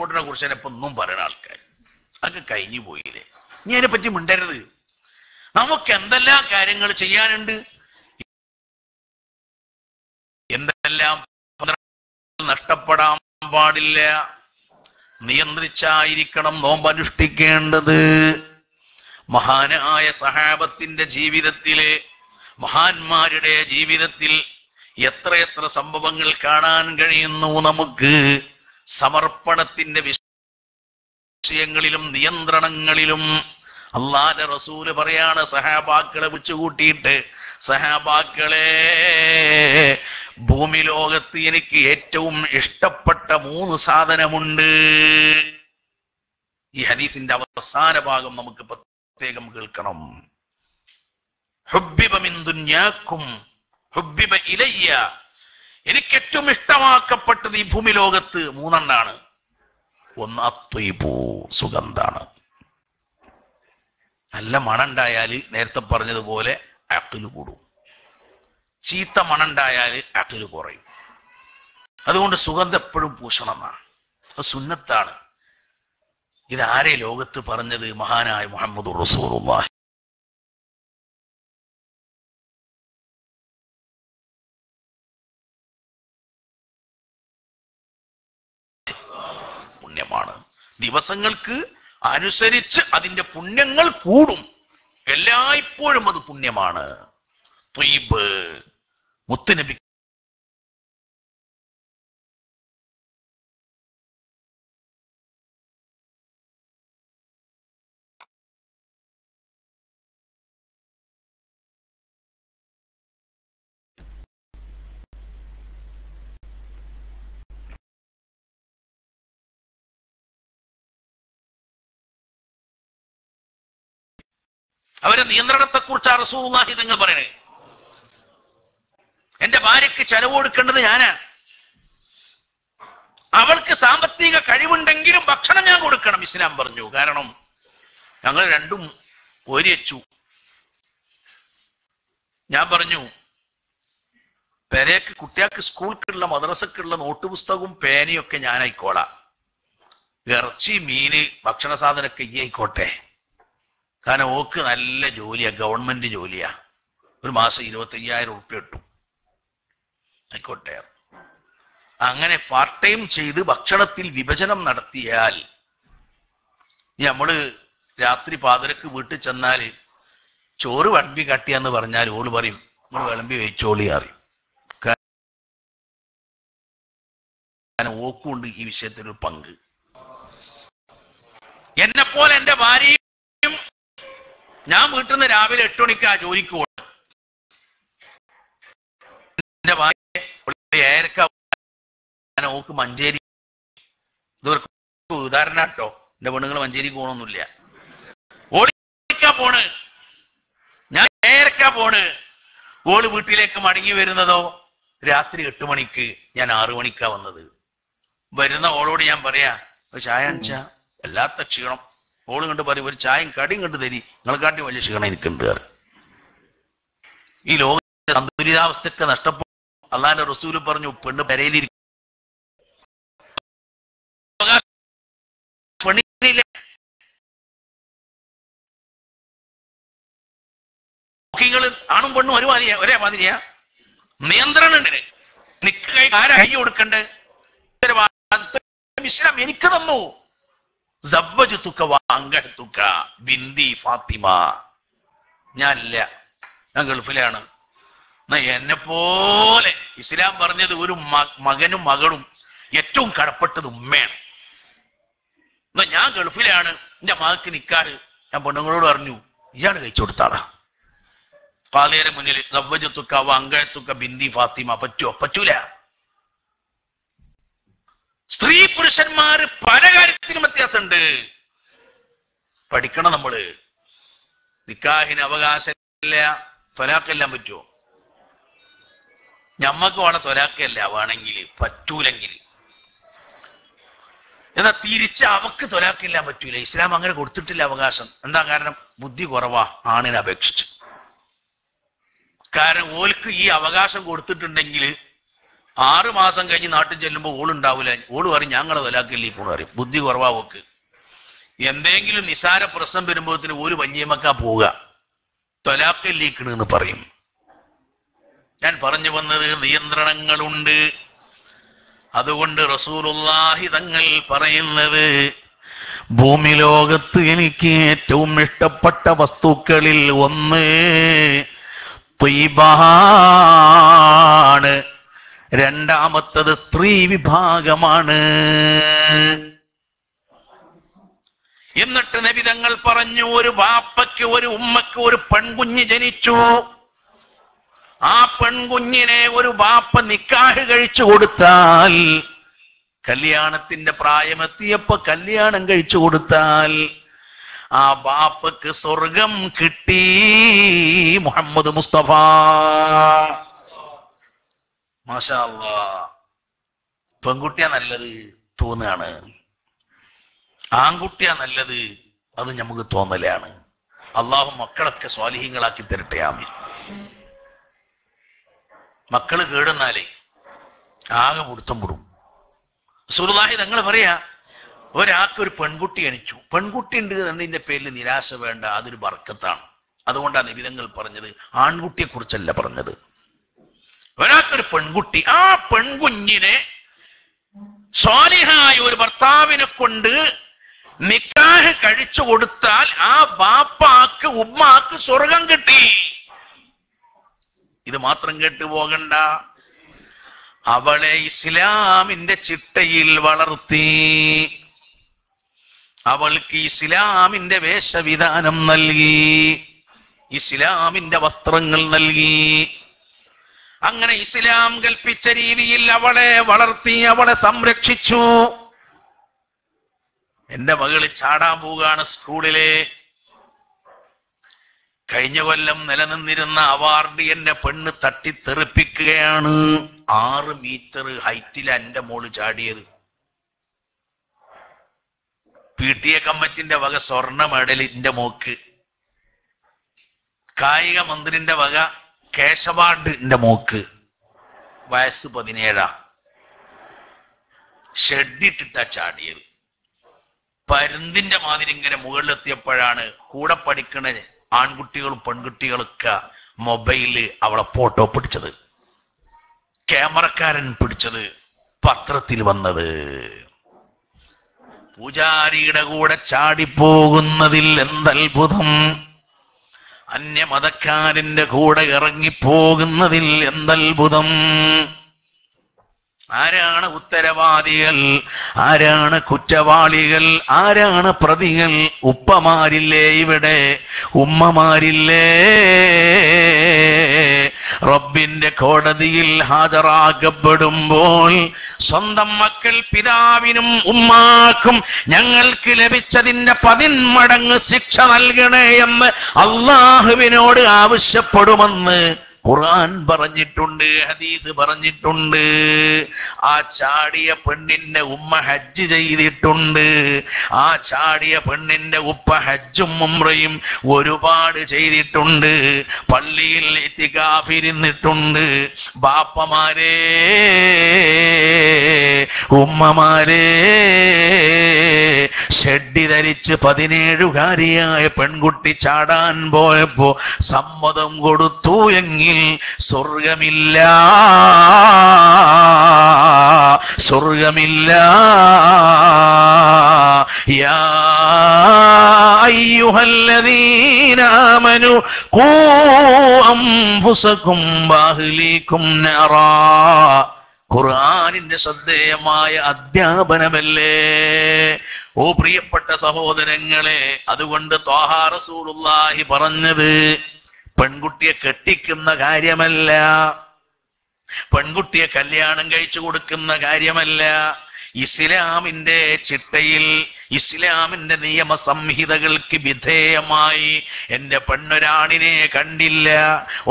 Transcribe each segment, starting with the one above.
എയർപോർട്ടിനെ കുറിച്ച് തന്നെ ഇപ്പൊ ഒന്നും പറയുന്ന ആൾക്കാർ അതൊക്കെ കഴിഞ്ഞു പോയില്ലേ. ഇനി അതിനെപ്പറ്റി മിണ്ടരുത്. നമുക്ക് എന്തെല്ലാം കാര്യങ്ങൾ ചെയ്യാനുണ്ട്, എന്തെല്ലാം നഷ്ടപ്പെടാൻ പാടില്ല. നിയന്ത്രിച്ചായിരിക്കണം നോമ്പനുഷ്ഠിക്കേണ്ടത്. മഹാനായ സഹാബത്തിന്റെ ജീവിതത്തിലെ, മഹാന്മാരുടെ ജീവിതത്തിൽ എത്രയെത്ര സംഭവങ്ങൾ കാണാൻ കഴിയുന്നു നമുക്ക്. സമർപ്പണത്തിന്റെ വിഷയങ്ങളിലും നിയന്ത്രണങ്ങളിലും അല്ലാഹുവിന്റെ റസൂല് പറയാണ്, സഹാബാക്കളെ വിളിച്ചുകൂട്ടിയിട്ട്, സഹാബാക്കളെ, ഭൂമി ലോകത്ത് എനിക്ക് ഏറ്റവും ഇഷ്ടപ്പെട്ട 3 സാധനമുണ്ട്. ഈ ഹദീസിന്റെ അവസാന ഭാഗം നമുക്ക് പ്രത്യേകം കേൾക്കണം. ഹുബ്ബിബ മിൻ ദുനിയാക്കും ഹുബ്ബിബ ഇലയ്യ, എനിക്ക് ഏറ്റവും ഇഷ്ടമാക്കപ്പെട്ടത് ഈ ഭൂമി ലോകത്ത് 3 എണ്ണാണ്. ഒന്ന് അത്വയ്ബു, സുഗന്ധാണ്. നല്ല മണുണ്ടായാൽ നേരത്തെ പറഞ്ഞതുപോലെ അഖ്ല് കൂടും. ചീത്ത മണുണ്ടായാൽ അഖ്ല് കുറയും. അതുകൊണ്ട് സുഗന്ധം എപ്പോഴും പൂശണം എന്നാണ്, അത് സുന്നത്താണ്. ഇതാരെ ലോകത്ത് പറഞ്ഞത്? മഹാനായ മുഹമ്മദുർ റസൂലുള്ളാഹി. പുണ്യമാണ്. ദിവസങ്ങൾക്ക് അനുസരിച്ച് അതിന്റെ പുണ്യങ്ങൾ കൂടും. എല്ലായ്പ്പോഴും അത് പുണ്യമാണ്. ത്വയ്ബ്, മുത്തുനബി അവരെ നിയന്ത്രണത്തെക്കുറിച്ച് റസൂലുള്ളാഹി തങ്ങൾ പറയണേ. എന്റെ ഭാര്യയ്ക്ക് ചെലവ് കൊടുക്കേണ്ടത് ഞാനാ. അവൾക്ക് സാമ്പത്തിക കഴിവുണ്ടെങ്കിലും ഭക്ഷണം ഞാൻ കൊടുക്കണം, ഇസ്ലാം പറഞ്ഞു. കാരണം ഞങ്ങൾ രണ്ടും ഒരിച്ചു. ഞാൻ പറഞ്ഞു, പെരേക്ക് കുട്ടികൾക്ക് സ്കൂൾക്കുള്ള മദ്രസക്കുള്ള നോട്ട് പുസ്തകവും പേനയും ഒക്കെ ഞാനായിക്കോളാം. ഇറച്ചി, മീന്, ഭക്ഷണ സാധനമൊക്കെ ഈ ആയിക്കോട്ടെ. കാരണം ഓക്ക് നല്ല ജോലിയാ, ഗവൺമെന്റ് ജോലിയാ. ഒരു മാസം 25,000 ഉറുപ്പ്യ കിട്ടും. ആയിക്കോട്ടെ. അങ്ങനെ പാർട്ട് ടൈം ചെയ്ത് ഭക്ഷണത്തിൽ വിഭജനം നടത്തിയാൽ, നമ്മള് രാത്രി പാതിരക്ക് വീട്ടിൽ ചെന്നാല് ചോറ് വിളമ്പി കാട്ടിയാന്ന് പറഞ്ഞാൽ ഓള് പറയും, നമ്മൾ വിളമ്പി വെച്ചോളി അറിയും. കാരണം ഓക്കുണ്ട് ഈ വിഷയത്തിലൊരു പങ്ക്. എന്നെപ്പോലെ എന്റെ ഭാര്യയും, ഞാൻ വീട്ടിൽ നിന്ന് രാവിലെ 8 മണിക്ക് ആ ജോലിക്ക് പോകും. എന്റെ ഭാര്യ 7:00 ഓക്ക് മഞ്ചേരി, ഇതൊരു ഉദാഹരണാട്ടോ, എന്റെ പെണ്ണുങ്ങൾ മഞ്ചേരിക്ക് പോകണമെന്നില്ല. ഓടിക്കാ പോണ്, ഞാൻ 7:00 പോണ്. ഓള് വീട്ടിലേക്ക് മടങ്ങി വരുന്നതോ രാത്രി 8 മണിക്ക്, ഞാൻ 6 മണിക്കാ വന്നത്. വരുന്ന ഓളോട് ഞാൻ പറയാ, ഒരു ചായ അണിച്ചാ, വല്ലാത്ത ക്ഷീണം. ഓള് കണ്ട് പറയും, ഒരു ചായയും കടിയും കണ്ട് തരി, നിങ്ങളെക്കാട്ടി വലിയ ക്ഷീണം എനിക്കുണ്ട്. ഈ ലോകത്തെ സന്തുലിതാവസ്ഥയൊക്കെ നഷ്ടപ്പെട്ടു. അള്ളാന്റെ റസൂല് പറഞ്ഞു, പെണ്ണ് പെരയിലിരിക്കും. ആണും പെണ്ണും ഒരേ മാതിരിയാ. നിയന്ത്രണം ഉണ്ട്. ആരാ കൈ കൊടുക്കണ്ടേ? ഇസ്ലാം എനിക്ക് തന്നു. ബിന്ദി ഫാത്തിമ. ഞാനില്ല, ഞാൻ ഗൾഫിലാണ്. എന്നെ പോലെ ഇസ്ലാം പറഞ്ഞത് ഒരു മകനും മകളും ഏറ്റവും കടപ്പെട്ടത് ഉമ്മയാണ്. എന്നാ ഞാൻ ഗൾഫിലാണ്, എന്റെ മകൾക്ക് നിക്കാറ്. ഞാൻ പെണ്ണുങ്ങളോട് പറഞ്ഞു, ഇയാള് കഴിച്ചു കൊടുത്താളാ. കാളിയുടെ മുന്നിൽ അങ്കഴത്തുക്ക ബിന്ദി ഫാത്തിമ പറ്റുമോ? പറ്റൂല. സ്ത്രീ പുരുഷന്മാര് പല കാര്യത്തിനും വ്യത്യാസമുണ്ട്. പഠിക്കണം നമ്മള്. നിക്കാഹിന് അവകാശമില്ല, ത്വലാഖെല്ലാം പറ്റുമോ? ഞമ്മക്ക് വേണം ത്വലാഖല്ല, വേണമെങ്കിൽ പറ്റൂലെങ്കിൽ. എന്നാൽ തിരിച്ച് അവക്ക് ത്വലാഖെല്ലാം പറ്റൂല. ഇസ്ലാം അങ്ങനെ കൊടുത്തിട്ടില്ല അവകാശം. എന്താ കാരണം? ബുദ്ധി കുറവാ ആണിനെ അപേക്ഷിച്ച്. കാരണം ഓൽക്ക് ഈ അവകാശം കൊടുത്തിട്ടുണ്ടെങ്കിൽ 6 മാസം കഴിഞ്ഞ് നാട്ടിൽ ചെല്ലുമ്പോൾ ഓളുണ്ടാവില്ല. ഓള് പറയും ഞങ്ങളെ തൊലാക്കല്ലേ പോണു പറയും. ബുദ്ധി കുറവാവോക്ക്. എന്തെങ്കിലും നിസാര പ്രശ്നം വരുമ്പോഴത്തിന് ഒരു വല്യമ്മക്കാ പോവുക, തൊലാക്കല്ലേക്കണെന്ന് പറയും. ഞാൻ പറഞ്ഞു വന്നത് നിയന്ത്രണങ്ങളുണ്ട്. അതുകൊണ്ട് റസൂലുള്ളാഹി തങ്ങൾ പറയുന്നത്, ഭൂമി ലോകത്ത് എനിക്ക് ഏറ്റവും ഇഷ്ടപ്പെട്ട വസ്തുക്കളിൽ ഒന്ന് ത്വയ്ബാണ്, രണ്ടാമത്തത് സ്ത്രീ വിഭാഗമാണ്. എന്നിട്ട് നബി തങ്ങൾ പറഞ്ഞു, ഒരു ബാപ്പയ്ക്ക് ഒരു ഉമ്മക്ക് ഒരു പെൺകുഞ്ഞ് ജനിച്ചു. ആ പെൺകുഞ്ഞിനെ ഒരു ബാപ്പ നിക്കാഹ് കഴിച്ചു കൊടുത്താൽ, കല്യാണത്തിന്റെ പ്രായമെത്തിയപ്പോ കല്യാണം കഴിച്ചു കൊടുത്താൽ ആ ബാപ്പക്ക് സ്വർഗം കിട്ടി. മുഹമ്മദ് മുസ്തഫ മാഷാ അല്ലാഹ്. പെൺകുട്ടിയാ നല്ലത് തോന്നുകയാണ്, ആൺകുട്ടിയാ നല്ലത് അത് നമുക്ക് തോന്നലാണ്. അള്ളാഹു മക്കളൊക്കെ സ്വാലിഹീങ്ങളാക്കി തരട്ടെ, ആമീൻ. മക്കള് കേടുന്നാലേ ആകെ പിടുത്തം വിടും. റസൂലുള്ളാഹി തങ്ങൾ പറയാ, ഒരാൾക്ക് ഒരു പെൺകുട്ടി ജനിച്ചു. പെൺകുട്ടി ഉണ്ട് എന്നതിന്റെ പേരിൽ നിരാശ വേണ്ട, അതൊരു ബർക്കത്താണ്. അതുകൊണ്ടാണ് നബി തങ്ങൾ പറഞ്ഞത്, ആൺകുട്ടിയെ കുറിച്ചല്ല പറഞ്ഞത്. ഒരാൾക്കൊരു പെൺകുട്ടി, ആ പെൺകുഞ്ഞിനെ സ്വാലിഹായ ഒരു ഭർത്താവിനെ കൊണ്ട് നിക്കാഹ് കഴിച്ചു കൊടുത്താൽ ആ ബാപ്പാക്ക് ഉമ്മാക്ക് സ്വർഗം കിട്ടി. ഇത് മാത്രം കേട്ടു പോകണ്ട, അവളെ ഇസ്ലാമിന്റെ ചിട്ടയിൽ വളർത്തി, അവൾക്ക് ഇസ്ലാമിന്റെ വേഷവിധാനം നൽകി, ഇസ്ലാമിന്റെ വസ്ത്രങ്ങൾ നൽകി. അങ്ങനെ ഇസ്ലാം കൽപ്പിച്ച രീതിയിൽ അവളെ വളർത്തി, അവളെ സംരക്ഷിച്ചു. എന്റെ മകള് ചാടാൻ പോവുകയാണ് സ്കൂളിലെ. കഴിഞ്ഞ കൊല്ലം നിലനിന്നിരുന്ന അവാർഡ് എന്റെ പെണ്ണ് തട്ടിത്തെറിപ്പിക്കുകയാണ്. 6 മീറ്റർ ഹൈറ്റില എന്റെ മോള് ചാടിയത്. PTA കമ്മിറ്റിന്റെ വക സ്വർണ്ണ മെഡലിന്റെ മോക്ക്, കായിക മന്ത്രിന്റെ വക ക്യാഷ് അവാർഡിന്റെ മോക്ക്. വയസ്സ് 17. ഷെഡിട്ടിട്ടാ ചാടിയത്. പരുന്തിന്റെ മാതിരി ഇങ്ങനെ മുകളിലെത്തിയപ്പോഴാണ് കൂടെ പഠിക്കണ ആൺകുട്ടികളും പെൺകുട്ടികളൊക്കെ മൊബൈലില് അവളെ ഫോട്ടോ പിടിച്ചത്, ക്യാമറക്കാരൻ പിടിച്ചത്, പത്രത്തിൽ വന്നത്. പൂജാരിയുടെ കൂടെ ചാടിപ്പോകുന്നതിൽ എന്തത്ഭുതം, അന്യമതക്കാരന്റെ കൂടെ ഇറങ്ങിപ്പോകുന്നതിൽ എന്തത്ഭുതം. ആരാണ് ഉത്തരവാദികൾ, ആരാണ് കുറ്റവാളികൾ, ആരാണ് പ്രതികൾ? ഉപ്പമാരില്ലേ ഇവിടെ, ഉമ്മമാരില്ലേ? റബ്ബിന്റെ കോടതിയിൽ ഹാജരാക്കപ്പെടുമ്പോൾ സ്വന്തം മക്കൾ പിതാവിനും ഉമ്മാക്കും ഞങ്ങൾക്ക് ലഭിച്ചതിന്റെ 10 മടങ്ങ് ശിക്ഷ നൽകണേ എന്ന് അള്ളാഹുവിനോട് ആവശ്യപ്പെടുമെന്ന് ഖുർആൻ പറഞ്ഞിട്ടുണ്ട്, ഹദീസ് പറഞ്ഞിട്ടുണ്ട്. ആ ചാടിയ പെണ്ണിന്റെ ഉമ്മ ഹജ്ജ് ചെയ്തിട്ടുണ്ട്. ആ ചാടിയ പെണ്ണിന്റെ ഉപ്പ ഹജ്ജും ഉംറയും ഒരുപാട് ചെയ്തിട്ടുണ്ട്. പള്ളിയിൽ ഇത്തികാഫിരുന്നിട്ടുണ്ട്. ബാപ്പമാരെ, ഉമ്മമാരെ, ഷെഡ്ഡി ധരിച്ച് 17കാരിയായ പെൺകുട്ടി ചാടാൻ പോയപ്പോ സമ്മതം കൊടുത്തു എങ്കിൽ സ്വർഗമില്ല, സ്വർഗമില്ല. യാ അയ്യുഹല്ലദീന ആമനു ഖൂ അൻഫുസകും വഅഹ്ലീകും നാറാ. ഖുർആനിന്റെ ശ്രദ്ധേയമായ അധ്യാപനമല്ലേ ഓ പ്രിയപ്പെട്ട സഹോദരങ്ങളെ. അതുകൊണ്ട് ത്വാഹ റസൂലുള്ളാഹി പറഞ്ഞത് പെൺകുട്ടിയെ കെട്ടിക്കുന്ന കാര്യമല്ല, പെൺകുട്ടിയെ കല്യാണം കഴിച്ചു കൊടുക്കുന്ന കാര്യമല്ല. ഇസ്ലാമിന്റെ ചിട്ടയിൽ, ഇസ്ലാമിന്റെ നിയമ സംഹിതകൾക്ക് വിധേയമായി എന്റെ പെണ്ണൊരാണിനെ കണ്ടില്ല,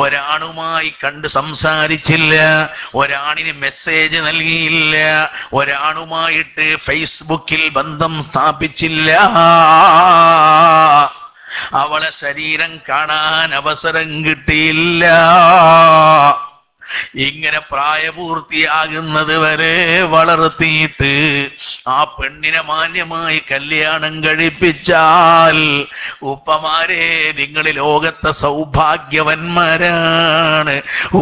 ഒരാണുമായി കണ്ട് സംസാരിച്ചില്ല, ഒരാണിന് മെസ്സേജ് നൽകിയില്ല, ഒരാണുമായിട്ട് ഫേസ്ബുക്കിൽ ബന്ധം സ്ഥാപിച്ചില്ല, അവളെ ശരീരം കാണാൻ അവസരം കിട്ടിയില്ല. ഇങ്ങനെ പ്രായപൂർത്തിയാകുന്നത് വരെ വളർത്തിയിട്ട് ആ പെണ്ണിനെ മാന്യമായി കല്യാണം കഴിപ്പിച്ചാൽ ഉപ്പമാരെ നിങ്ങൾ ലോകത്തെ സൗഭാഗ്യവന്മാരാണ്.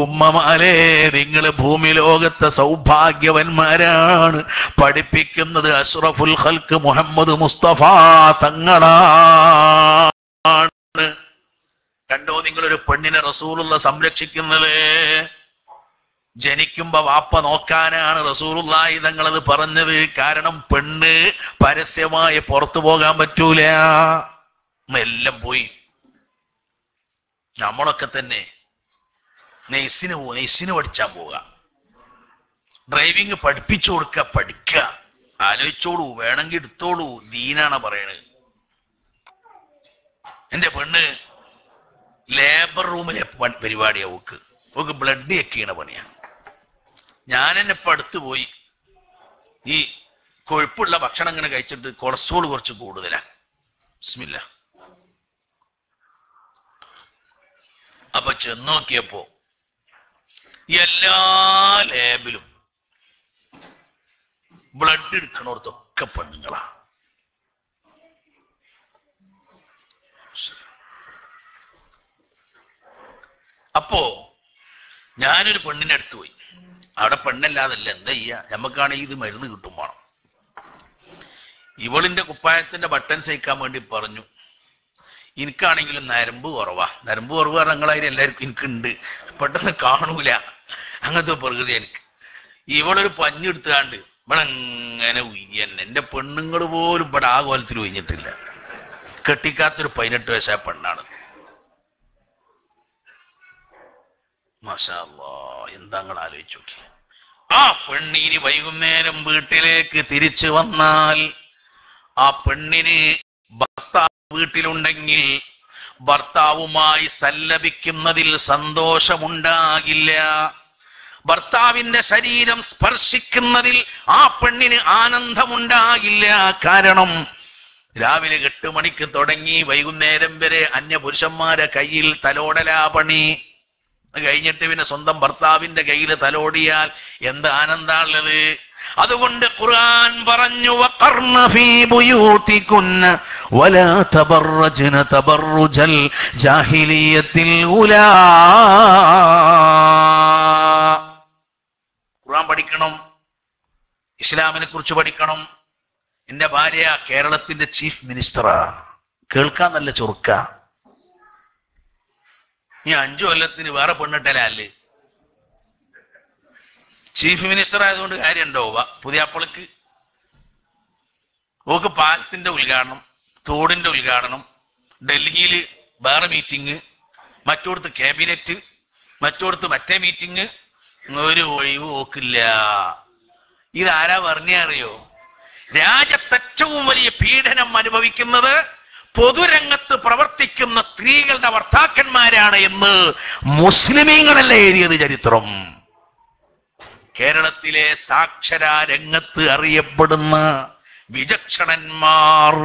ഉമ്മമാരെ നിങ്ങൾ ഭൂമി ലോകത്തെ സൗഭാഗ്യവന്മാരാണ്. പഠിപ്പിക്കുന്നത് അഷ്റഫുൽ ഖൽഖ് മുഹമ്മദ് മുസ്തഫ തങ്ങളാണ്. കണ്ടോ നിങ്ങളൊരു പെണ്ണിനെ റസൂലുള്ള സംരക്ഷിക്കുന്നത്. ജനിക്കുമ്പോ വാപ്പ നോക്കാനാണ് റസൂലുള്ളാഹി തങ്ങളത് പറഞ്ഞത്. കാരണം പെണ്ണ് പരസ്യമായി പുറത്തു പോകാൻ പറ്റൂല. എല്ലാം പോയി. നമ്മളൊക്കെ തന്നെ നെയ്സിന് പഠിച്ചാൻ പോവുക, ഡ്രൈവിംഗ് പഠിപ്പിച്ചു കൊടുക്കുക, പഠിക്കുക. ആലോചിച്ചോളൂ, വേണമെങ്കിൽ എടുത്തോളൂ. ദീനാണ് പറയണത്. എന്റെ പെണ്ണ് ലേബർ റൂമിലെ പരിപാടിയാ. ഓക്ക് ബ്ലഡ് ചെക്ക് പണിയാ. ഞാൻ എന്നെ ഇപ്പൊ അടുത്ത് പോയി ഈ കൊഴുപ്പുള്ള ഭക്ഷണം ഇങ്ങനെ കഴിച്ചിട്ട് കൊളസ്ട്രോൾ കുറച്ച് കൂടുതലാ. ബിസ്മില്ലാ. അപ്പൊ ചെന്ന് നോക്കിയപ്പോ എല്ലാ ലാബിലും ബ്ലഡ് എടുക്കണോർത്തൊക്കെ പെണ്ണുങ്ങളാ. അപ്പോ ഞാനൊരു പെണ്ണിനെ അടുത്ത് പോയി. അവിടെ പെണ്ണല്ലാതല്ല, എന്താ ചെയ്യാ, നമുക്കാണെങ്കിൽ ഇത് മരുന്ന് കിട്ടും വേണം. ഇവളിന്റെ കുപ്പായത്തിന്റെ ബട്ടൺ സഹിക്കാൻ വേണ്ടി പറഞ്ഞു. എനിക്കാണെങ്കിലും നരമ്പ് കുറവാ. നരമ്പ് കുറവ് നിങ്ങളായാലും എല്ലാവർക്കും എനിക്കുണ്ട്, പെട്ടെന്ന് കാണൂല. അങ്ങനത്തെ പ്രകൃതി എനിക്ക്. ഇവളൊരു പഞ്ഞെടുത്താണ്ട് ഇവിടെ അങ്ങനെ ഉയ്യന്നെ. എന്റെ പെണ്ണുങ്ങൾ പോലും ഇവിടെ ആ കോലത്തിൽ ഉയ്ഞ്ഞിട്ടില്ല. കെട്ടിക്കാത്തൊരു 18 വയസ്സായ പെണ്ണാണ്. മാഷാ അല്ലാഹ്, എന്താ നിങ്ങൾ ആലോചിച്ചു നോക്കി. ആ പെണ്ണിന് വൈകുന്നേരം വീട്ടിലേക്ക് തിരിച്ചു വന്നാൽ ആ പെണ്ണിന് ഭർത്താവ് വീട്ടിലുണ്ടെങ്കിൽ ഭർത്താവുമായി സല്ലപിക്കുന്നതിൽ സന്തോഷമുണ്ടാകില്ല. ഭർത്താവിന്റെ ശരീരം സ്പർശിക്കുന്നതിൽ ആ പെണ്ണിന് ആനന്ദമുണ്ടാകില്ല. കാരണം രാവിലെ 8 മണിക്ക് തുടങ്ങി വൈകുന്നേരം വരെ അന്യപുരുഷന്മാരെ കയ്യിൽ തലോടലാ പണി. കഴിഞ്ഞിട്ട് പിന്നെ സ്വന്തം ഭർത്താവിന്റെ കയ്യിൽ തലോടിയാൽ എന്ത് ആനന്ദാണുള്ളത്. അതുകൊണ്ട് ഖുർആൻ പറഞ്ഞു, വഖർന ഫീ ബുയൂതികുന്ന വലാ തബറജ്ന തബറുജൽ ജാഹിലിയത്തിൽ ഉലാ. ഖുർആൻ പഠിക്കണം, ഇസ്ലാമിനെ കുറിച്ച് പഠിക്കണം. എന്റെ ഭാര്യ കേരളത്തിന്റെ ചീഫ് മിനിസ്റ്ററാ. കേൾക്കാൻ നല്ല ചുറുക്ക. ഈ 5 കൊല്ലത്തിന് വേറെ പെണ്ണിട്ടല്ലേ. ചീഫ് മിനിസ്റ്റർ ആയതുകൊണ്ട് കാര്യമുണ്ടോ? പുതിയ അപ്പളക്ക് ഓക്ക് പാലത്തിന്റെ ഉദ്ഘാടനം, തോടിന്റെ ഉദ്ഘാടനം, ഡൽഹിയിൽ വേറെ മീറ്റിംഗ്, മറ്റോടത്ത് ക്യാബിനറ്റ്, മറ്റോടത്ത് മറ്റേ മീറ്റിംഗ്. ഒരു ഒഴിവ് ഓക്കില്ല. ഇതാരാ പറഞ്ഞറിയോ? രാജ്യത്ത് ഏറ്റവും വലിയ പീഡനം അനുഭവിക്കുന്നത് പൊതുരംഗത്ത് പ്രവർത്തിക്കുന്ന സ്ത്രീകളുടെ ഭർത്താക്കന്മാരാണ് എന്ന് മുസ്ലിമീങ്ങളല്ലേ എഴുതിയത് ചരിത്രം. കേരളത്തിലെ സാക്ഷര രംഗത്ത് അറിയപ്പെടുന്ന വിചക്ഷണന്മാർ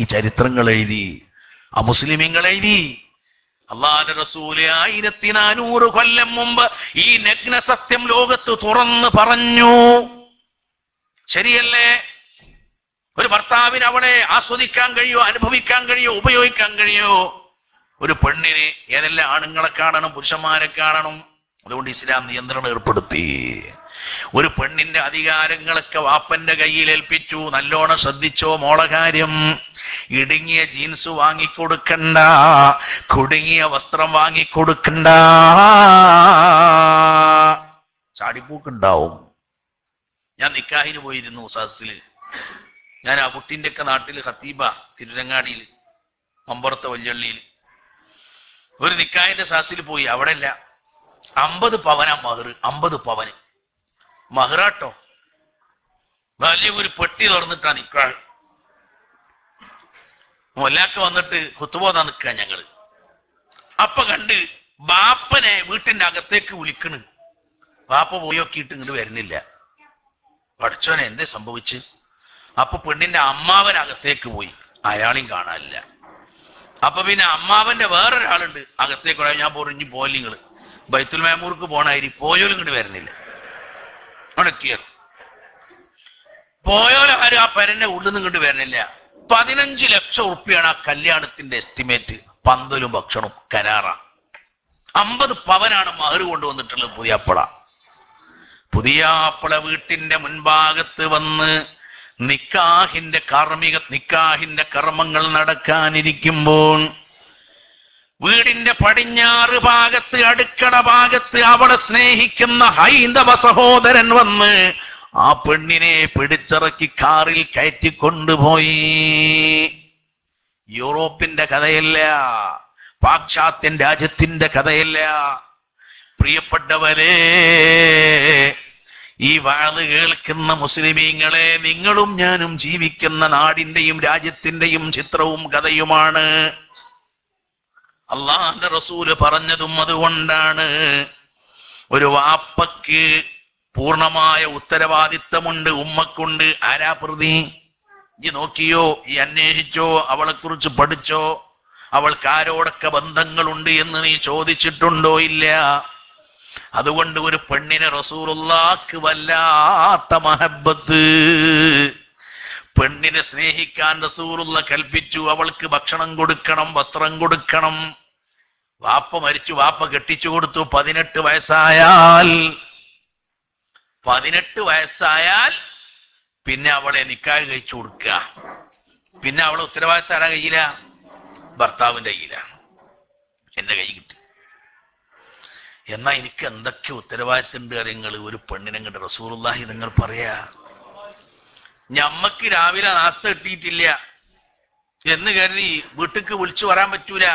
ഈ ചരിത്രങ്ങൾ എഴുതി, ആ മുസ്ലിമീങ്ങൾ എഴുതി. അല്ലാഹുവിന്റെ റസൂല് 1400 കൊല്ലം മുമ്പ് ഈ നഗ്ന സത്യം ലോകത്ത് തുറന്ന് പറഞ്ഞു. ശരിയല്ലേ? ഒരു ഭർത്താവിന് അവളെ ആസ്വദിക്കാൻ കഴിയോ, അനുഭവിക്കാൻ കഴിയോ, ഉപയോഗിക്കാൻ കഴിയോ? ഒരു പെണ്ണിന് ഏതെല്ലാം ആണുങ്ങളെ കാണണം, പുരുഷന്മാരെ കാണണം. അതുകൊണ്ട് ഇസ്ലാം നിയന്ത്രണം ഏർപ്പെടുത്തി. ഒരു പെണ്ണിന്റെ അധികാരങ്ങളൊക്കെ വാപ്പന്റെ കയ്യിൽ ഏൽപ്പിച്ചു. നല്ലോണം ശ്രദ്ധിച്ചോ മോളെ കാര്യം. ഇടുങ്ങിയ ജീൻസ് വാങ്ങിക്കൊടുക്കണ്ട, കുടുങ്ങിയ വസ്ത്രം വാങ്ങിക്കൊടുക്കണ്ട. ചാടിപ്പൂക്കുണ്ടാവും. ഞാൻ നിക്കാഹിന് പോയിരുന്നു സദസ്സില്. ഞാൻ ആ കുട്ടിന്റെ ഒക്കെ നാട്ടില് ഖത്തീബ, തിരുരങ്ങാടിയിൽ, മമ്പുറത്തെ വല്യള്ളിയിൽ ഒരു നിക്കാഹിന്റെ സദസ്സിൽ പോയി. അവിടെ അല്ല, 50 പവനാ മഹർ. 50 പവന് മഹറാട്ടോ. വലിയ ഒരു പെട്ടി തുറന്നിട്ടാ നിക്കാഹ്. മൊല്ലാക്ക് വന്നിട്ട് ഖുത്ബോദാ നിൽക്കുക ഞങ്ങള്. അപ്പൊ കണ്ട് ബാപ്പനെ വീട്ടിന്റെ അകത്തേക്ക് വിളിക്കണ്. ബാപ്പ പോയി നോക്കിയിട്ട് ഇങ്ങോട്ട് വരുന്നില്ല. പഠിച്ചോനെ എന്തേ സംഭവിച്ച്? അപ്പൊ പെണ്ണിന്റെ അമ്മാവനകത്തേക്ക് പോയി, അയാളെയും കാണാനില്ല. അപ്പൊ പിന്നെ അമ്മാവന്റെ വേറൊരാളുണ്ട് അകത്തേക്ക്. ഞാൻ പൊറിഞ്ഞു പോലിങ്ങള് ബൈത്തുൽ മാമൂർക്ക് പോണായി പോയോലും ഇങ്ങോട്ട് വരുന്നില്ല. മുടക്കിയത് പോയോലാരും ആ പെരന്റെ ഉള്ളിൽ നിന്ന് ഇങ്ങോട്ട് വരുന്നില്ല. 15 ലക്ഷം ഉറുപ്പിയാണ് ആ കല്യാണത്തിന്റെ എസ്റ്റിമേറ്റ്. പന്തലും ഭക്ഷണവും കരാറാ. 50 പവനാണ് മഹർ കൊണ്ടുവന്നിട്ടുള്ളത് പുതിയാപ്പള. പുതിയാപ്പള വീട്ടിന്റെ മുൻഭാഗത്ത് വന്ന് നിക്കാഹിന്റെ കർമ്മങ്ങൾ നടക്കാനിരിക്കുമ്പോൾ വീടിന്റെ പടിഞ്ഞാറ് ഭാഗത്ത് അടുക്കള ഭാഗത്ത് അവളെ സ്നേഹിക്കുന്ന ഹൈന്ദവ സഹോദരൻ വന്ന് ആ പെണ്ണിനെ പിടിച്ചിറക്കി കാറിൽ കയറ്റിക്കൊണ്ടുപോയി. യൂറോപ്പിന്റെ കഥയല്ല, പാശ്ചാത്യൻ രാജ്യത്തിന്റെ കഥയല്ല. പ്രിയപ്പെട്ടവരെ, ഈ വാള് കേൾക്കുന്ന മുസ്ലിമീങ്ങളെ, നിങ്ങളും ഞാനും ജീവിക്കുന്ന നാടിന്റെയും രാജ്യത്തിന്റെയും ചിത്രവും കഥയുമാണ്. അള്ളാഹുവിന്റെ റസൂല് പറഞ്ഞതും അതുകൊണ്ടാണ്. ഒരു വാപ്പക്ക് പൂർണ്ണമായ ഉത്തരവാദിത്തമുണ്ട്, ഉമ്മക്കുണ്ട്. ആരാ പ്രതി? ഈ നോക്കിയോ, ഈ അന്വേഷിച്ചോ, അവളെ കുറിച്ച് പഠിച്ചോ, അവൾക്ക് ആരോടൊക്കെ ബന്ധങ്ങളുണ്ട് എന്ന് നീ ചോദിച്ചിട്ടുണ്ടോ? ഇല്ല. അതുകൊണ്ട് ഒരു പെണ്ണിനെ റസൂലുള്ളാഹിക്ക് വല്ലാത്ത മഹബത്ത്, പെണ്ണിനെ സ്നേഹിക്കാൻ റസൂലുള്ള കൽപ്പിച്ചു. അവൾക്ക് ഭക്ഷണം കൊടുക്കണം, വസ്ത്രം കൊടുക്കണം. വാപ്പ മരിച്ചു, വാപ്പ കെട്ടിച്ചു കൊടുത്തു. 18 വയസ്സായാൽ പിന്നെ അവളെ നിക്കാഹ് കഴിച്ചു കൊടുക്കുക. പിന്നെ അവളെ ഉത്തരവാദിത്തം ആരാ കയ്യില? ഭർത്താവിന്റെ കയ്യിലാണ്. എന്റെ കൈ കിട്ടി. എന്നാ എനിക്ക് എന്തൊക്കെ ഉത്തരവാദിത്തം ഉണ്ട് അറിയങ്ങൾ? ഒരു പെണ്ണിനെ കണ്ട് റസൂലുള്ളാഹി നിങ്ങൾ പറയാ, ഞമ്മക്ക് രാവിലെ നാസ്ത കിട്ടിയിട്ടില്ല എന്ന് കരുതി വീട്ടിക്ക് വിളിച്ചു വരാൻ പറ്റൂല.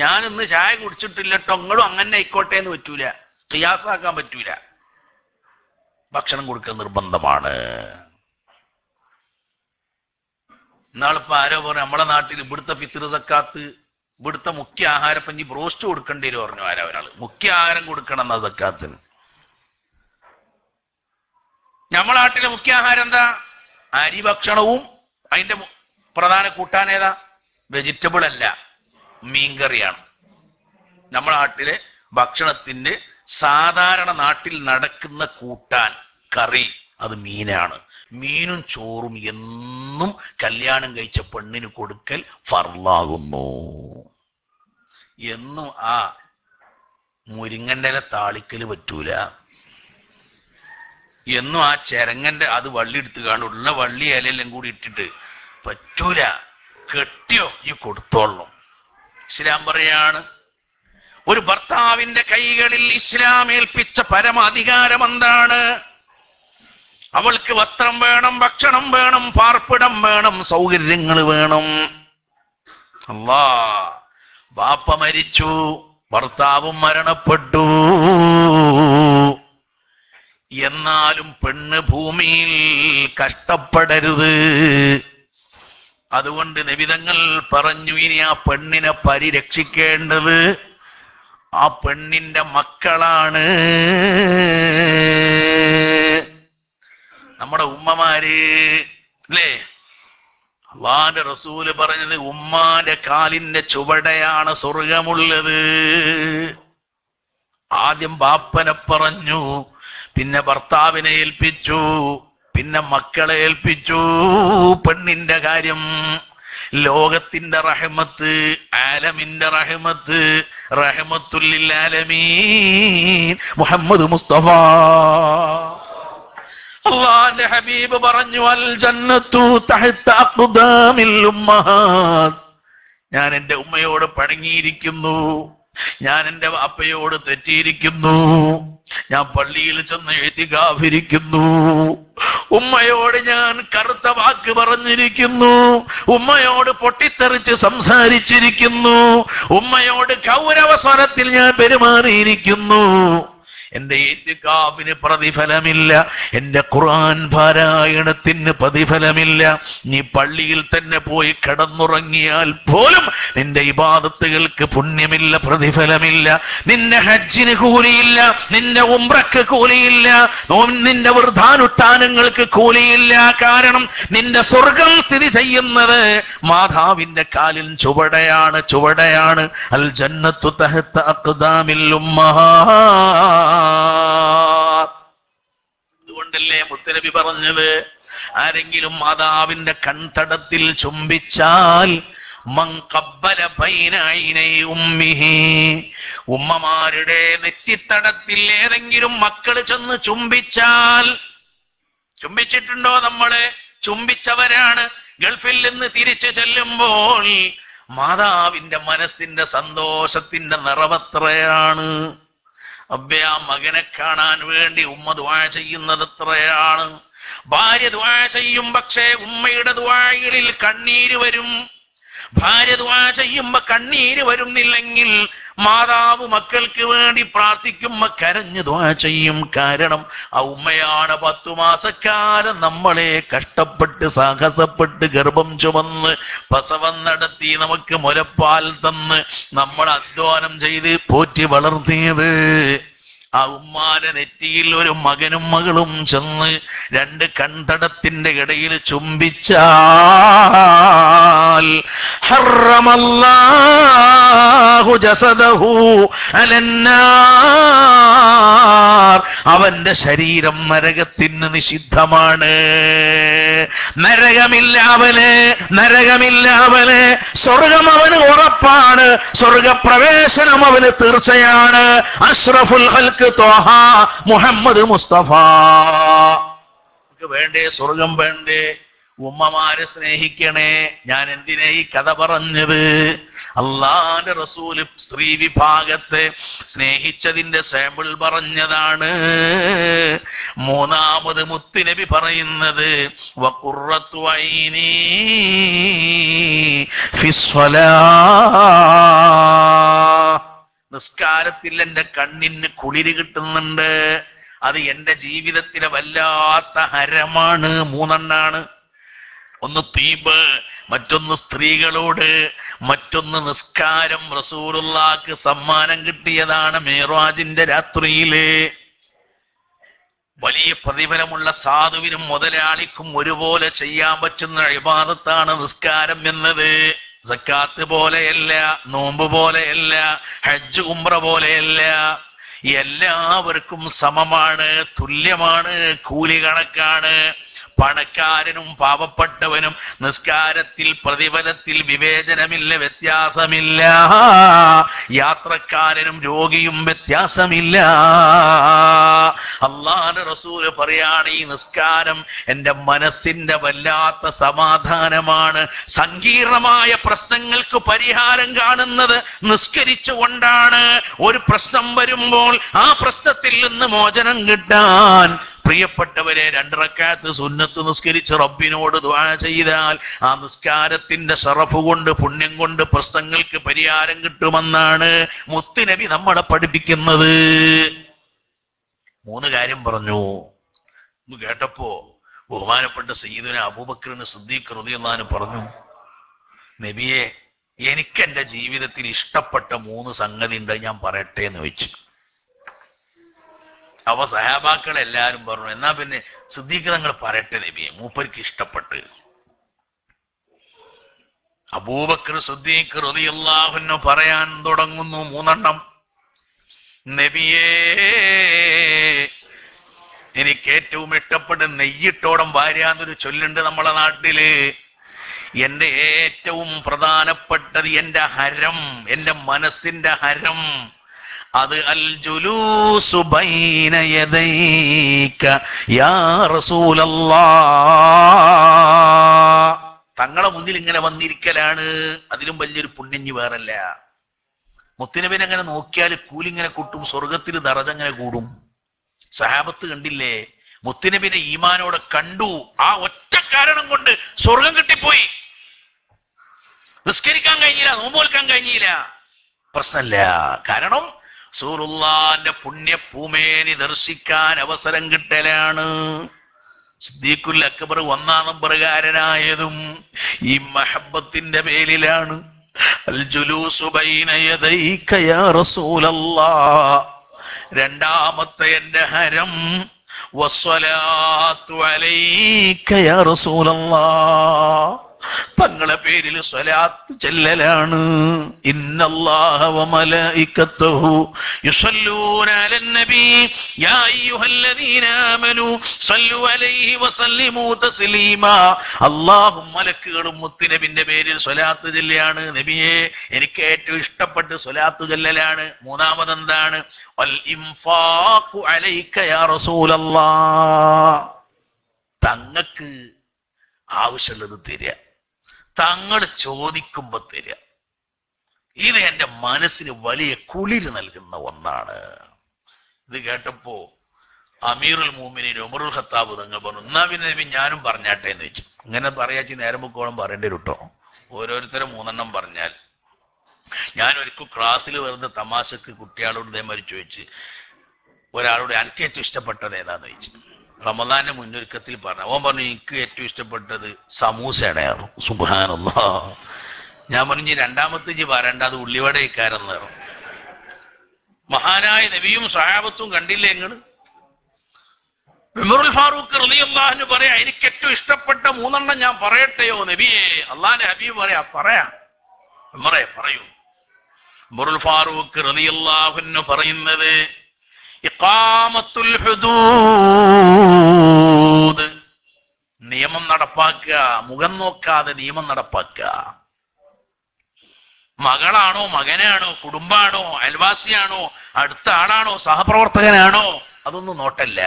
ഞാൻ ഇന്ന് ചായ കുടിച്ചിട്ടില്ല ട്ടോ, നിങ്ങളും അങ്ങനെ ആയിക്കോട്ടെ എന്ന് പറ്റൂല. ഖിയാസാക്കാൻ പറ്റൂല. ഭക്ഷണം കൊടുക്കൽ നിർബന്ധമാണ്. ഇന്നാളിപ്പോ ആരോ പറഞ്ഞു നമ്മളെ നാട്ടിൽ ഇവിടുത്തെ ഫിത്ർ സക്കാത്ത്, ഇവിടുത്തെ മുഖ്യ ആഹാരപ്പഞ്ചി ബ്രോസ്റ്റ് കൊടുക്കേണ്ടി വരും പറഞ്ഞു. ആരാ ഒരാള് മുഖ്യ ആഹാരം കൊടുക്കണം എന്നാ സക്കാത്തിന്. നമ്മളെ നാട്ടിലെ മുഖ്യ ആഹാരം എന്താ? അരി ഭക്ഷണവും അതിന്റെ പ്രധാന കൂട്ടാനേതാ? വെജിറ്റബിൾ അല്ല, മീൻകറിയാണ്. നമ്മുടെ നാട്ടിലെ ഭക്ഷണത്തിന്റെ സാധാരണ നാട്ടിൽ നടക്കുന്ന കൂട്ടാൻ കറി അത് മീനാണ്. മീനും ചോറും എന്നും കല്യാണം കഴിച്ച പെണ്ണിന് കൊടുക്കൽ ഫർളാകുന്നു. എന്നും ആ മുരിങ്ങന്റെ ഇല താളിക്കല് പറ്റൂല. എന്നും ആ ചെരങ്ങന്റെ അത് വള്ളി എടുത്ത് കാണുള്ള വള്ളി ഇലയെല്ലാം കൂടി ഇട്ടിട്ട് പറ്റൂല. കെട്ടിയോ ഈ കൊടുത്തോളണം. ഇസ്ലാം പറയാണ്, ഒരു ഭർത്താവിന്റെ കൈകളിൽ ഇസ്ലാം ഏൽപ്പിച്ച പരമാധികാരം എന്താണ്? അവൾക്ക് വസ്ത്രം വേണം, ഭക്ഷണം വേണം, പാർപ്പിടം വേണം, സൗകര്യങ്ങൾ വേണം. അല്ലാ, ബാപ്പ മരിച്ചു, ഭർത്താവും മരണപ്പെട്ടു. എന്നാലും പെണ്ണ് ഭൂമിയിൽ കഷ്ടപ്പെടരുത്. അതുകൊണ്ട് നബിതങ്ങൾ പറഞ്ഞു, ഇനി ആ പെണ്ണിനെ പരിരക്ഷിക്കേണ്ടത് ആ പെണ്ണിന്റെ മക്കളാണ്. നമ്മുടെ ഉമ്മമാര് അല്ലേ? അല്ലാഹുവിന്റെ റസൂല് പറഞ്ഞത് ഉമ്മാന്റെ കാലിന്റെ ചുവടയാണ് സ്വർഗമുള്ളത്. ആദ്യം ബാപ്പനെ പറഞ്ഞു, പിന്നെ ഭർത്താവിനെ ഏൽപ്പിച്ചു, പിന്നെ മക്കളെ ഏൽപ്പിച്ചു. പെണ്ണിന്റെ കാര്യം ലോകത്തിന്റെ റഹ്മത്ത്, ആലമിന്റെ റഹ്മത്ത്, റഹ്മത്തുൽ ലിൽ ആലമീൻ മുഹമ്മദ് മുസ്തഫ. അല്ലാഹുവിന്റെ ഹബീബ് പറഞ്ഞു, അൽ ജന്നത്തു തഹ്ത അഖ്ദാമിൽ ഉമ്മഹാത്ത്. ഞാൻ എൻ്റെ ഉമ്മയോട് പണങ്ങിയിരിക്കുന്നു, ഞാൻ എൻ്റെ വാപ്പയോട് തെറ്റിയിരിക്കുന്നു, ഞാൻ പള്ളിയിൽ ചെന്ന് ഇഅ്തികാഫിരിക്കുന്നു, ഉമ്മയോട് ഞാൻ കറുത്ത വാക്ക് പറഞ്ഞിരിക്കുന്നു, ഉമ്മയോട് പൊട്ടിത്തെറിച്ച് സംസാരിച്ചിരിക്കുന്നു, ഉമ്മയോട് ഗൗരവ സ്വരത്തിൽ ഞാൻ പെരുമാറിയിരിക്കുന്നു. എന്റെ ഇത്തികാഫിന് പ്രതിഫലമില്ല, എന്റെ ഖുർആൻ പാരായണത്തിന് പ്രതിഫലമില്ല. നീ പള്ളിയിൽ തന്നെ പോയി കിടന്നുറങ്ങിയാൽ പോലും നിന്റെ ഇബാദത്തുകൾക്ക് പുണ്യമില്ല, പ്രതിഫലമില്ല. നിന്റെ ഹജ്ജിന് കൂലിയില്ല, നിന്റെ ഉംറക്ക് കൂലിയില്ല, നിന്റെ വൃദ്ധാനുഷ്ഠാനങ്ങൾക്ക് കൂലിയില്ല. കാരണം നിന്റെ സ്വർഗം സ്ഥിതി ചെയ്യുന്നത് മാതാവിന്റെ കാലിൽ ചുവടയാണ്. അൽ ജന്നത്തു തഹത അഖ്ദാമിൽ ഉമ്മഹാത്ത്. അതുകൊണ്ടല്ലേ മുത്തനബി പറഞ്ഞത്, ആരെങ്കിലും മാതാവിന്റെ കൺതടത്തിൽ ചുംബിച്ചാൽ മൻ ഖബ്ബല ബൈന ഐനൈ ഉമ്മിഹി, ഉമ്മമാരുടെ നെറ്റിത്തടത്തിൽ ഏതെങ്കിലും മക്കൾ ചെന്ന് ചുംബിച്ചാൽ, ചുംബിച്ചിട്ടുണ്ടോ? നമ്മള് ചുംബിച്ചവരാണ്. ഗൾഫിൽ നിന്ന് തിരിച്ചു ചെല്ലുമ്പോൾ മാതാവിന്റെ മനസ്സിന്റെ സന്തോഷത്തിന്റെ നിറവെത്രയാണ്. അബ്ബേ, ആ മകനെ കാണാൻ വേണ്ടി ഉമ്മ ദുആ ചെയ്യുന്നത് എത്രയാണ്. ഭാര്യ ദുആ ചെയ്യും, പക്ഷേ ഉമ്മയുടെ ദുആകളിൽ കണ്ണീര് വരും. ഭാര്യ ദുആ ചെയ്യുമ്പോ കണ്ണീര് വരുന്നില്ലെങ്കിൽ മാതാവ് മക്കൾക്ക് വേണ്ടി പ്രാർത്ഥിക്കുമ്പോ കരഞ്ഞു ദുആ ചെയ്യും. കാരണം ആ ഉമ്മയാണ് 10 മാസക്കാലം നമ്മളെ കഷ്ടപ്പെട്ട് സാഹസപ്പെട്ട് ഗർഭം ചുമന്ന് പ്രസവം നടത്തി നമുക്ക് മുലപ്പാൽ തന്ന് നമ്മൾ അധ്വാനം ചെയ്ത് പോറ്റി വളർത്തിയത്. ആ ഉമ്മാന്റെ നെറ്റിയിൽ ഒരു മകനും മകളും ചെന്ന് 2 കൺതടത്തിന്റെ ഇടയിൽ ചുംബിച്ചാൽ ഹറമല്ലാഹു ജസദഹു അലന്നാർ, അവന്റെ ശരീരം നരകത്തിന് നിഷിദ്ധമാണ്. നരകമില്ല അവന്, സ്വർഗം അവന് ഉറപ്പാണ്, സ്വർഗപ്രവേശനം അവന് തീർച്ചയാണ്. അഷ്റഫുൽ ഖൽഖ് ത്വഹ മുഹമ്മദ് മുസ്തഫ. വേണ്ടേ സ്വർഗം? വേണ്ടേ? ഉമ്മമാരെ സ്നേഹിക്കണേ. ഞാൻ എന്തിനാ ഈ കഥ പറഞ്ഞത്? അല്ലാഹുവിന്റെ റസൂൽ സ്ത്രീ വിഭാഗത്തെ സ്നേഹിച്ചതിന്റെ സാമ്പിൾ പറഞ്ഞതാണ്. മൂന്നാമത് മുത്തുനബി പറയുന്നത് വഖുറത്തു ഐനി ഫിസ്സലാ, നിസ്കാരത്തിൽ എന്റെ കണ്ണിന് കുളിര് കിട്ടുന്നുണ്ട്. അത് എന്റെ ജീവിതത്തിലെ വല്ലാത്ത ഹരമാണ്. 3 ഒന്ന് തീബ്, മറ്റൊന്ന് സ്ത്രീകളോട്, മറ്റൊന്ന് നിസ്കാരം. റസൂലുള്ളാഹിക്ക് സമ്മാനം കിട്ടിയതാണ് മിഅ്റാജിന്റെ രാത്രിയില്. വലിയ പ്രതിഫലമുള്ള സാധുവിനും മുതലാളിക്കും ഒരുപോലെ ചെയ്യാൻ പറ്റുന്ന ഇബാദത്താണ് നിസ്കാരം എന്നത്. സക്കാത്ത് പോലെയല്ല, നോമ്പ് പോലെയല്ല, ഹജ്ജ് ഉംറ പോലെയല്ല. എല്ലാവർക്കും സമമാണ്, തുല്യമാണ്, കൂലി കണക്കാണ്. പണക്കാരനും പാവപ്പെട്ടവനും നിസ്കാരത്തിൽ പ്രതിഫലത്തിൽ വിവേചനമില്ല, വ്യത്യാസമില്ല. യാത്രക്കാരനും രോഗിയും വ്യത്യാസമില്ല. അല്ലാഹുവിന്റെ റസൂല് പറയാണ്, ഈ നിസ്കാരം എന്റെ മനസ്സിന്റെ വല്ലാത്ത സമാധാനമാണ്. സങ്കീർണമായ പ്രശ്നങ്ങൾക്ക് പരിഹാരം കാണുന്നത് നിസ്കരിച്ചുകൊണ്ടാണ്. ഒരു പ്രശ്നം വരുമ്പോൾ ആ പ്രശ്നത്തിൽ നിന്ന് മോചനം കിട്ടാൻ പ്രിയപ്പെട്ടവരെ 2 റക്അത്ത് സുന്നത്ത് നിസ്കരിച്ച് റബ്ബിനോട് ദുആ ചെയ്താൽ ആ നിസ്കാരത്തിന്റെ ശറഫ് കൊണ്ട്, പുണ്യം കൊണ്ട് പ്രശ്നങ്ങൾക്ക് പരിഹാരം കിട്ടുമെന്നാണ് മുത്തുനബി നമ്മളെ പഠിപ്പിക്കുന്നത്. 3 കാര്യം പറഞ്ഞു. ഇത് കേട്ടപ്പോ ബഹുമാനപ്പെട്ട സയ്യിദുനാ അബൂബക്കർ സിദ്ദീഖ് റളിയല്ലാഹു അൻഹു പറഞ്ഞു, നബിയെ, എനിക്ക് എന്റെ ജീവിതത്തിൽ ഇഷ്ടപ്പെട്ട 3 സംഗതി ഉണ്ട്, ഞാൻ പറയട്ടെ എന്ന് ചോദിച്ചു. അവ സഹാബാക്കൾ എല്ലാരും പറഞ്ഞു, എന്നാ പിന്നെ സിദ്ദീഖ് തങ്ങൾ പറയട്ടെ നബിയെ, മൂപ്പർക്ക് ഇഷ്ടപ്പെട്ട്. അബൂബക്കർ സിദ്ദീഖ് റളിയല്ലാഹു അൻഹു പറയാൻ തുടങ്ങുന്നു 3. നബിയേ, എനിക്ക് ഏറ്റവും ഇഷ്ടപ്പെട്ട നെയ്യിട്ടോടം ഭാര്യാന്നൊരു ചൊല്ലുണ്ട് നമ്മളെ നാട്ടില്. എന്റെ ഏറ്റവും പ്രധാനപ്പെട്ടത് എന്റെ ഹരം, എന്റെ മനസ്സിന്റെ ഹരം, അത് അൽ ജുലൂസു ബൈന യദൈക യാ റസൂലല്ലാഹ്. തങ്ങളെ മുന്നിൽ ഇങ്ങനെ വന്നിരിക്കലാണ്. അതിലും വലിയൊരു പുണ്യഞ്ഞി വേറല്ല. മുത്തുനബിനെ അങ്ങനെ നോക്കിയാൽ കൂലിങ്ങനെ കൂട്ടും, സ്വർഗത്തിൽ ദറജ അങ്ങനെ കൂടും. സഹാബത്ത് കണ്ടില്ലേ, മുത്തുനബിനെ ഈമാനോടെ കണ്ടു. ആ ഒറ്റ കാരണം കൊണ്ട് സ്വർഗം കിട്ടിപ്പോയി. നിസ്കരിക്കാൻ കഴിഞ്ഞില്ല, നോമ്പ് നോൽക്കാൻ കഴിഞ്ഞില്ല, പ്രശ്നമില്ല. കാരണം റസൂലുള്ളാഹിന്റെ പുണ്യഭൂമേനി ദർശിക്കാൻ അവസരം കിട്ടലാണ്. സിദ്ദീഖുൽ അക്ബർ 1-ാം നമ്പറുകാരനായതും ഈ മഹബത്തിന്റെ പേരിലാണ്. അൽ ജുലൂസു ബൈന യദൈക യാ റസൂലല്ലാഹ്, രണ്ടാമത്തെ എന്റെ ഹരം, വസ്സലാത്തു അലൈക യാ റസൂലല്ലാഹ്, തങ്ങളെ പേരിൽ സ്വലാത്ത് ചെല്ലലാണ്. ഇന്നല്ലാഹ വമലായികത്തുഹു യുസല്ലൂന അലൻ നബി യാ അയ്യുഹല്ലദീന ആമനൂ സല്ലു അലൈഹി വസല്ലിമൂ തസ്ലീമാ. അല്ലാഹും മലക്കുകളും മുത്തുനബിന്റെ പേരിൽ സ്വലാത്ത് ചൊല്ലാണ്. നബിയെ, എനിക്ക് ഏറ്റവും ഇഷ്ടപ്പെട്ട സ്വലാത്ത് ചൊല്ലലാണ്. മൂന്നാമതെന്താണ്? വൽ ഇൻഫാഖു അലൈക യാ റസൂലല്ലാഹ്, തങ്ങൾക്ക് ആവശ്യമുള്ളത് തരിക, തങ്ങൾ ചോദിക്കുമ്പോ തരിക. ഇത് എന്റെ മനസ്സിന് വലിയ കുളിര് നൽകുന്ന ഒന്നാണ്. ഇത് കേട്ടപ്പോ അമീറുൽ മുഅ്മിനീൻ ഉമറുൽ ഖത്താബ് തങ്ങൾ പറഞ്ഞു, എന്നാ പിന്നെ നബി ഞാനും പറഞ്ഞാട്ടെ എന്ന് വെച്ചു. ഇങ്ങനെ പറയാച്ചി നേരം പൊക്കോളം പറയേണ്ടി വരും കേട്ടോ. ഓരോരുത്തരും 3 പറഞ്ഞാൽ. ഞാൻ ഒരിക്കൽ ക്ലാസ്സിൽ വെറുതെ തമാശക്ക് കുട്ടികളോട് ഇതേമാതിരി ചോദിച്ച്, ഒരാളോട് എനിക്ക് ഏറ്റവും ഇഷ്ടപ്പെട്ടത് ഏതാന്ന് ചോദിച്ചു. റമദാന്റെ മുന്നൊരുക്കത്തിൽ പറഞ്ഞു. അവൻ പറഞ്ഞു, എനിക്ക് ഏറ്റവും ഇഷ്ടപ്പെട്ടത് സമൂസയാണ്. സുബ്ഹാനല്ലാഹ്. ഞാൻ പറഞ്ഞു, രണ്ടാമത്തെ പറയണ്ട, അത് ഉള്ളിവടക്കാരെന്ന് പറഞ്ഞു. മഹാനായ നബിയും സഹാബത്തും കണ്ടില്ലേ നിങ്ങൾ? ഉമറുൽ ഫാറൂഖ് റളിയല്ലാഹു അൻഹു പറയാ, എനിക്ക് ഏറ്റവും ഇഷ്ടപ്പെട്ട 3 ഞാൻ പറയട്ടെയോ നബിയെ? അള്ളാന്റെ ഹബീബ് പറയാം. ഉമറേ പറയൂ. ഉമറുൽ ഫാറൂഖ് റളിയല്ലാഹു അൻഹു പറയുന്നത്, ഇഖാമത്തുൽ ഹുദൂദ്, നിയമം നടപ്പാക്കുക, മുഖം നോക്കാതെ നിയമം നടപ്പാക്കുക. മകളാണോ, മകനാണോ, കുടുംബാണോ, അയൽവാസിയാണോ, അടുത്ത ആളാണോ, സഹപ്രവർത്തകനാണോ, അതൊന്നും നോട്ടല്ല.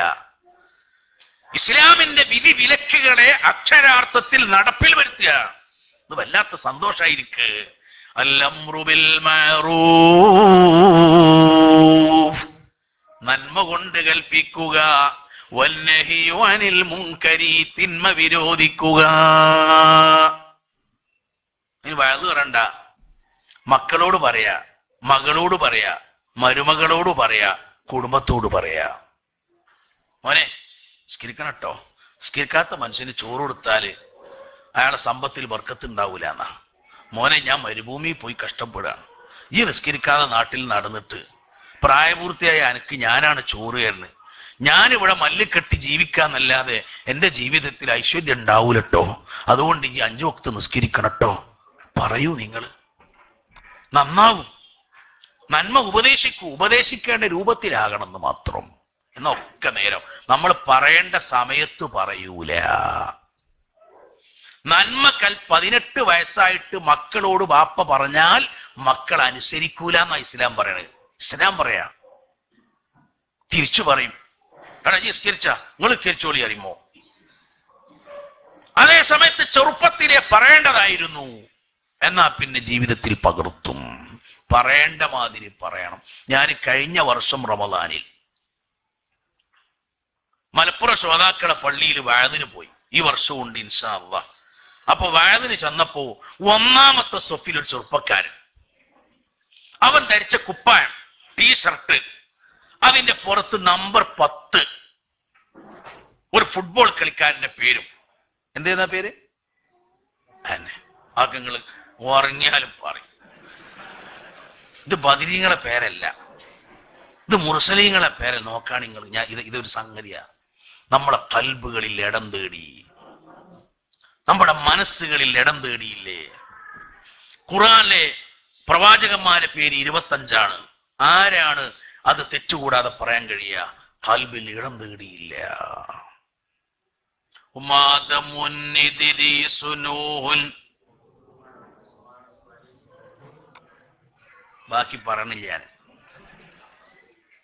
ഇസ്ലാമിന്റെ വിധി വിലക്കുകളെ അക്ഷരാർത്ഥത്തിൽ നടപ്പിൽ വരുത്തുക. ഇത് വല്ലാത്ത സന്തോഷായിരിക്ക്. അൽ-അംറു ബിൽ മഅറൂഫ്, നന്മ കൊണ്ട് കൽപ്പിക്കുക, വന്നഹിയു അനിൽ മുൻകരി, തിന്മ വിരോധിക്കുക. ഇനി വയത് പറയണ്ട, മക്കളോട് പറയാ, മകളോട് പറയാ, മരുമകളോട് പറയാ, കുടുംബത്തോട് പറയാ. മോനെ നിസ്കരിക്കണം കേട്ടോ. നിസ്കരിക്കാത്ത മനുഷ്യന് ചോറ് കൊടുത്താല് അയാളെ സമ്പത്തിൽ ബർക്കത്ത് ഉണ്ടാവൂല എന്നാ. മോനെ, ഞാൻ മരുഭൂമിയിൽ പോയി കഷ്ടപ്പെടാണ്, ഈ നിസ്കരിക്കാതെ നാട്ടിൽ നടന്നിട്ട് പ്രായപൂർത്തിയായ എനിക്ക് ഞാനാണ് ചോറ് തരുന്നത്. ഞാനിവിടെ മല്ലിക്കെട്ടി ജീവിക്കാന്നല്ലാതെ എൻ്റെ ജീവിതത്തിൽ ഐശ്വര്യം ഉണ്ടാവൂലട്ടോ. അതുകൊണ്ട് ഈ 5 വക്ത് നിസ്കരിക്കണട്ടോ. പറയൂ, നിങ്ങൾ നന്നാവും. നന്മ ഉപദേശിക്കേണ്ട രൂപത്തിലാകണമെന്ന് മാത്രം. എന്നൊക്കെ നേരം നമ്മൾ പറയേണ്ട സമയത്ത് പറയൂല. നന്മ 18 വയസ്സായിട്ട് മക്കളോട് ബാപ്പ പറഞ്ഞാൽ മക്കൾ അനുസരിക്കൂല എന്നാ ഇസ്ലാം പറയണത്. ഇസ്ലാം പറയാ തിരിച്ചു പറയും, എടാ ഈ സ്കരിച്ച നിങ്ങൾ കരിച്ചോളി അറിയുമോ. അതേ സമയത്ത് ചെറുപ്പത്തിലെ പറയേണ്ടതായിരുന്നു, എന്നാ പിന്നെ ജീവിതത്തിൽ പകർത്തും. പറയേണ്ട മാതിരി പറയണം. ഞാൻ കഴിഞ്ഞ വർഷം റമദാനിൽ മലപ്പുറം ശ്രോതാക്കളെ പള്ളിയിൽ വഅദിന് പോയി. ഈ വർഷവും ഉണ്ട് ഇൻഷാ അല്ലാഹ്. അപ്പൊ വഅദിന് ചെന്നപ്പോ 1-ാമത്തെ സഫിൽ ഒരു ചെറുപ്പക്കാരൻ, അവൻ ധരിച്ച കുപ്പായം, ടീഷർട്ട്, അതിന്റെ പുറത്ത് നമ്പർ 10, ഒരു ഫുട്ബോൾ കളിക്കാരന്റെ പേരും. എന്തേതാ പേര്? ആക്കങ്ങള് ഉറങ്ങിയാലും പറയും. ഇത് ബദരീങ്ങളെ പേരല്ല, ഇത് മുർസലീങ്ങളെ പേരെ നോക്കാൻ നിങ്ങൾ. ഇതൊരു സംഗതിയാ. നമ്മളെ കൽബുകളിൽ ഇടം തേടി, നമ്മുടെ മനസ്സുകളിൽ ഇടം തേടിയില്ലേ? ഖുർആനിലെ പ്രവാചകന്മാരുടെ പേര് 25. ആരാണ് അത് തെറ്റുകൂടാതെ പറയാൻ കഴിയുക? കൽബിൽ ഇടം തേടിയില്ല. ബാക്കി പറയണില്ല ഞാൻ,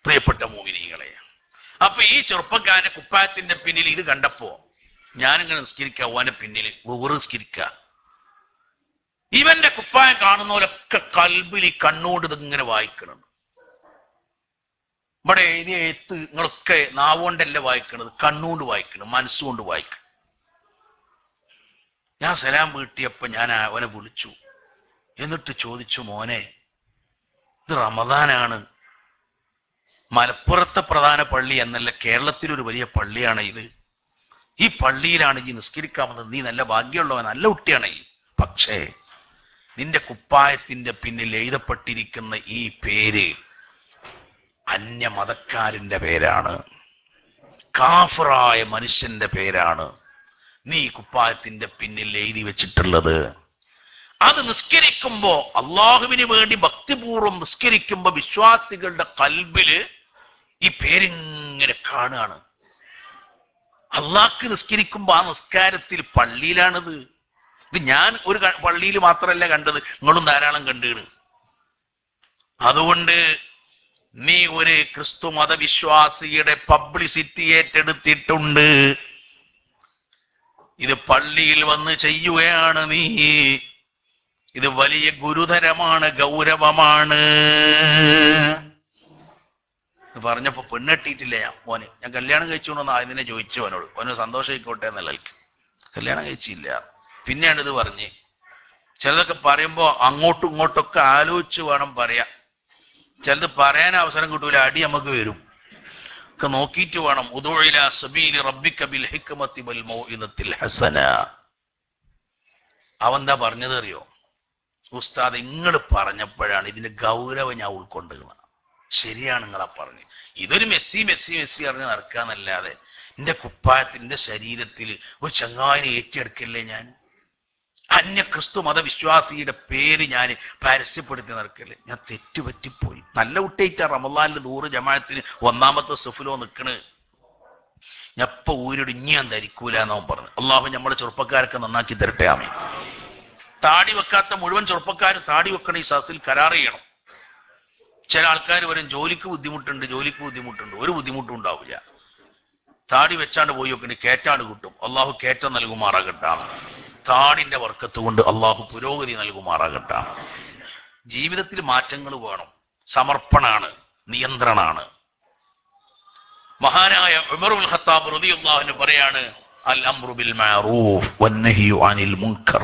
പ്രിയപ്പെട്ട മോമിനികളെ. അപ്പൊ ഈ ചെറുപ്പക്കാരന്റെ കുപ്പായത്തിന്റെ പിന്നിൽ ഇത് കണ്ടപ്പോ ഞാനിങ്ങനെ നിസ്കരിക്കുക, ഓന്റെ പിന്നിൽ നിസ്കരിക്കുക. ഇവന്റെ കുപ്പായം കാണുന്നവരൊക്കെ കൽബിൽ ഈ കണ്ണുകൊണ്ട് ഇതിങ്ങനെ വായിക്കണം. ഇവിടെ എഴുതിയ എഴുത്ത് നിങ്ങളൊക്കെ നാവുകൊണ്ടല്ല വായിക്കണത്, കണ്ണുകൊണ്ട് വായിക്കണം, മനസ്സുകൊണ്ട് വായിക്കണം. ഞാൻ സലാം വീട്ടിയപ്പോ ഞാൻ അവനെ വിളിച്ചു, എന്നിട്ട് ചോദിച്ചു, മോനെ ഇത് റമദാനാണ്, മലപ്പുറത്തെ പ്രധാന പള്ളി എന്നല്ല, കേരളത്തിലൊരു വലിയ പള്ളിയാണ് ഇത്. ഈ പള്ളിയിലാണ് ഈ നിസ്കരിക്കാമെന്നത്. നീ നല്ല ഭാഗ്യമുള്ളവൻ, നല്ല കുട്ടിയാണ് ഈ. പക്ഷേ നിന്റെ കുപ്പായത്തിന്റെ പിന്നിൽ എഴുതപ്പെട്ടിരിക്കുന്ന ഈ പേര് അന്യമതക്കാരന്റെ പേരാണ്, കാഫിറായ മനുഷ്യന്റെ പേരാണ് നീ കുപ്പായത്തിന്റെ പിന്നിൽ എഴുതി വെച്ചിട്ടുള്ളത്. അത് നിസ്കരിക്കുമ്പോ, അള്ളാഹുവിന് വേണ്ടി ഭക്തിപൂർവ്വം നിസ്കരിക്കുമ്പോ വിശ്വാസികളുടെ കൽബില് ഈ പേരിങ്ങനെ കാണുകയാണ്. അള്ളാഹ്ക്ക് നിസ്കരിക്കുമ്പോ ആ നിസ്കാരത്തിൽ പള്ളിയിലാണിത്. ഇത് ഞാൻ ഒരു പള്ളിയിൽ മാത്രമല്ല കണ്ടത്, നിങ്ങളും ധാരാളം കണ്ടുകണ്. അതുകൊണ്ട് നീ ഒരു ക്രിസ്തു മതവിശ്വാസിയുടെ പബ്ലിസിറ്റി ഏറ്റെടുത്തിട്ടുണ്ട്. ഇത് പള്ളിയിൽ വന്ന് ചെയ്യുകയാണ് നീ. ഇത് വലിയ ഗുരുതരമാണ്, ഗൗരവമാണ്. പറഞ്ഞപ്പോ പെണ്ണെട്ടിയിട്ടില്ല ഞാൻ കല്യാണം കഴിച്ചോണ്ടെന്ന് ആദ്യം ചോദിച്ചു അവനോട്. അവന് സന്തോഷമായിക്കോട്ടെ എന്നല്ല, കല്യാണം കഴിച്ചില്ല. പിന്നെയാണ് ഇത് പറഞ്ഞ്. ചിലതൊക്കെ പറയുമ്പോ അങ്ങോട്ടും ഇങ്ങോട്ടൊക്കെ ആലോചിച്ച് വേണം പറയാൻ. ചിലത് പറയാൻ അവസരം കിട്ടൂല, അടി നമുക്ക് വരും. ഒക്കെ നോക്കിയിട്ട് വേണം. ഉദൂ ഇലാ സബീലി റബ്ബിക ബിൽ ഹിക്മത്തി വൽ മൗഇദത്തിൽ ഹസന. അവന്താ പറഞ്ഞത് അറിയോ? ഉസ്താദ് നിങ്ങൾ പറഞ്ഞപ്പോഴാണ് ഇതിന്റെ ഗൗരവം ഞാൻ ഉൾക്കൊണ്ടുക. ശരിയാണ് നിങ്ങളാ പറഞ്ഞ്. ഇതൊരു മെസ്സി മെസ്സി മെസ്സി അറിഞ്ഞ് നടക്കാന്നല്ലാതെ എന്റെ കുപ്പായത്തിന്റെ ശരീരത്തിൽ ഒരു ചങ്ങായിനെ ഏറ്റെടുക്കല്ലേ ഞാൻ? അന്യ ക്രിസ്തു മതവിശ്വാസിയുടെ പേര് ഞാൻ പരസ്യപ്പെടുത്തി നടക്കല്ലേ? ഞാൻ തെറ്റുപറ്റിപ്പോയി. നല്ല കുട്ടിയായിട്ടാ റമളാനിൽ 100 ജമാഅത്തിന് 1ാമത്തെ സഫിലോ നിൽക്കണ്. ഞാൻ ഇപ്പൊ ഊരോട് ഇനി ഞാൻ ധരിക്കൂല എന്നവൻ പറഞ്ഞു. അള്ളാഹു നമ്മളെ ചെറുപ്പക്കാരൊക്കെ നന്നാക്കി തരട്ടെ. ആമീൻ. താടി വെക്കാത്ത മുഴുവൻ ചെറുപ്പക്കാരും താടി വെക്കണ ഈ സസിൽ കരാർ ചെയ്യണം. ചില ആൾക്കാർ വരും, ജോലിക്ക് ബുദ്ധിമുട്ടുണ്ട്, ജോലിക്ക് ബുദ്ധിമുട്ടുണ്ട്. ഒരു ബുദ്ധിമുട്ടും ഉണ്ടാവില്ല. താടി വെച്ചാണ്ട് പോയി വെക്കണി കേറ്റാണ്ട് കിട്ടും. അള്ളാഹു കേറ്റം നൽകുമാറാകട്ടെ. താടിന്റെ വർക്കത്ത് കൊണ്ട് അള്ളാഹു പുരോഗതി നൽകുമാറാകട്ടെ. ജീവിതത്തിൽ മാറ്റങ്ങൾ വേണം. സമർപ്പണാണ്, നിയന്ത്രണാണ്. മഹാനായ ഉമറുൽ ഖത്താബ് റളിയല്ലാഹു അൻഹു പറയാണ്, അൽ അംറു ബിൽ മഅറൂഫ് വന്നഹ്യു അനിൽ മുൻകർ.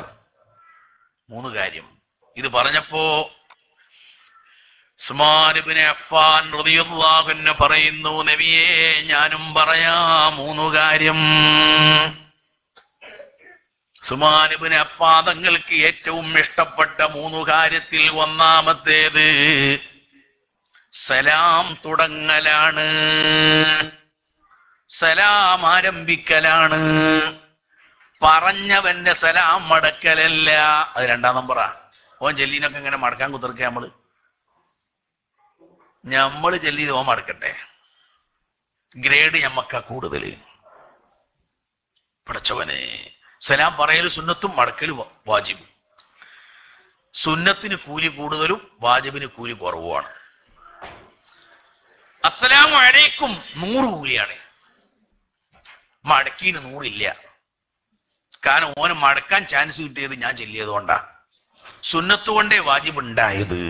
3 കാര്യം. ഇത് പറഞ്ഞപ്പോ ഉസ്മാൻ ഇബ്നു അഫ്ഫാൻ റളിയല്ലാഹു അൻഹു പറയുന്നു, നബിയേ ഞാനും പറയാം 3 കാര്യം. ഉസ്മാൻ ഇബ്നു അഫ്ഫാൻ തങ്ങൾക്ക് ഏറ്റവും ഇഷ്ടപ്പെട്ട 3 കാര്യത്തിൽ ഒന്നാമത്തേത് സലാം തുടങ്ങലാണ്, സലാം ആരംഭിക്കലാണ്. പറഞ്ഞവന്റെ സലാം മടക്കലല്ല. അത് 2ാം നമ്പറാ. ഓൻ ജല്ലീനൊക്കെ ഇങ്ങനെ മടക്കാൻ കുത്തിർക്ക. നമ്മള് ജല്ലീത് ഓൻ മടക്കട്ടെ. ഗ്രേഡ് ഞമ്മക്കാ കൂടുതൽ. പടച്ചവനെ, സലാം പറയല് സുന്നത്തും മടക്കല് വാജിബും. സുന്നത്തിന് കൂലി കൂടുതലും വാജിബിന് കൂലി കുറവുമാണ്. അസ്സലാമു അലൈക്കും 100 കൂലിയാണ്. മടക്കീന് 100 ഇല്ല. കാരണം ഓന് മടക്കാൻ ചാൻസ് കിട്ടിയത് ഞാൻ ചൊല്ലിയതുകൊണ്ടാ. സുന്നത്ത് കൊണ്ടേ വാജിബ് ഉണ്ടായത്.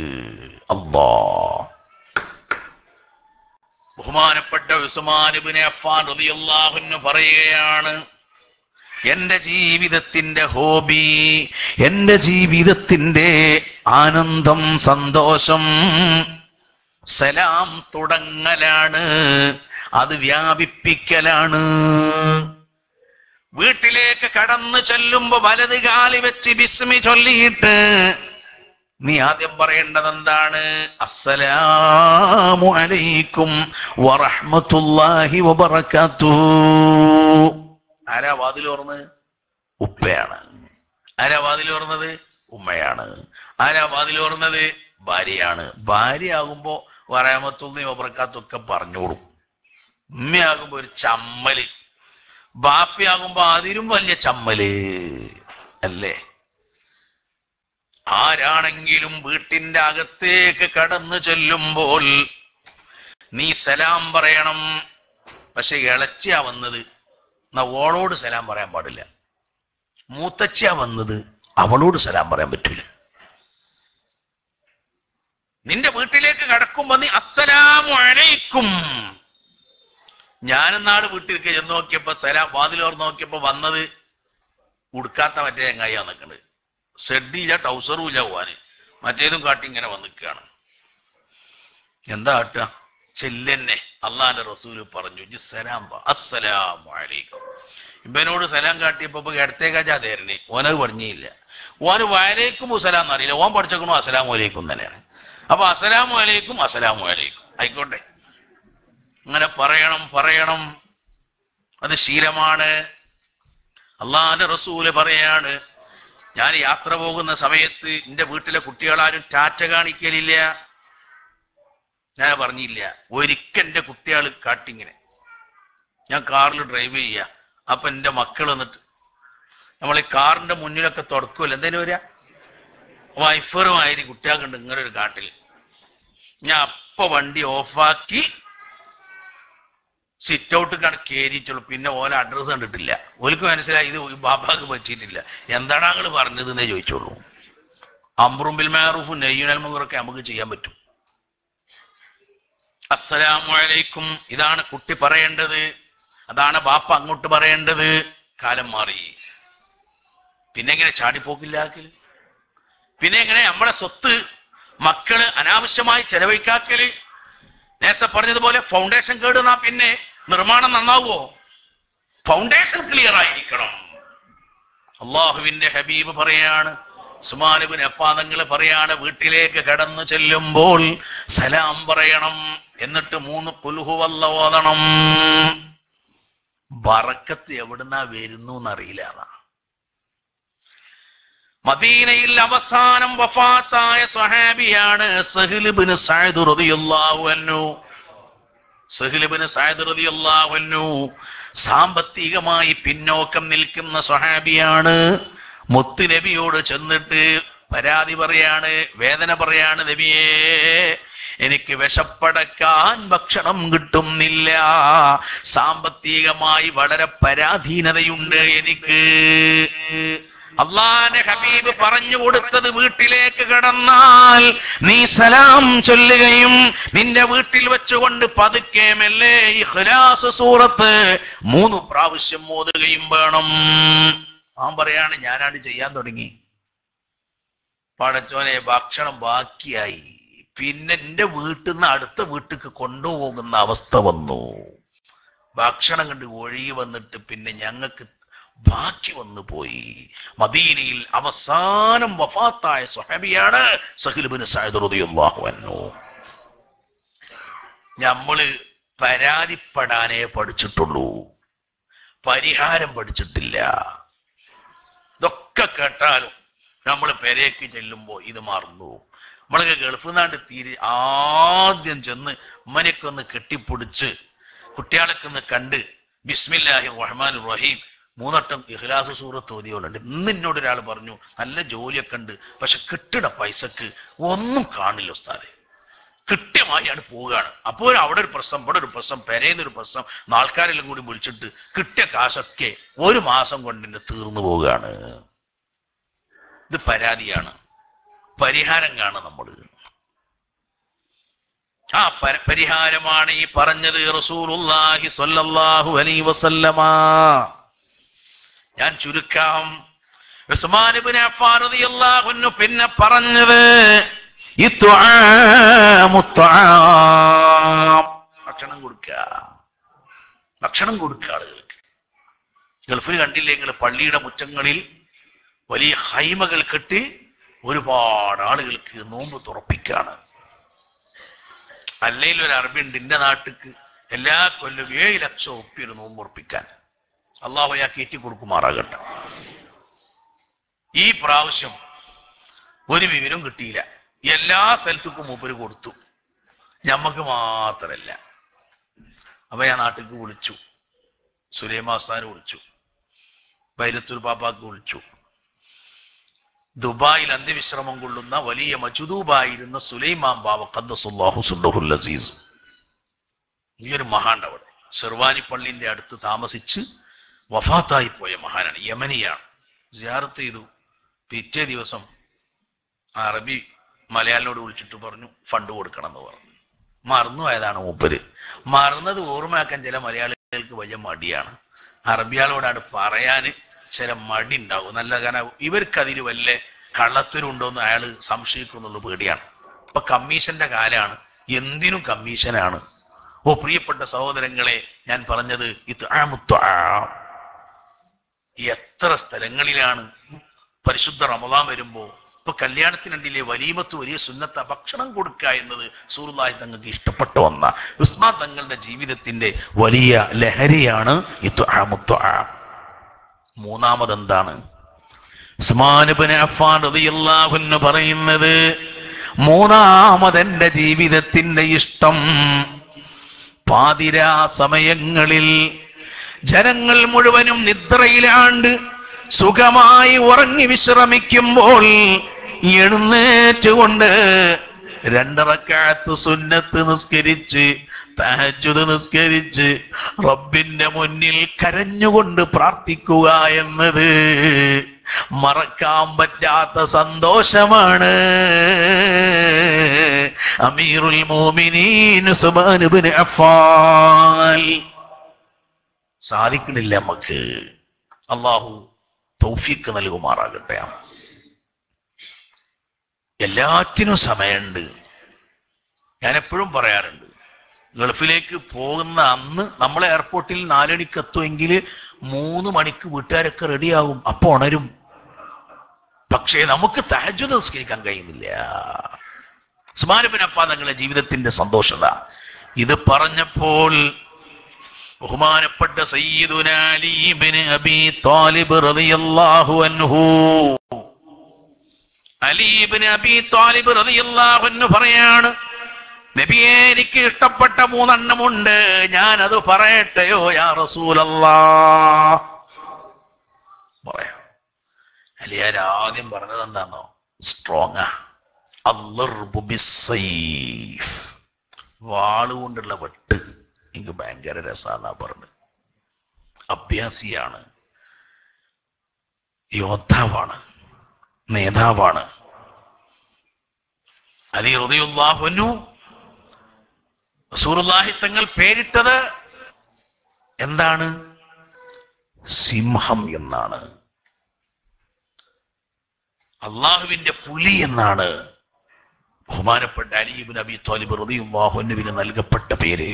അല്ലാ. ബഹുമാനപ്പെട്ട ഉസ്മാൻ ഇബ്നു അഫ്ഫാൻ റളിയല്ലാഹു അൻഹു പറയുകയാണ്, എന്റെ ജീവിതത്തിന്റെ ഹോബി, എന്റെ ജീവിതത്തിന്റെ ആനന്ദം, സന്തോഷം സലാം തുടങ്ങലാണ്, അത് വ്യാപിപ്പിക്കലാണ്. വീട്ടിലേക്ക് കടന്നു ചെല്ലുമ്പോ വലത് കാലി വെച്ച് ബിസ്മി ചൊല്ലിയിട്ട് നീ ആദ്യം പറയേണ്ടത് എന്താണ്? അസ്സലാമു അലൈക്കും വറഹ്മത്തുള്ളാഹി വബറകാതുഹു. ആരാ വാതിൽ തുറന്നത്? ഉപ്പയാണ്. ആരാ വാതിൽ തുറന്നത്? ഉമ്മയാണ്. ആരാ വാതിൽ തുറന്നത്? ഭാര്യയാണ്. ഭാര്യയാകുമ്പോ വറഹ്മത്തുള്ളാഹി വബറകാതുഹു ഒക്കെ പറഞ്ഞോളും. ഉമ്മയാകുമ്പോ ഒരു ചമ്മല്, ബാപ്പയാകുമ്പോ അതിലും വലിയ ചമ്മല് അല്ലേ? ആരാണെങ്കിലും വീട്ടിന്റെ അകത്തേക്ക് കടന്നു ചെല്ലുമ്പോൾ നീ സലാം പറയണം. പക്ഷെ ഇളച്ചിയാ വന്നത്, എന്നാ ഓളോട് സലാം പറയാൻ പാടില്ല. മൂത്തച്ഛിയാ വന്നത്, അവളോട് സലാം പറയാൻ പറ്റൂല. നിന്റെ വീട്ടിലേക്ക് കടക്കുമ്പോ നീ അസ്സലാമു അലൈക്കും. ഞാനെന്നാട് വീട്ടിലേക്ക് ചെന്ന് നോക്കിയപ്പോ സലാം വാതിലോർ നോക്കിയപ്പോ വന്നത് ഉടുക്കാത്ത മറ്റേ ചങ്ങായിയാ നിൽക്കണത്. ഷെഡില്ല, ടൗസറും ഇല്ല പോവാന്. മറ്റേതും കാട്ടി ഇങ്ങനെ വന്നിക്കുകയാണ്. എന്താ കാട്ടുക? ചെല്ലെന്നെ. അള്ളാന്റെ റസൂല് പറഞ്ഞു അസ്സലാമു അലൈക്കും. ഇവനോട് സലാം കാട്ടിയപ്പോ ഇടത്തേക്കാജാതേരനെ ഓനത് പറഞ്ഞില്ല. ഓന് വഅലൈക്കും മുസലാം എന്നറിയില്ല. ഓൻ പഠിച്ചേക്കണു അസ്സലാമു അലൈക്കും തന്നെയാണ്. അപ്പൊ അസ്സലാമു അലൈക്കും അസ്സലാമു അലൈക്കും ആയിക്കോട്ടെ. അങ്ങനെ പറയണം. അത് ശീലമാണ്. അള്ളാന്റെ റസൂല് പറയാണ്, ഞാൻ യാത്ര പോകുന്ന സമയത്ത് എന്റെ വീട്ടിലെ കുട്ടികളാരും ടാറ്റ കാണിക്കലില്ല. ഞാൻ പറഞ്ഞില്ല, ഒരിക്കൽ എന്റെ കുട്ടികൾ കാട്ടിങ്ങനെ, ഞാൻ കാറിൽ ഡ്രൈവ് ചെയ്യുക. അപ്പൊ എന്റെ മക്കൾ വന്നിട്ട് നമ്മൾ ഈ കാറിന്റെ മുന്നിലൊക്കെ തുടക്കുമല്ലോ, എന്തേലും വരിക വൈഫറുമാതിരി കുട്ടികൾക്കുണ്ട് ഇങ്ങനെ ഒരു കാട്ടിൽ. ഞാൻ അപ്പൊ വണ്ടി ഓഫാക്കി സിറ്റ് ഔട്ട് കയറിയിട്ടുള്ളൂ. പിന്നെ ഓല അഡ്രസ്സ് കണ്ടിട്ടില്ല. ഓൽക്ക് മനസ്സിലായി ഇത് ബാബാക്ക് പറ്റിയിട്ടില്ല. എന്താണ് ഞങ്ങൾ പറഞ്ഞത് എന്നേ ചോദിച്ചോളൂ. അംറും ബിൽ മഅറൂഫും നഹ്യുൻ അനിൽ മുൻകറൊക്കെ നമുക്ക് ചെയ്യാൻ പറ്റും. അസ്സലാമു അലൈക്കും ഇതാണ് കുട്ടി പറയേണ്ടത്, അതാണ് ബാപ്പ അങ്ങോട്ട് പറയേണ്ടത്. കാലം മാറി. പിന്നെ എങ്ങനെ ചാടിപ്പോക്കില്ലാക്കല്? പിന്നെ എങ്ങനെ നമ്മളെ സ്വത്ത് മക്കള് അനാവശ്യമായി ചെലവഴിക്കാക്കല്? നേരത്തെ പറഞ്ഞതുപോലെ ഫൗണ്ടേഷൻ കേടുന്നാ പിന്നെ നിർമ്മാണം നന്നാവോ? ഫൗണ്ടേഷൻ ക്ലിയർ ആയിരിക്കണം. അള്ളാഹുവിന്റെ ഹബീബ് പറയാണ്, ഉസ്മാൻ ഇബ്നു അഫ്ഫാൻ തങ്ങൾ പറയാണ്, വീട്ടിലേക്ക് കടന്നു ചെല്ലുമ്പോൾ സലാം പറയണം, എന്നിട്ട് 3 ഖുൽ ഹുവല്ലാഹു ഓതണം. ബറക്കത്ത് എവിടുന്നാ വരുന്നു എന്നറിയില്ല. മദീനയിൽ അവസാനം വഫാത്തായ സ്വഹാബിയാണ് സഹ്ൽ ഇബ്നു സഅദ് റളിയല്ലാഹു അൻഹു. സഹ്ൽ ഇബ്നു സഅദ് റളിയല്ലാഹു അൻഹു സാമ്പത്തികമായി പിന്നോക്കം നിൽക്കുന്ന സ്വഹാബിയാണ്. മുത്ത് നബിയോട് ചെന്നിട്ട് പരാതി പറയാണ്, വേദന പറയാണ്, നബിയേ എനിക്ക് വിശപ്പടക്കാൻ ഭക്ഷണം കിട്ടുന്നില്ല, സാമ്പത്തികമായി വളരെ പരാധീനതയുണ്ട് എനിക്ക്. അള്ളാന്റെ ഹബീബ് പറഞ്ഞു കൊടുത്തത്, വീട്ടിലേക്ക് കടന്നാൽ നീ സലാം ചൊല്ലുകയും നിന്റെ വീട്ടിൽ വെച്ചുകൊണ്ട് പതുക്കെ മെല്ലെ ഇഖ്ലാസ് സൂറത്ത് 3 പ്രാവശ്യം ഓതുകയും വേണം. അവൻ പറയാണ്, ഞാനാണ് ചെയ്യാൻ തുടങ്ങി. പടച്ചോനെ ഭക്ഷണം ബാക്കിയായി. പിന്നെ എന്റെ വീട്ടിൽ നിന്ന് അടുത്ത വീട്ടിലേക്ക് കൊണ്ടുപോകുന്ന അവസ്ഥ വന്നു. ഭക്ഷണം കണ്ട് ഒഴുകി വന്നിട്ട് പിന്നെ ഞങ്ങൾക്ക് ബാക്കി വന്നു പോയി. മദീനയിൽ അവസാനം വഫാത്തായ സ്വഹാബിയാണ് സഹ്ൽ ഇബ്നു സഅദ് റളിയല്ലാഹു അൻഹു. നമ്മള് പരാതിപ്പെടാനേ പഠിച്ചിട്ടുള്ളൂ, പരിഹാരം പഠിച്ചിട്ടില്ല. ഇതൊക്കെ കേട്ടാലും നമ്മൾ പെരേക്ക് ചെല്ലുമ്പോ ഇത് മറന്നു. നമ്മളൊക്കെ ഗൾഫ് നാട് ആദ്യം ചെന്ന് ഉമ്മനൊക്കെ ഒന്ന് കെട്ടിപ്പൊടിച്ച് കുട്ടികളൊക്കെ ഒന്ന് കണ്ട് ബിസ്മില്ലാഹിർ റഹ്മാനിർ റഹീം 3 വട്ടം ഇഖ്ലാസ് സൂറത്ത് ഓതിയോളുണ്ട്. ഇന്ന് എന്നോട് ഒരാൾ പറഞ്ഞു, നല്ല ജോലിയൊക്കെ ഉണ്ട്, പക്ഷെ കിട്ടിട പൈസക്ക് ഒന്നും കാണില്ല ഉസ്താദെ, കൃത്യമായാണ് പോവുകയാണ്. അപ്പോൾ അവിടെ ഒരു പ്രശ്നം, ഇവിടെ ഒരു പ്രശ്നം, പെരേന്നൊരു പ്രശ്നം, ആൾക്കാരെല്ലാം കൂടി വിളിച്ചിട്ട് കിട്ടിയ കാശൊക്കെ 1 മാസം കൊണ്ട് തന്നെ തീർന്നു പോവുകയാണ്. ഇത് പരാതിയാണ്. പരിഹാരം കാണാം നമ്മൾ. ആ പരിഹാരമാണ് ഈ പറഞ്ഞത് റസൂലുള്ളാഹി സ്വല്ലല്ലാഹു അലൈഹി വസല്ലമ. ഞാൻ ചുരുക്കാം. ഉസ്മാൻ ഇബ്നു അഫ്ഫാൻ റളിയല്ലാഹു അൻഹു പിന്നെ പറഞ്ഞത് ഭക്ഷണം കൊടുക്കുക ആളുകൾക്ക്. ഗൾഫിൽ കണ്ടില്ലേ നിങ്ങൾ, പള്ളിയുടെ മുറ്റങ്ങളിൽ വലിയ ഹൈമകൾ കെട്ടി ഒരുപാട് ആളുകൾക്ക് നോമ്പ് തുറപ്പിക്കാണ്. അല്ലെങ്കിൽ ഒരു അറബിയുണ്ട് എന്റെ നാട്ടിക്ക് എല്ലാ കൊല്ലം 7 ലക്ഷം ഉറുപ്പിക നോമ്പ് ഉറപ്പിക്കാൻ. അള്ളാഹു അയാൾക്ക് ഏറ്റി കൊടുക്കുമാറാകട്ടെ. ഈ പ്രാവശ്യം ഒരു വിവരം കിട്ടിയില്ല. എല്ലാ സ്ഥലത്തേക്കും മൂപ്പര് കൊടുത്തു, ഞമ്മക്ക് മാത്രല്ല. അപ്പൊ ഞാൻ നാട്ടിലേക്ക് വിളിച്ചു, സുലൈമാസ്ഥാന് വിളിച്ചു, ബൈരത്തുൽ പാപ്പാക്ക് വിളിച്ചു. ദുബായിൽ അന്ത്യവിശ്രമം കൊള്ളുന്ന വലിയ മജ്ദൂബായിരുന്ന സുലൈമാൻ ബാവ ഖദ്ദസുല്ലാഹു സുബ്ഹുൽ അസീസ്, ഈ ഒരു മഹാൻ അവിടെ ഷെർവാനി പള്ളിന്റെ അടുത്ത് താമസിച്ച് വഫാത്തായി പോയ മഹാനാണ്, യമനിയാണ്. സിയാറത്ത് ചെയ്തു. പിറ്റേ ദിവസം അറബി മലയാളിനോട് വിളിച്ചിട്ട് പറഞ്ഞു ഫണ്ട് കൊടുക്കണം എന്ന് പറഞ്ഞു. മറന്നുപോയതാണ് മൂപ്പര്. മറന്നത് ഓർമ്മയാക്കാൻ ചില മലയാളികൾക്ക് വലിയ മടിയാണ്. അറബിയാളോടാണ് പറയാന് ചില മടി ഉണ്ടാവും. നല്ല കാരണം ഇവർക്കതിന് വല്ല കള്ളത്തരുണ്ടോന്ന് അയാൾ സംശയിക്കുന്നുള്ള പേടിയാണ്. ഇപ്പൊ കമ്മീഷന്റെ കാലാണ്, എന്തിനും കമ്മീഷനാണ്. ഓ പ്രിയപ്പെട്ട സഹോദരങ്ങളെ, ഞാൻ പറഞ്ഞത് എത്ര സ്ഥലങ്ങളിലാണ് പരിശുദ്ധ റമദാൻ വരുമ്പോ ഇപ്പൊ കല്യാണത്തിനുണ്ടില്ലേ വലീമത്ത് വലിയ സുന്നത്ത ഭക്ഷണം കൊടുക്കുക എന്നത് റസൂലുള്ളാഹി തങ്ങൾക്ക് ഇഷ്ടപ്പെട്ട ഒന്ന. ഉസ്മാൻ തങ്ങളുടെ ജീവിതത്തിന്റെ വലിയ ലഹരിയാണ് മൂന്നാമതെന്താണ്? ഉസ്മാൻ ഇബ്നു അഫ്ഫാൻ റളിയല്ലാഹു അൻഹു പറയുന്നത്, മൂന്നാമതെന്റെ ജീവിതത്തിന്റെ ഇഷ്ടം പാതിരാ സമയങ്ങളിൽ ജനങ്ങൾ മുഴുവനും നിദ്രയിലാണ്ട് സുഖമായി ഉറങ്ങി വിശ്രമിക്കുമ്പോൾ എഴുന്നേറ്റുകൊണ്ട് 2 റക്അത്ത് സുന്നത്ത് നിസ്കരിച്ച് തഹജ്ജുദ് നിസ്കരിച്ച് റബ്ബിന്റെ മുന്നിൽ കരഞ്ഞുകൊണ്ട് പ്രാർത്ഥിക്കുക എന്നത് മറക്കാൻ പറ്റാത്ത സന്തോഷമാണ്. അമീറുൽ മുഅ്മിനീൻ ഉസ്മാൻ ഇബ്നു അഫ്ഫാൻ. സാധിക്കണില്ല നമുക്ക്. അല്ലാഹു തൗഫീഖ് നൽകുമാറാകട്ടെ. എല്ലാറ്റിനും സമയമുണ്ട്. ഞാൻ എപ്പോഴും പറയാറുണ്ട്, ഗൾഫിലേക്ക് പോകുന്ന അന്ന് നമ്മളെ എയർപോർട്ടിൽ 4 മണിക്ക് എത്തുമെങ്കിൽ 3 മണിക്ക് വീട്ടുകാരൊക്കെ റെഡിയാകും, അപ്പൊ ഉണരും. പക്ഷേ നമുക്ക് തഹജ്ജുദ് നിസ്കരിക്കാൻ കഴിയുന്നില്ല. ഉസ്മാൻ ഇബ്നു അഫ്ഫാൻ തങ്ങളുടെ ജീവിതത്തിന്റെ സന്തോഷത ഇത് പറഞ്ഞപ്പോൾ ബഹുമാനപ്പെട്ട സയ്യിദുനാ അലി ഇബ്നു അബീ ത്വാലിബ് റളിയല്ലാഹു അൻഹു, അലി ഇബ്നു അബീ ത്വാലിബ് റളിയല്ലാഹു അൻഹു പറയാണ്, നബിയെ എനിക്ക് ഇഷ്ടപ്പെട്ട 3 എണ്ണമുണ്ട്, ഞാനത് പറയട്ടെയോ യാ റസൂലല്ലാഹ്? പറയാം. അലിയാർ ആദ്യം പറഞ്ഞത് എന്താണോ? സ്ട്രോങ്. വാളുകൊണ്ടുള്ള വെട്ട് എനിക്ക് ഭയങ്കര രസാന്നാ പറഞ്ഞത്. അഭ്യാസിയാണ്, യോദ്ധാവാണ്, നേതാവാണ്. അലി റളിയല്ലാഹു അൻഹു റസൂലുള്ളാഹി തങ്ങൾ പേരിട്ടത് എന്താണ്? സിംഹം എന്നാണ്, അള്ളാഹുവിന്റെ പുലി എന്നാണ് ബഹുമാനപ്പെട്ട അലി ഇബ്നു അബീ ത്വാലിബ് റളിയല്ലാഹു അൻഹുവിന് നൽകപ്പെട്ട പേര്.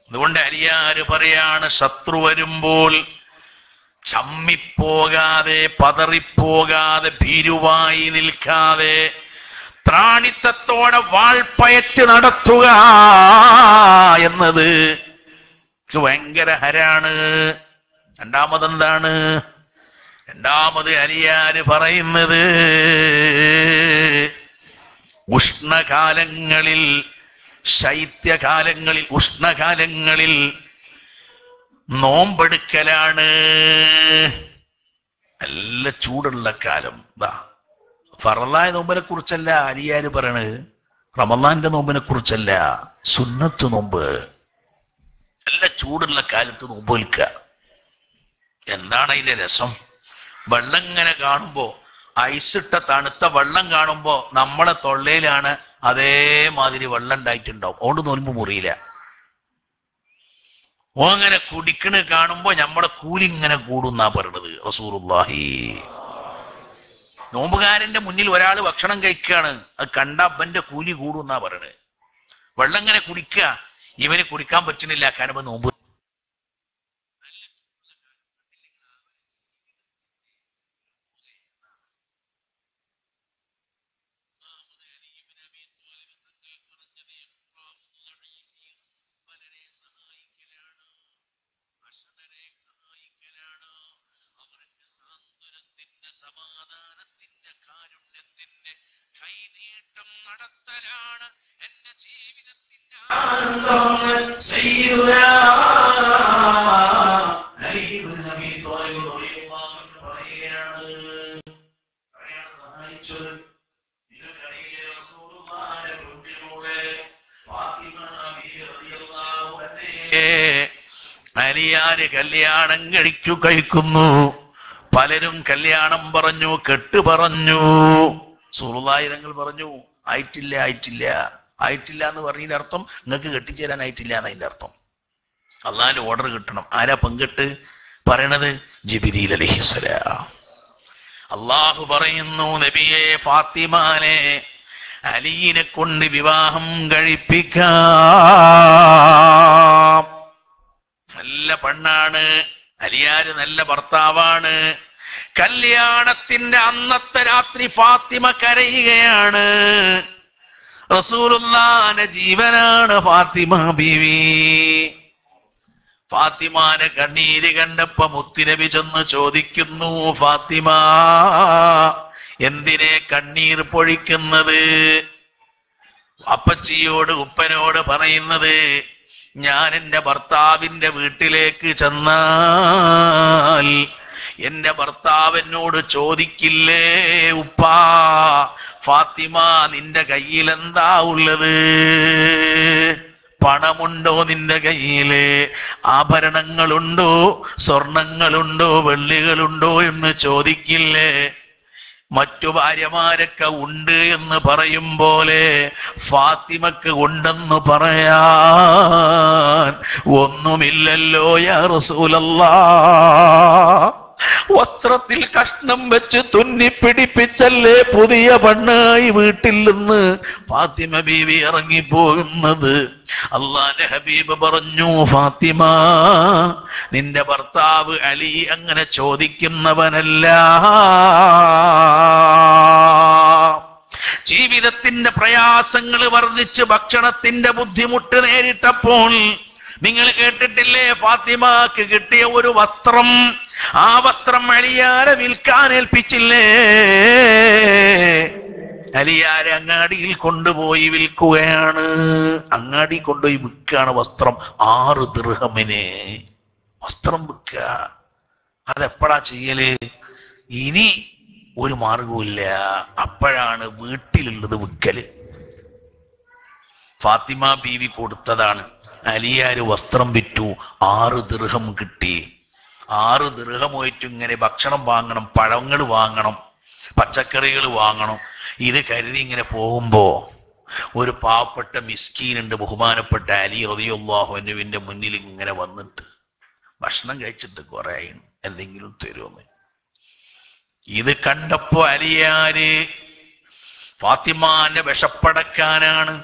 അതുകൊണ്ട് അലിയാര് പറയാണ്, ശത്രു വരുമ്പോൾ ചമ്മിപ്പോകാതെ പതറിപ്പോകാതെ ഭീരുവായി നിൽക്കാതെ ത്രാണിത്തത്തോടെ വാൾപ്പയറ്റ് നടത്തുക എന്നത് ഭയങ്കര ഹരാണ്. രണ്ടാമതെന്താണ്? രണ്ടാമത് അലിയാര് പറയുന്നത്, ഉഷ്ണകാലങ്ങളിൽ ശൈത്യകാലങ്ങളിൽ ഉഷ്ണകാലങ്ങളിൽ നോമ്പെടുക്കലാണ്. നല്ല ചൂടുള്ള കാലം. ഫറലായ നോമ്പിനെ കുറിച്ചല്ല അലിയാര് പറയണത്, റമളാന്റെ നോമ്പിനെ കുറിച്ചല്ല, സുന്നത്ത് നോമ്പ്. നല്ല ചൂടുള്ള കാലത്ത് നോമ്പ് നിൽക്കുക. എന്താണ് അതിന്റെ രസം? വെള്ളം ഇങ്ങനെ കാണുമ്പോ, ഐസിട്ട തണുത്ത വെള്ളം കാണുമ്പോ നമ്മളെ തൊള്ളയിലാണ് അതേമാതിരി വെള്ളം ഉണ്ടായിട്ടുണ്ടാവും. അതുകൊണ്ട് നോമ്പ് മുറിയില്ല. ഓ അങ്ങനെ കുടിക്കണ കാണുമ്പോ നമ്മളെ കൂലി ഇങ്ങനെ കൂടുന്നാ പറയണത് റസൂലുള്ളാഹി. നോമ്പുകാരന്റെ മുന്നിൽ ഒരാൾ ഭക്ഷണം കഴിക്കുകയാണ്, അത് കണ്ട അപ്പന്റെ കൂലി കൂടുന്നാ പറയണത്. വെള്ളം ഇങ്ങനെ കുടിക്കുക, ഇവന് കുടിക്കാൻ പറ്റുന്നില്ല, കാരണം നോമ്പ്. നടത്തലാണ് എന്റെ ജീവിതത്തിന്റെ അലിയാര് കല്യാണം കഴിക്കുന്നു. പലരും കല്യാണം പറഞ്ഞു, കെട്ട് പറഞ്ഞു. റസൂലുള്ളാഹി തങ്ങൾ പറഞ്ഞു, ആയിട്ടില്ല ആയിട്ടില്ല ആയിട്ടില്ല എന്ന് പറഞ്ഞതിന്റെ അർത്ഥം നിങ്ങൾക്ക് കെട്ടിച്ചേരാനായിട്ടില്ല എന്നതിന്റെ അർത്ഥം. അള്ളാഹിന്റെ ഓർഡർ കിട്ടണം. ആരാ പങ്കിട്ട് പറയണത്? ജിബ്രീൽ അലൈഹിസ്സലാം. അള്ളാഹു പറയുന്നു, നബിയെ ഫാത്തിമാനെ അലിയിനെ കൊണ്ട് വിവാഹം കഴിപ്പിക്കാം. നല്ല പെണ്ണാണ്, അലിയാര് നല്ല ഭർത്താവാണ്. കല്യാണത്തിന്റെ അന്നത്തെ രാത്രി ഫാത്തിമ കരയുകയാണ്. റസൂലുള്ളാഹിന്റെ ജീവനാണ് ഫാത്തിമ ബീവി. ഫാത്തിമാനെ കണ്ണീര് കണ്ടപ്പോ മുത്തുനബി ചെന്ന് ചോദിക്കുന്നു, ഫാത്തിമ എന്തിനെ കണ്ണീർ പൊഴിക്കുന്നത്? അപ്പച്ചിയോട് ഉപ്പനോട് പറയുന്നത്, ഞാൻ എൻ്റെ ഭർത്താവിന്റെ വീട്ടിലേക്ക് ചെന്നാൽ എന്റെ ഭർത്താവ് എന്നോട് ചോദിക്കില്ലേ, ഉപ്പാ ഫാത്തിമ നിന്റെ കയ്യിൽ എന്താ ഉള്ളത്? പണമുണ്ടോ നിന്റെ കയ്യില്? ആഭരണങ്ങളുണ്ടോ, സ്വർണങ്ങളുണ്ടോ, വെള്ളികളുണ്ടോ എന്ന് ചോദിക്കില്ലേ? മറ്റു ഭാര്യമാരൊക്കെ ഉണ്ട് എന്ന് പറയും പോലെ ഫാത്തിമക്ക് ഉണ്ടെന്ന് പറയാൻ ഒന്നുമില്ലല്ലോ യാ റസൂലല്ലാഹ്. വസ്ത്രത്തിൽ കഷ്ണം വെച്ച് തുന്നിപ്പിടിപ്പിച്ചല്ലേ പുതിയ പെണ്ണായി വീട്ടിൽ നിന്ന് ഫാത്തിമ ബീവി ഇറങ്ങിപ്പോകുന്നത്. അള്ളാന്റെ ഹബീബ് പറഞ്ഞു, ഫാത്തിമ നിന്റെ ഭർത്താവ് അലി അങ്ങനെ ചോദിക്കുന്നവനല്ല. ജീവിതത്തിന്റെ പ്രയാസങ്ങൾ വർദ്ധിച്ച് ഭക്ഷണത്തിന്റെ ബുദ്ധിമുട്ട് നേരിട്ടപ്പോൾ നിങ്ങൾ കേട്ടിട്ടില്ലേ, ഫാത്തിമക്ക് കിട്ടിയ ഒരു വസ്ത്രം, ആ വസ്ത്രം അലിയാരെ വിൽക്കാൻ ഏൽപ്പിച്ചില്ലേ? അലിയാരെ അങ്ങാടിയിൽ കൊണ്ടുപോയി വിൽക്കുകയാണ്. അങ്ങാടി കൊണ്ടുപോയി വിൽക്കുകയാണ് വസ്ത്രം. 6 ദിർഹമിന് വസ്ത്രം വിൽക്കുക. അതെപ്പോഴാ ചെയ്യല്? ഇനി ഒരു മാർഗവുമില്ല, അപ്പോഴാണ് വീട്ടിലുള്ളത് വിൽക്കല്. ഫാത്തിമ ബീവി കൊടുത്തതാണ്. അലിയാര് വസ്ത്രം വിറ്റു, 6 ദിർഹം കിട്ടി. 6 ദിർഹം പോയിട്ട് ഇങ്ങനെ ഭക്ഷണം വാങ്ങണം, പഴങ്ങൾ വാങ്ങണം, പച്ചക്കറികൾ വാങ്ങണം. ഇത് കരുതി ഇങ്ങനെ പോകുമ്പോ ഒരു പാവപ്പെട്ട മിസ്കീനുണ്ട്, ബഹുമാനപ്പെട്ട അലി റളിയല്ലാഹു അൻഹുവിന്റെ മുന്നിൽ ഇങ്ങനെ വന്നിട്ട്, ഭക്ഷണം കഴിച്ചിട്ട് കുറെ എന്തെങ്കിലും തരുമെന്ന്. ഇത് കണ്ടപ്പോ അലിയാര് ഫാത്തിമാന്റെ വിശപ്പടക്കാനാണ്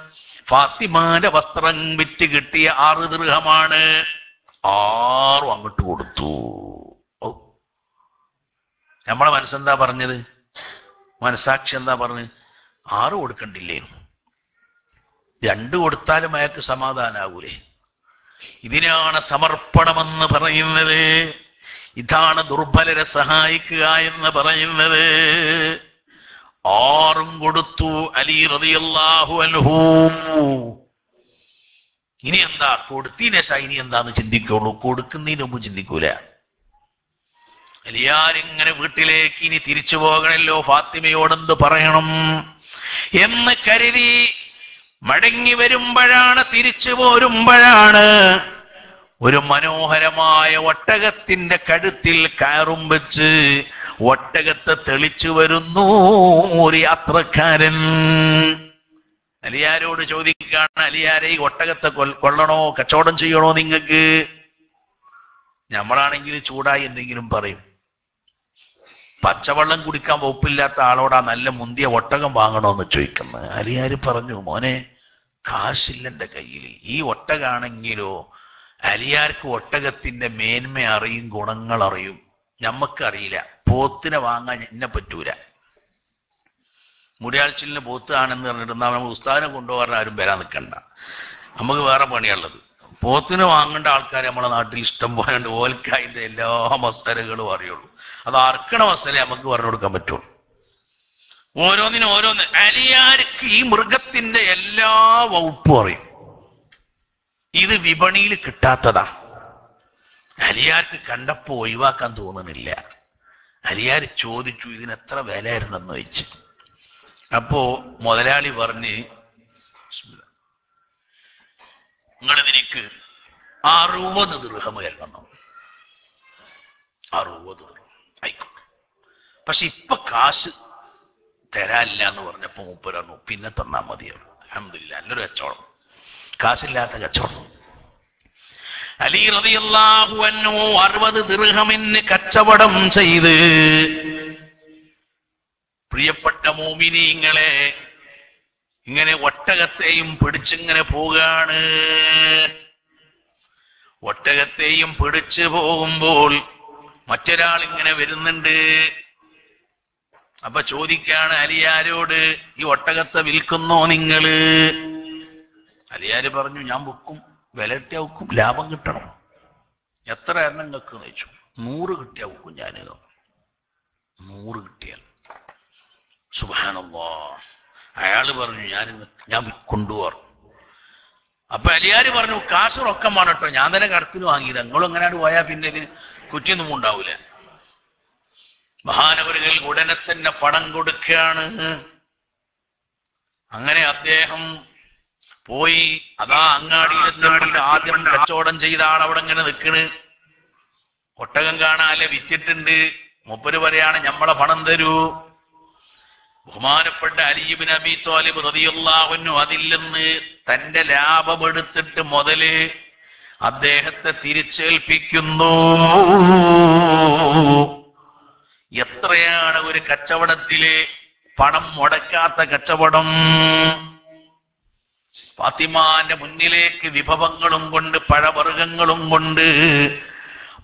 ഫാത്തിമാന്റെ വസ്ത്രം വിറ്റ് കിട്ടിയ 6 ദിർഹമാണ്. 6 അങ്ങോട്ട് കൊടുത്തു. നമ്മളെ മനസ്സെന്താ പറഞ്ഞത്? മനസാക്ഷി എന്താ പറഞ്ഞത്? 6 കൊടുക്കണ്ടില്ലേ? 2 കൊടുത്താലും അയാൾക്ക് സമാധാനാവൂലേ? ഇതിനാണ് സമർപ്പണമെന്ന് പറയുന്നത്. ഇതാണ് ദുർബലരെ സഹായിക്കുക എന്ന് പറയുന്നത്. 6 കൊടുത്തു അലി റളിയല്ലാഹു അൻഹു. ഇനി എന്താ കൊടുത്തീനേശ, ഇനി എന്താന്ന് ചിന്തിക്കുള്ളൂ, കൊടുക്കുന്നതിന് മുമ്പ് ചിന്തിക്കൂല. അലിയാരിങ്ങനെ വീട്ടിലേക്ക് ഇനി തിരിച്ചു പോകണല്ലോ, ഫാത്തിമയോടെന്ത് പറയണം എന്ന് കരുതി മടങ്ങി വരുമ്പോഴാണ്, തിരിച്ചു പോരുമ്പോഴാണ് ഒരു മനോഹരമായ ഒട്ടകത്തിന്റെ കഴുത്തിൽ കയറും വെച്ച് ഒട്ടകത്തെ തെളിച്ചു വരുന്നു ഒരു യാത്രക്കാരൻ. അലിയാരോട് ചോദിക്കുകയാണ്, അലിയാരെ ഈ ഒട്ടകത്തെ കൊള്ളണോ, കച്ചവടം ചെയ്യണോ നിങ്ങൾക്ക്? നമ്മളാണെങ്കിൽ ചൂടായി എന്തെങ്കിലും പറയും. പച്ചവെള്ളം കുടിക്കാൻ വകുപ്പില്ലാത്ത ആളോടാ നല്ല മുന്തിയ ഒട്ടകം വാങ്ങണോന്ന് ചോദിക്കുന്നത്. അലിയാര് പറഞ്ഞു, മോനെ കാശില്ല എൻ്റെ കയ്യിൽ. ഈ ഒട്ടകാണെങ്കിലോ, അലിയാർക്ക് ഒട്ടകത്തിന്റെ മേന്മ അറിയും, ഗുണങ്ങൾ അറിയും, ഞമ്മക്കറിയില്ല. പോത്തിനെ വാങ്ങാൻ എന്നെ പറ്റൂല. മുടിയാഴ്ചലിന് പോത്ത് ആണെന്ന് പറഞ്ഞിട്ട് നമ്മൾ ഉസ്താദിനെ കൊണ്ടുപോകാൻ ആരും വരാൻ നിൽക്കണ്ട, നമുക്ക് വേറെ പണിയുള്ളത്. പോത്തിന് വാങ്ങേണ്ട ആൾക്കാർ നമ്മളെ നാട്ടിൽ ഇഷ്ടം പോലെ ഉണ്ട്. ഓൽക്കായിട്ട് എല്ലാ മസാലകളും അറിയുള്ളൂ. അത് അർക്കണ മസാല നമുക്ക് പറഞ്ഞു കൊടുക്കാൻ പറ്റുള്ളൂ. ഓരോന്നിനും ഓരോന്ന്. അലിയാർക്ക് ഈ മൃഗത്തിന്റെ എല്ലാ വകുപ്പും അറിയും. ഇത് വിപണിയിൽ കിട്ടാത്തതാ. അലിയാർക്ക് കണ്ടപ്പോ ഒഴിവാക്കാൻ തോന്നുന്നില്ല. അലിയാര് ചോദിച്ചു, ഇതിനെത്ര വിലയായിരുന്നെന്ന് ചോദിച്ചു. അപ്പോ മുതലാളി പറഞ്ഞ്, നിങ്ങളിതിലേക്ക് 60 ദിർഹം തരണം. 60 ദിർഹം ആയിക്കോട്ടെ, പക്ഷെ ഇപ്പൊ കാശ് തരാനില്ല എന്ന് പറഞ്ഞപ്പോ മൂപ്പരാണ്, പിന്നെ തന്നാ മതിയാണ്. അൽഹംദുലില്ലാഹ്, നല്ലൊരു കച്ചവടം, കാശില്ലാത്ത കച്ചവടം. അലി റളിയല്ലാഹു അൻഹു 60 ദിർഹമിന് കച്ചവടം ചെയ്ത്, പ്രിയപ്പെട്ട മോമിനീങ്ങളെ, ഇങ്ങനെ ഒട്ടകത്തെയും പിടിച്ചിങ്ങനെ പോവുകയാണ്. ഒട്ടകത്തെയും പിടിച്ചു പോകുമ്പോൾ മറ്റൊരാൾ ഇങ്ങനെ വരുന്നുണ്ട്. അപ്പൊ ചോദിക്കാണ് അലിയാരോട്, ഈ ഒട്ടകത്തെ വിൽക്കുന്നോ നിങ്ങള്? അലിയാര് പറഞ്ഞു, ഞാൻ വിൽക്കും, വിലട്ടിയാ വിൽക്കും, ലാഭം കിട്ടണം. എത്ര എണ്ണം നിങ്ങൾക്ക് ചോദിച്ചു. 100 കിട്ടിയാ വിൽക്കും ഞാൻ. 100 കിട്ടിയാൽ. സുബ്ഹാനല്ലാഹ്. അയാള് പറഞ്ഞു, ഞാൻ കൊണ്ടുപോറും. അപ്പൊ അലിയാര് പറഞ്ഞു, കാശ് റൊക്കമാണ് കേട്ടോ, ഞാൻ തന്നെ കടത്തിന് വാങ്ങിയത്, നിങ്ങളും എങ്ങനെയാണ് പോയാൽ പിന്നെ ഇതിന് കുറ്റിയൊന്നും ഉണ്ടാവൂല. മഹാനവരുകൾ ഉടനെ തന്നെ പണം കൊടുക്കുകയാണ്. അങ്ങനെ അദ്ദേഹം പോയി. അതാ അങ്ങാടിയിലെത്തിയിട്ട് ആദ്യം കച്ചവടം ചെയ്ത ആൾ അവിടെ ഇങ്ങനെ നിൽക്കണ്. ഒട്ടകം കാണാല്ലേ, വിറ്റിട്ടുണ്ട്. മൂപ്പര് പറയാണ്, ഞമ്മളെ പണം തരൂ. ബഹുമാനപ്പെട്ട അലി ഇബ്നു അബീ ത്വാലിബ് റളിയല്ലാഹു അൻഹു അതിൽ നിന്ന് തന്റെ ലാഭമെടുത്തിട്ട് മുതല് അദ്ദേഹത്തെ തിരിച്ചേൽപ്പിക്കുന്നു. എത്രയാണ് ഒരു കച്ചവടത്തില് പണം മുടക്കാത്ത കച്ചവടം! ഫാത്തിമാന്റെ മുന്നിലേക്ക് വിഭവങ്ങളും കൊണ്ട്, പഴവർഗ്ഗങ്ങളും കൊണ്ട്,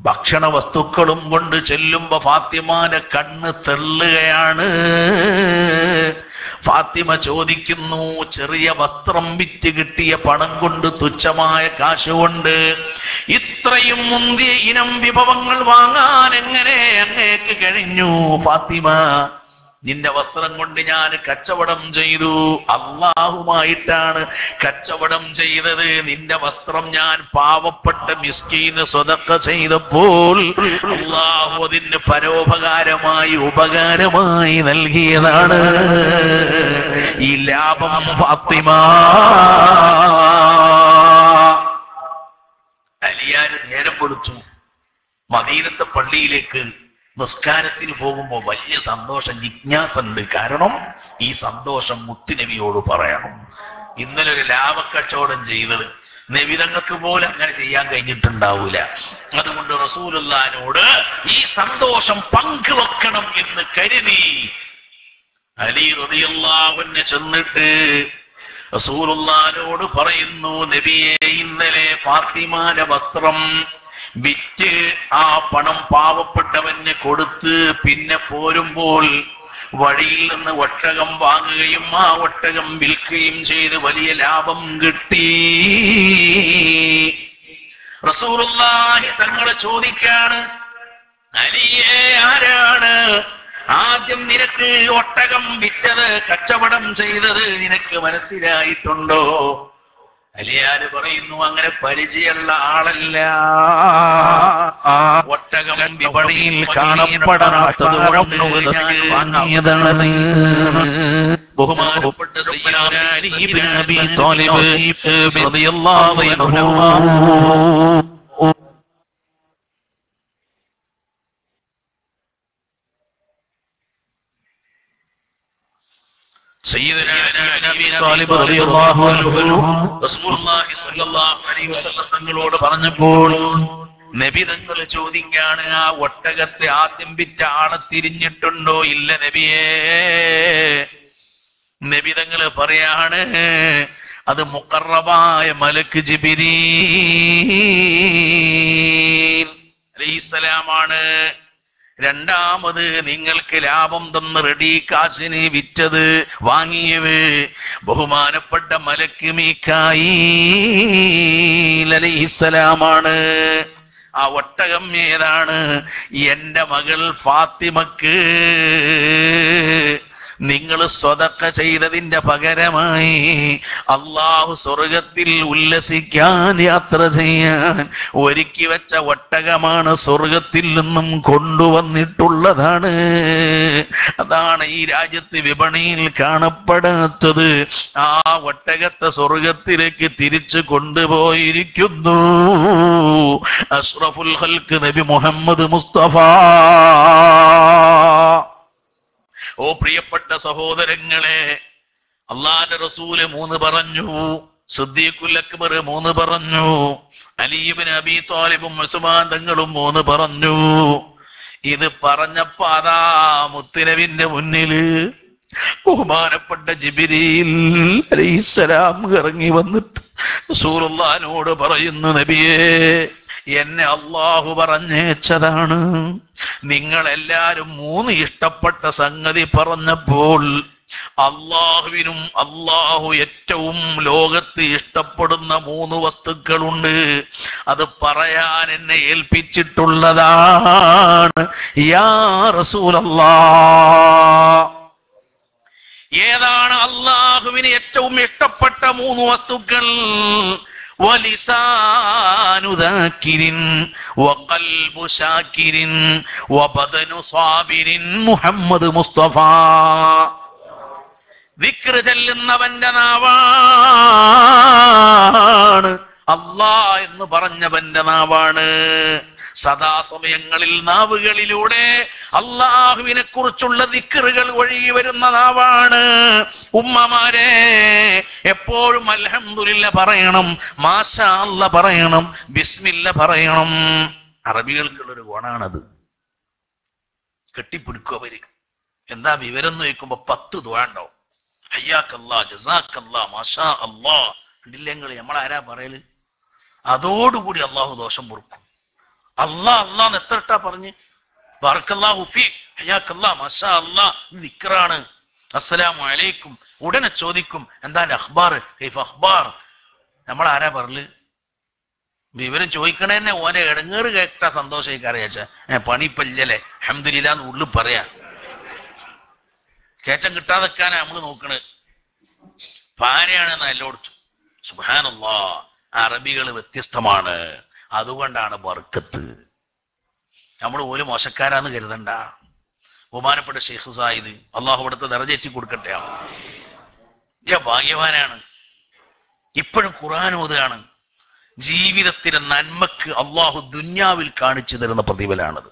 ഭക്ഷണ വസ്തുക്കളും കൊണ്ട് ചെല്ലുമ്പോ ഫാത്തിമാന്റെ കണ്ണ് തെള്ളുകയാണ്. ഫാത്തിമ ചോദിക്കുന്നു, ചെറിയ വസ്ത്രം വിറ്റ് കിട്ടിയ പണം കൊണ്ട്, തുച്ഛമായ കാശുകൊണ്ട് ഇത്രയും മുന്തിയ ഇനം വിഭവങ്ങൾ വാങ്ങാൻ എങ്ങനെ അങ്ങേക്ക് കഴിഞ്ഞു ഫാത്തിമ? നിന്റെ വസ്ത്രം കൊണ്ട് ഞാൻ കച്ചവടം ചെയ്തു, അള്ളാഹുമായിട്ടാണ് കച്ചവടം ചെയ്തത്. നിന്റെ വസ്ത്രം ഞാൻ പാവപ്പെട്ട മിസ്കീന് സ്വതക്ക ചെയ്തപ്പോൾ അള്ളാഹു അതിന് പരോപകാരമായി, ഉപകാരമായി നൽകിയതാണ് ഈ ലാഭം ഫാത്തിമ. അലിയാര് നേരം കൊടുത്തു. മദീനത്തെ പള്ളിയിലേക്ക് നിസ്കാരത്തിന് പോകുമ്പോൾ വലിയ സന്തോഷം, ജിജ്ഞാസ ഉണ്ട്. കാരണം ഈ സന്തോഷം മുത്തുനബിയോട് പറയണം. ഇന്നലെ ഒരു ലാഭക്കച്ചവടം ചെയ്തത് നബിതങ്ങൾക്ക് പോലും അങ്ങനെ ചെയ്യാൻ കഴിഞ്ഞിട്ടുണ്ടാവൂല. അതുകൊണ്ട് റസൂലുള്ളാഹിനോട് ഈ സന്തോഷം പങ്കുവെക്കണം എന്ന് കരുതി അലി റളിയല്ലാഹു അൻഹു ചെന്നിട്ട് റസൂലുള്ളാഹിനോട് പറയുന്നു, നബിയെ, ഇന്നലെ ഫാത്തിമാന്റെ വസ്ത്രം വിറ്റ് ആ പണം പാവപ്പെട്ടവന് കൊടുത്ത് പിന്നെ പോരുമ്പോൾ വഴിയിൽ നിന്ന് ഒട്ടകം വാങ്ങുകയും ആ ഒട്ടകം വിൽക്കുകയും ചെയ്ത് വലിയ ലാഭം കിട്ടി. റസൂലുള്ളാഹി തങ്ങളെ ചോദിക്കാണ്, അലിയെ, ആരാണ് ആദ്യം നിനക്ക് ഒട്ടകം വിറ്റത്, കച്ചവടം ചെയ്തത് നിനക്ക് മനസ്സിലായിട്ടുണ്ടോ? അലിയാര് പറയുന്നു, അങ്ങനെ പരിചയമുള്ള ആളല്ല. ഒട്ടകം വിപണിയിൽ കാണപ്പെടാത്തത് വാങ്ങിയതാണ്. ബഹുമാനപ്പെട്ട സയ്യിദുനാ അലി ഇബ്നു അബീ ത്വാലിബ് റളിയല്ലാഹു അൻഹു തങ്ങളോട് പറഞ്ഞപ്പോൾ നബി തങ്ങൾ ചോദിക്കാണ്, ആ ഒട്ടകത്തെ ആദ്യം വിറ്റ ആളെ തിരിഞ്ഞിട്ടുണ്ടോ? ഇല്ല നബിയേ. നബി തങ്ങൾ പറയാണ്, അത് മുഖറബായ മലക്ക് ജിബ്രീൽ അലൈഹിസ്സലാമാണ്. രണ്ടാമത് നിങ്ങൾക്ക് ലാഭം തന്ന് റെഡി കാശിന് വിറ്റത്, വാങ്ങിയത് ബഹുമാനപ്പെട്ട മലക്ക് മീകായീൽ അലൈഹിസ്സലാമാണ്. ആ ഒട്ടകം ഏതാണ്? എന്റെ മകൾ ഫാത്തിമക്ക് നിങ്ങൾ സ്വതക്ക ചെയ്തതിന്റെ പകരമായി അള്ളാഹു സ്വർഗത്തിൽ ഉല്ലസിക്കാൻ, യാത്ര ചെയ്യാൻ ഒരുക്കി വെച്ച ഒട്ടകമാണ്, സ്വർഗത്തിൽ നിന്നും കൊണ്ടുവന്നിട്ടുള്ളതാണ്. അതാണ് ഈ രാജ്യത്ത് വിപണിയിൽ കാണപ്പെടാത്തത്. ആ ഒട്ടകത്തെ സ്വർഗത്തിലേക്ക് തിരിച്ചു കൊണ്ടുപോയിരിക്കുന്നു അഷ്റഫുൽ ഖൽഖ് നബി മുഹമ്മദ് മുസ്തഫ. ഓ പ്രിയപ്പെട്ട സഹോദരങ്ങളെ, അല്ലാഹുവിന്റെ റസൂല് 3 പറഞ്ഞു, സിദ്ദീഖുൽ അക്ബർ 3 പറഞ്ഞു, അലി ഇബ്നു അബീ ത്വാലിബും ഉസ്മാൻ തങ്ങളും 3 പറഞ്ഞു. ഇത് പറഞ്ഞപ്പോ അതാ മുത്തുനബിന്റെ മുന്നില് ബഹുമാനപ്പെട്ട ജിബ്രീൽ അലൈഹിസ്സലാം ഇറങ്ങി വന്നിട്ട് റസൂലുള്ളാഹിനോട് പറയുന്നു, നബിയേ, എന്നെ അള്ളാഹു പറഞ്ഞേച്ചതാണ്. നിങ്ങളെല്ലാരും 3 ഇഷ്ടപ്പെട്ട സംഗതി പറഞ്ഞപ്പോൾ അള്ളാഹുവിനും അള്ളാഹു ഏറ്റവും ലോകത്ത് ഇഷ്ടപ്പെടുന്ന 3 വസ്തുക്കളുണ്ട്. അത് പറയാൻ എന്നെ ഏൽപ്പിച്ചിട്ടുള്ളതാണ് യാ റസൂലല്ലാഹ്. ഏതാണ് അള്ളാഹുവിന് ഏറ്റവും ഇഷ്ടപ്പെട്ട 3 വസ്തുക്കൾ? വലിസാനു ദാകിരിൻ വഖൽബു ശാകിരിൻ വബദനു സാബിരിൻ. മുഹമ്മദ് മുസ്തഫ. ദിക്ർ ചൊല്ലുന്നവന്റെ നാവാണ്, അല്ലാഹ് എന്ന് പറഞ്ഞവന്റെ നാവാണ്. സദാസമയങ്ങളിൽ നാവുകളിലൂടെ അള്ളാഹുവിനെ കുറിച്ചുള്ള ദിക്റുകൾ ഒഴുകി വരുന്ന നാവാണ്. ഉമ്മമാരെ, എപ്പോഴും അൽഹംദുലില്ലാ പറയണം, മാഷാ അല്ലാഹ് പറയണം, ബിസ്മില്ല പറയണം. അറബികൾക്കുള്ളൊരു ഗുണാണത്. കെട്ടിപ്പിടിക്കും അവര്. എന്താ വിവരം എന്ന് ചോദിക്കുമ്പോ 10 ദുആ ഉണ്ടാവും. ഹയ്യാക്കല്ലാ, ജസാക്കല്ലാ, മാഷാ അല്ലാ. ഇല്ലെങ്കിൽ നമ്മളാരാ പറയല്? അതോടുകൂടി അള്ളാഹു ദോഷം പൊറുക്കും. അല്ലാ അല്ലാന്ന് എത്രട്ടാ പറഞ്ഞ് ബറക്കല്ലാഹു ഫീക്, ഹയ്യാക്കല്ലാ, മാഷാ അല്ലാ. ദിക്റാണ്. അസ്സലാമു അലൈക്കും. ഉടനെ ചോദിക്കും, എന്താണ് അഖ്ബാർ, കൈഫ അഖ്ബാർ. നമ്മളാരാ പറയല്? വിവരം ചോദിക്കണേന്നെ ഓനെ ഇടങ്ങേറ് കേട്ടാ സന്തോഷിക്കാറിയാച്ച പണിപ്പല്ലേ അൽഹംദുലില്ലാ എന്ന് ഉള്ളിൽ പറയാ. കേറ്റം കിട്ടാതെക്കാനാ നമ്മള് നോക്കണ്. പാരയാണെന്ന് എല്ലായിടത്തും. സുബ്ഹാനല്ലാഹ്. അറബികൾ വ്യത്യസ്തമാണ്. അതുകൊണ്ടാണ് ബർക്കത്ത്. നമ്മൾ ഒരു മോശക്കാരാന്ന് കരുതണ്ട. ബഹുമാനപ്പെട്ട ഷെയ്ഖ് സായിദ്, അള്ളാഹു അവിടുത്തെ ദറജ കൊടുക്കട്ടെ, ഭാഗ്യവാനാണ്. ഇപ്പോഴും ഖുർആൻ ഓതുകയാണ്. ജീവിതത്തിലെ നന്മക്ക് അള്ളാഹു ദുന്യാവിൽ കാണിച്ചു തരുന്ന പ്രതിഫലാണത്.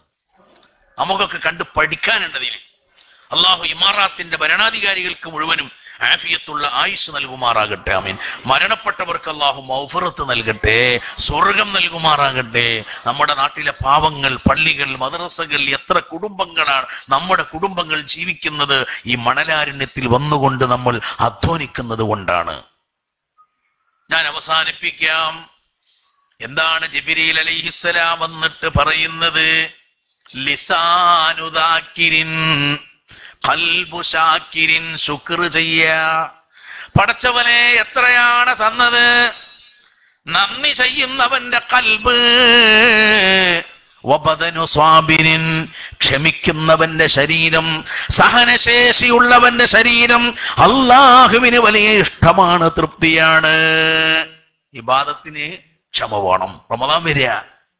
നമുക്കൊക്കെ കണ്ട് പഠിക്കാനുണ്ടതിൽ. അള്ളാഹു ഇമാറാത്തിന്റെ ഭരണാധികാരികൾക്ക് മുഴുവനും ആഫിയത്തുള്ള ആയുസ് നൽകുമാറാകട്ടെ. ആമീൻ. മരണപ്പെട്ടവർക്ക് അള്ളാഹു മൗഫറത്ത് നൽകട്ടെ, സ്വർഗം നൽകുമാറാകട്ടെ. നമ്മുടെ നാട്ടിലെ പാവങ്ങൾ, പള്ളികൾ, മദ്രസകൾ, എത്ര കുടുംബങ്ങളാണ് നമ്മുടെ കുടുംബങ്ങൾ ജീവിക്കുന്നത് ഈ മണലാരണ്യത്തിൽ വന്നുകൊണ്ട് നമ്മൾ അധ്വാനിക്കുന്നത് കൊണ്ടാണ്. ഞാൻ അവസാനിപ്പിക്കാം. എന്താണ് ജിബ്രീൽ അലൈഹിസ്സലാം വന്നിട്ട് പറയുന്നത്? ലിസാനു ദാകിരിൻ ഖൽബു ശാകിരിൻ. ശുക്ർ ചെയ്യ. പടച്ചവനെ എത്രയാണ് തന്നത്? നന്ദി ചെയ്യുന്നവന്റെ കൽബ്. വബദനു സ്വാബിരിൻ. ക്ഷമിക്കുന്നവന്റെ ശരീരം, സഹനശേഷിയുള്ളവന്റെ ശരീരം അള്ളാഹുവിന് വലിയ ഇഷ്ടമാണ്, തൃപ്തിയാണ്. ഇബാദത്തിന് ക്ഷമ വേണം. റമദാൻ വരിക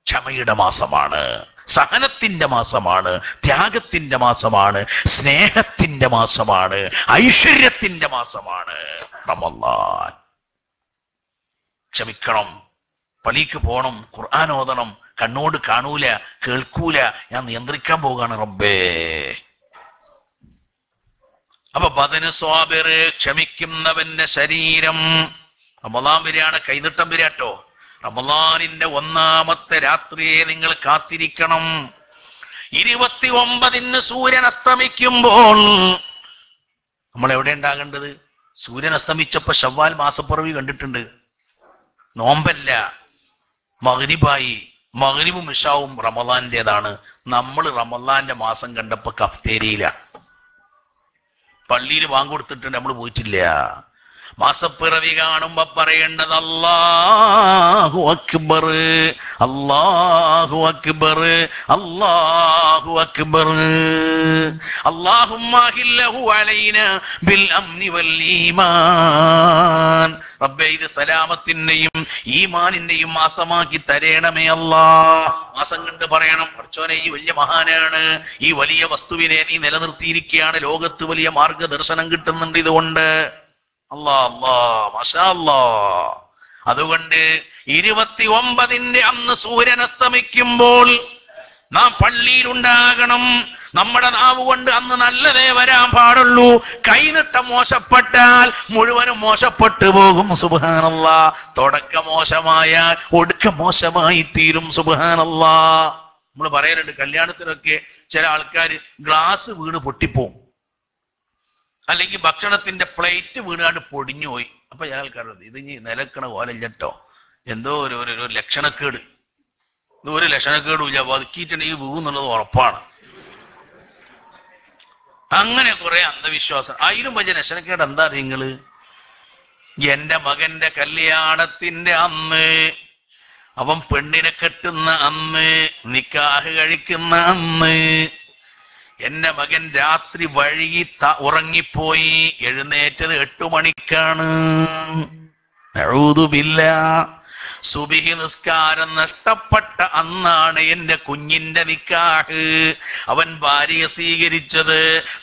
ക്ഷമയുടെ മാസമാണ്, സഹനത്തിന്റെ മാസമാണ്, ത്യാഗത്തിന്റെ മാസമാണ്, സ്നേഹത്തിന്റെ മാസമാണ്, ഐശ്വര്യത്തിന്റെ മാസമാണ് റമദാൻ. ക്ഷമിക്കണം. പള്ളിക്ക് പോണം, ഖുർആൻ ഓതണം. കണ്ണോട് കാണൂല, കേൾക്കൂല. ഞാൻ നിയന്ത്രിക്കാൻ പോകാണ് റബ്ബേ. അപ്പൊ ബദനു സ്വാബിർ, ക്ഷമിക്കുന്നവന്റെ ശരീരം. റമദാൻ വരികയാണ്, കൈനീട്ടം വരാട്ടോ. റമദാനിന്റെ 1ാമത്തെ രാത്രിയെ നിങ്ങൾ കാത്തിരിക്കണം. 29-ന് സൂര്യൻ അസ്തമിക്കുമ്പോൾ നമ്മൾ എവിടെ ഉണ്ടാകേണ്ടത്? സൂര്യൻ അസ്തമിച്ചപ്പോ ശവ്വാൽ മാസപ്പിറവി കണ്ടിട്ടുണ്ട്. നോമ്പല്ല, മഗ്രിബായി. മഗ്രിബും ഇശാവും റമദാന്റേതാണ്. നമ്മൾ റമദാന്റെ മാസം കണ്ടപ്പോ കഫ്തേരിയില, പള്ളിയിൽ വാങ്ങിക്കൊടുത്തിട്ടുണ്ട്, നമ്മൾ പോയിട്ടില്ല. മാസപ്പിറവി കാണുമ്പോ പറയേണ്ടത് അല്ലാഹു അക്ബർ, അല്ലാഹു അക്ബർ, അല്ലാഹു അക്ബർ. അല്ലാഹുമ്മ അഹില്ലഹു അലൈനാ ബിൽ അംനി വൽ ഈമാൻ. റബ്ബേ, ഇത് സലാമത്തിന്റെയും ഈമാനിന്റെയും മാസമാക്കി തരേണമേ അല്ലാഹ്. മാസം കണ്ട് പറയണം, പഠിച്ചോനെ ഈ വലിയ മഹാനാണ്, ഈ വലിയ വസ്തുവിനെ നീ നിലനിർത്തിയിരിക്കുകയാണ്, ലോകത്ത് വലിയ മാർഗദർശനം കിട്ടുന്നുണ്ട് ഇതുകൊണ്ട്. അല്ലാ അല്ലാ, മാഷാ അല്ലാ. അതുകൊണ്ട് 29-ന്റെ അന്ന് സൂര്യൻ അസ്തമിക്കുമ്പോൾ നാം പള്ളിയിലുണ്ടാകണം. നമ്മുടെ നാവ് കൊണ്ട് അന്ന് നല്ലതേ വരാൻ പാടുള്ളൂ. കൈനിട്ടം മോശപ്പെട്ടാൽ മുഴുവനും മോശപ്പെട്ടു പോകും. സുബ്ഹാനല്ലാഹ്. തുടക്കം മോശമായാൽ ഒടുക്കം മോശമായി തീരും. സുബ്ഹാനല്ലാഹ്. നമ്മൾ പറയാറുണ്ട്, കല്യാണത്തിനൊക്കെ ചില ആൾക്കാർ ഗ്ലാസ് വീണ് പൊട്ടിപ്പോവും. അല്ലെങ്കിൽ ഭക്ഷണത്തിന്റെ പ്ലേറ്റ് വീണാണ്ട് പൊടിഞ്ഞു പോയി. അപ്പൊ അയാൾക്കറിയത് ഇത് ഇനി നിലക്കണ കോലല്ലോ, എന്തോ ഒരു ലക്ഷണക്കേട്. ഇത് ഒരു ലക്ഷണക്കേടും ഇല്ല, വതുക്കിയിട്ടുണ്ടെങ്കിൽ വീന്നുള്ളത് ഉറപ്പാണ്. അങ്ങനെ കുറെ അന്ധവിശ്വാസം. അതിലും വലിയ ലക്ഷണക്കേട് എന്താ അറിയങ്ങള്? എന്റെ മകന്റെ കല്യാണത്തിന്റെ അന്ന്, അവൻ പെണ്ണിനെ കെട്ടുന്ന അന്ന്, നിക്കാഹ് കഴിക്കുന്ന അന്ന്, എന്റെ മകൻ രാത്രി വഴുകി ഉറങ്ങിപ്പോയി. എഴുന്നേറ്റത് 8 മണിക്കാണ്. നഊദു ബില്ലാഹ്. സുബഹി നിസ്കാരം നഷ്ടപ്പെട്ട അന്നാണ് എന്റെ കുഞ്ഞിന്റെ നിക്കാഹ്. അവൻ ഭാര്യയെ സ്വീകരിച്ചത്.